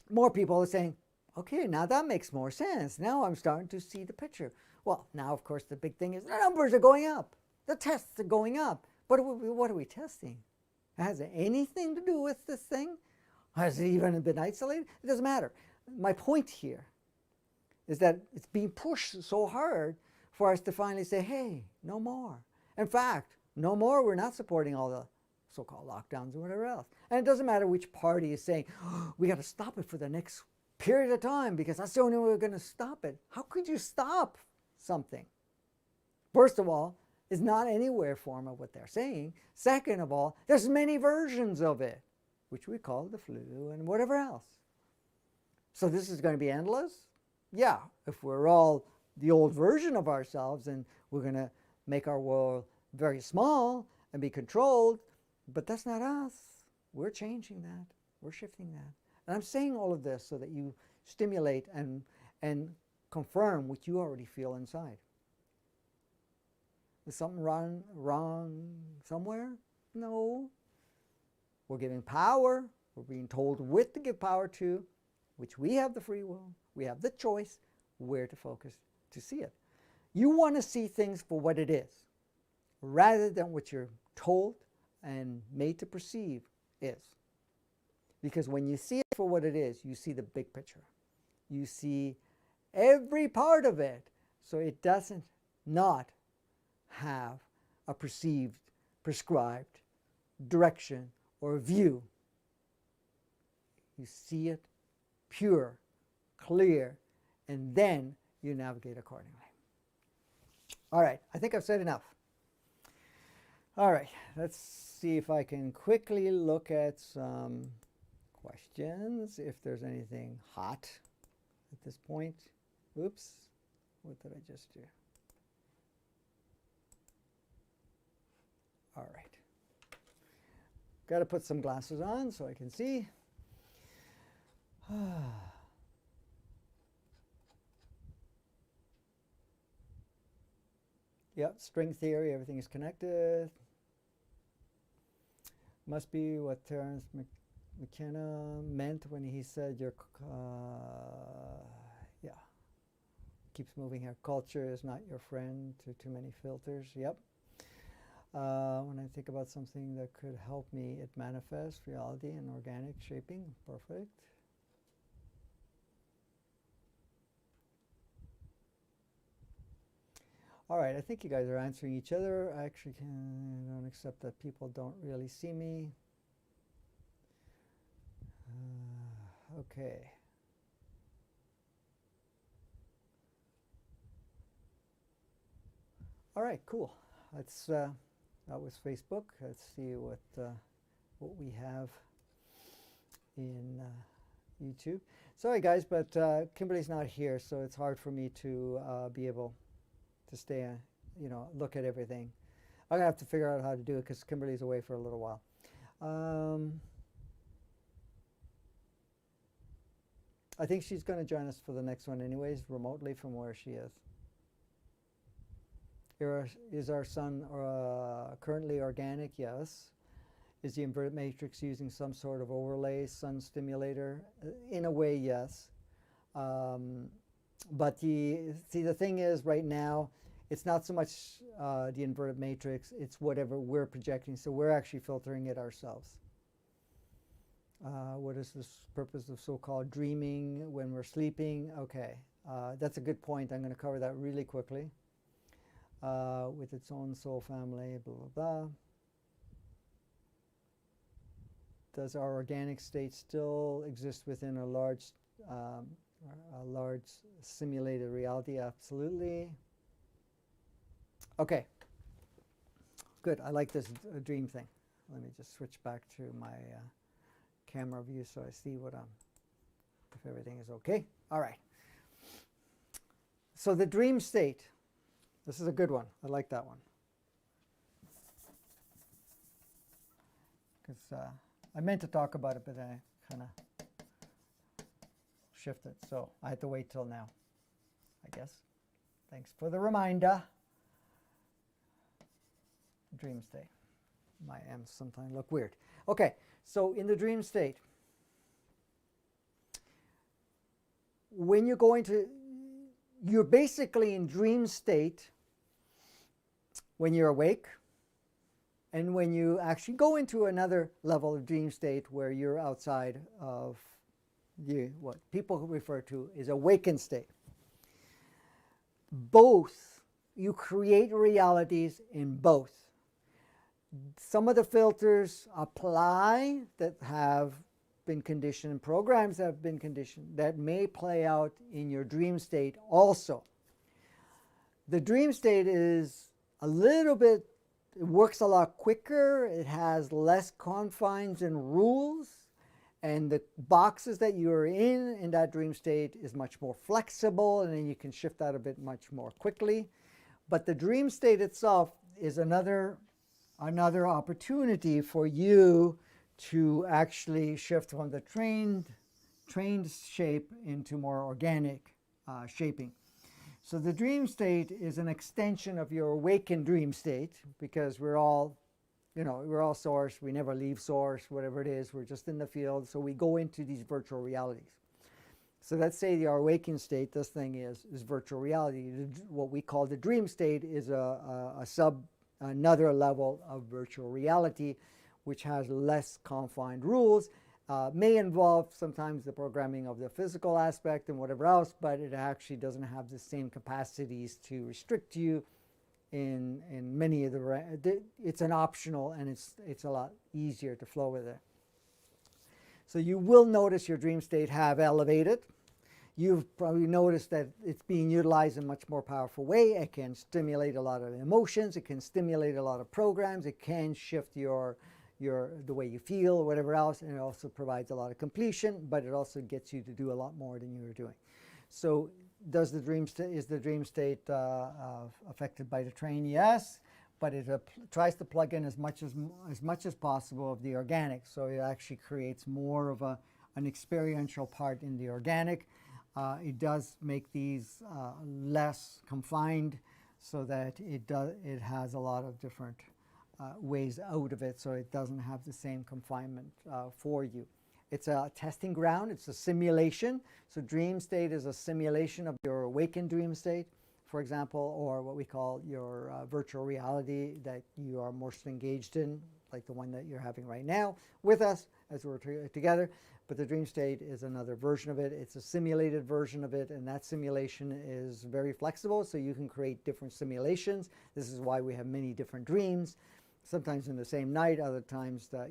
More people are saying, okay, now that makes more sense. Now I'm starting to see the picture. Well, now, of course, the big thing is the numbers are going up. The tests are going up. But what are we testing? Has it anything to do with this thing? Has it even been isolated? It doesn't matter. My point here is that it's being pushed so hard for us to finally say, hey, no more. In fact, no more, we're not supporting all the so-called lockdowns and whatever else. And it doesn't matter which party is saying, we got to stop it for the next period of time because that's the only way we're going to stop it. How could you stop something? First of all, it's not anywhere form of what they're saying. Second of all, there's many versions of it, which we call the flu and whatever else. So this is going to be endless? Yeah, if we're all the old version of ourselves and we're going to make our world very small and be controlled, but that's not us. We're changing that. We're shifting that. And I'm saying all of this so that you stimulate and confirm what you already feel inside. Is something wrong somewhere? No. We're giving power. We're being told what to give power to, which we have the free will. We have the choice where to focus to see it. You want to see things for what it is, rather than what you're told and made to perceive is. Because when you see it for what it is, you see the big picture. You see every part of it. So it doesn't not have a perceived, prescribed direction or view. You see it pure, clear, and then you navigate accordingly. All right, I think I've said enough. All right, let's see if I can quickly look at some questions, if there's anything hot at this point. Oops, what did I just do? All right. Got to put some glasses on so I can see. Yep, string theory, everything is connected. Must be what Terence McKenna meant when he said yeah, keeps moving here. Culture is not your friend, too many filters. Yep. When I think about something that could help me, it manifests reality and organic shaping. Perfect. All right, I think you guys are answering each other. I actually don't accept that people don't really see me. Okay. All right, cool. Let's. That was Facebook. Let's see what we have in YouTube. Sorry, guys, but Kimberly's not here, so it's hard for me to be able to stay, look at everything. I'm gonna have to figure out how to do it because Kimberly's away for a little while. I think she's going to join us for the next one anyways, remotely from where she is. Is our sun currently organic? Yes. Is the inverted matrix using some sort of overlay, sun stimulator? In a way, yes. But the thing is, right now, it's not so much the inverted matrix, it's whatever we're projecting. So we're actually filtering it ourselves. What is the purpose of so-called dreaming when we're sleeping? Okay, that's a good point. I'm going to cover that really quickly. With its own soul family, blah, blah, blah. Does our organic state still exist within a large A large simulated reality, absolutely. Okay, good. I like this dream thing. Let me just switch back to my camera view so I see what if everything is okay. All right. So the dream state, this is a good one. I like that one. Because I meant to talk about it, but I kind of shifted. So I had to wait till now, I guess. Thanks for the reminder. Dream state. My M's sometimes look weird. Okay, so in the dream state, when you're going to, you're basically in dream state when you're awake, and when you actually go into another level of dream state where you're outside of what people refer to as awakened state. Both, you create realities in both. Some of the filters apply that have been conditioned, programs that have been conditioned that may play out in your dream state also. The dream state is a little bit, it works a lot quicker, it has less confines and rules, and the boxes that you're in that dream state is much more flexible, and then you can shift that a bit much more quickly. But the dream state itself is another opportunity for you to actually shift from the trained shape into more organic shaping. So the dream state is an extension of your awakened dream state, because we're all source. We never leave source, whatever it is. We're just in the field. So we go into these virtual realities. So let's say the awakened state, this thing is virtual reality. What we call the dream state is another level of virtual reality, which has less confined rules. May involve sometimes the programming of the physical aspect and whatever else, but it actually doesn't have the same capacities to restrict you in many of it's an optional, and it's a lot easier to flow with it. So you will notice your dream state have elevated. You've probably noticed that it's being utilized in a much more powerful way. It can stimulate a lot of emotions. It can stimulate a lot of programs. It can shift the way you feel or whatever else, and it also provides a lot of completion, but it also gets you to do a lot more than you were doing. So is the dream state affected by the train? Yes, but it tries to plug in as much as possible of the organic, so it actually creates more of an experiential part in the organic. It does make these less confined, so that it has a lot of different ways out of it, so it doesn't have the same confinement for you. It's a testing ground. It's a simulation. So dream state is a simulation of your awakened dream state, for example, or what we call your virtual reality that you are most engaged in, like the one that you're having right now with us as we're together. But the dream state is another version of it. It's a simulated version of it, and that simulation is very flexible, so you can create different simulations. This is why we have many different dreams, sometimes in the same night, other times that,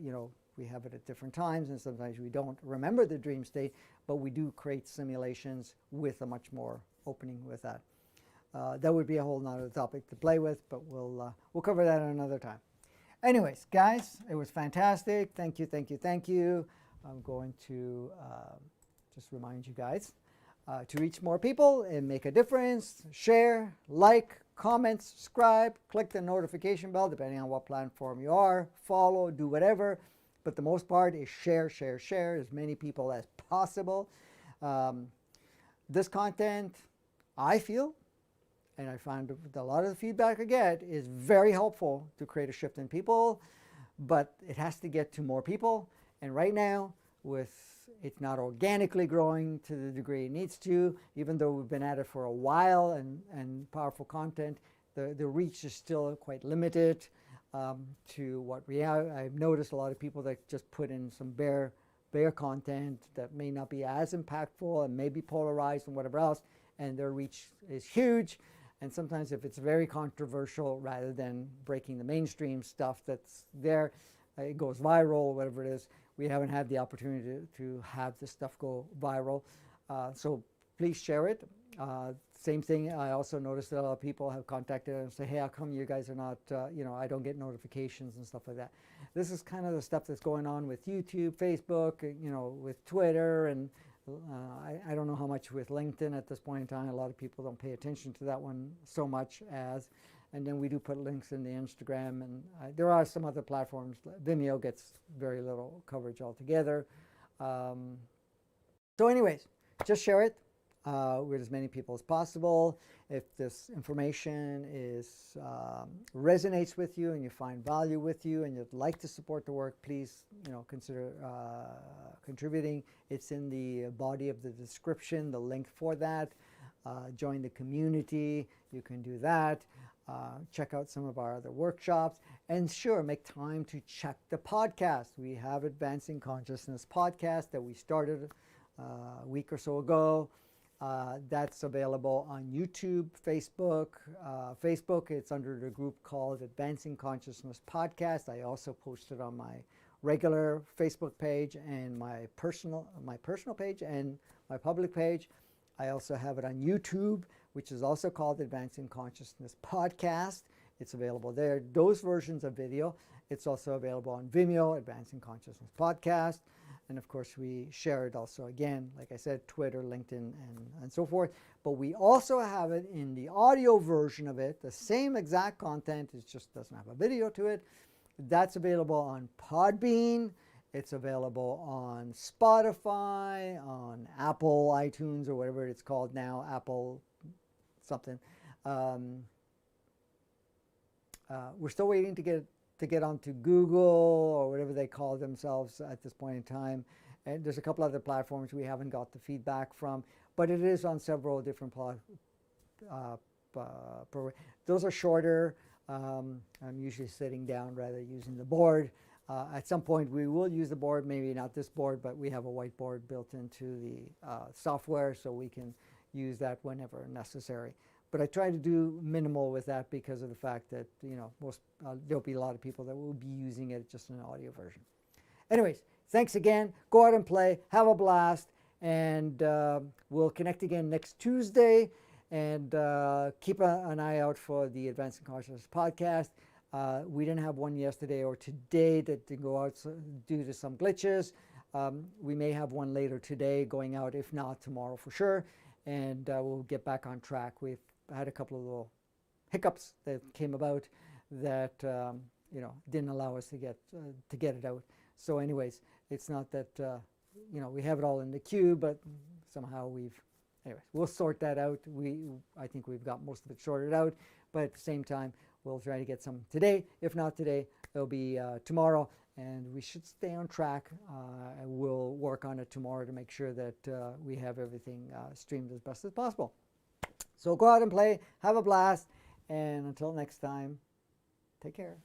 we have it at different times, and sometimes we don't remember the dream state, but we do create simulations with a much more opening with that. That would be a whole nother topic to play with, but we'll cover that another time. Anyways, guys, it was fantastic. Thank you, thank you, thank you. I'm going to just remind you guys to reach more people and make a difference. Share, like, comment, subscribe, click the notification bell depending on what platform you are, follow, do whatever. But the most part is share, share, share as many people as possible. This content, I feel, and I find that a lot of the feedback I get is very helpful to create a shift in people, but it has to get to more people. And right now, it's not organically growing to the degree it needs to, even though we've been at it for a while and powerful content, the reach is still quite limited to what we have. I've noticed a lot of people that just put in some bare content that may not be as impactful and may be polarized and whatever else, and their reach is huge. And sometimes if it's very controversial, rather than breaking the mainstream stuff that's there, it goes viral, whatever it is. We haven't had the opportunity to have this stuff go viral. So please share it. Same thing, I also noticed that a lot of people have contacted and say, hey, how come you guys are not, I don't get notifications and stuff like that. This is kind of the stuff that's going on with YouTube, Facebook, with Twitter, and I don't know how much with LinkedIn at this point in time. A lot of people don't pay attention to that one so much as, and then we do put links in the Instagram, and there are some other platforms. Vimeo gets very little coverage altogether. So anyways, just share it with as many people as possible. If this information resonates with you and you find value with you and you'd like to support the work, please consider contributing. It's in the body of the description, the link for that. Join the community, you can do that. Check out some of our other workshops, and sure, make time to check the podcast. We have Advancing Consciousness podcast that we started a week or so ago. That's available on YouTube, Facebook. Facebook, it's under the group called Advancing Consciousness Podcast. I also post it on my regular Facebook page and my personal page and my public page. I also have it on YouTube, which is also called Advancing Consciousness Podcast. It's available there. Those versions of video. It's also available on Vimeo, Advancing Consciousness Podcast. And of course, we share it also, again, like I said, Twitter, LinkedIn, and so forth. But we also have it in the audio version of it, the same exact content, it just doesn't have a video to it. That's available on Podbean. It's available on Spotify, on Apple iTunes, or whatever it's called now, Apple something. We're still waiting to get onto Google or whatever they call themselves at this point in time. And there's a couple other platforms we haven't got the feedback from, but it is on several different those are shorter. I'm usually sitting down rather than using the board. At some point we will use the board, maybe not this board, but we have a whiteboard built into the software, so we can use that whenever necessary. But I try to do minimal with that because of the fact that, there'll be a lot of people that will be using it just in an audio version. Anyways, thanks again. Go out and play. Have a blast. And we'll connect again next Tuesday. And keep an eye out for the Advancing Consciousness podcast. We didn't have one yesterday or today that didn't go out due to some glitches. We may have one later today going out, if not tomorrow for sure. And we'll get back on track. We've had a couple of little hiccups that came about that didn't allow us to get it out. So anyways, it's not that we have it all in the queue, but somehow we'll sort that out. I think we've got most of it sorted out, but at the same time we'll try to get some today. If not today, it'll be tomorrow, and we should stay on track. And we'll work on it tomorrow to make sure that we have everything streamed as best as possible. So go out and play, have a blast, and until next time, take care.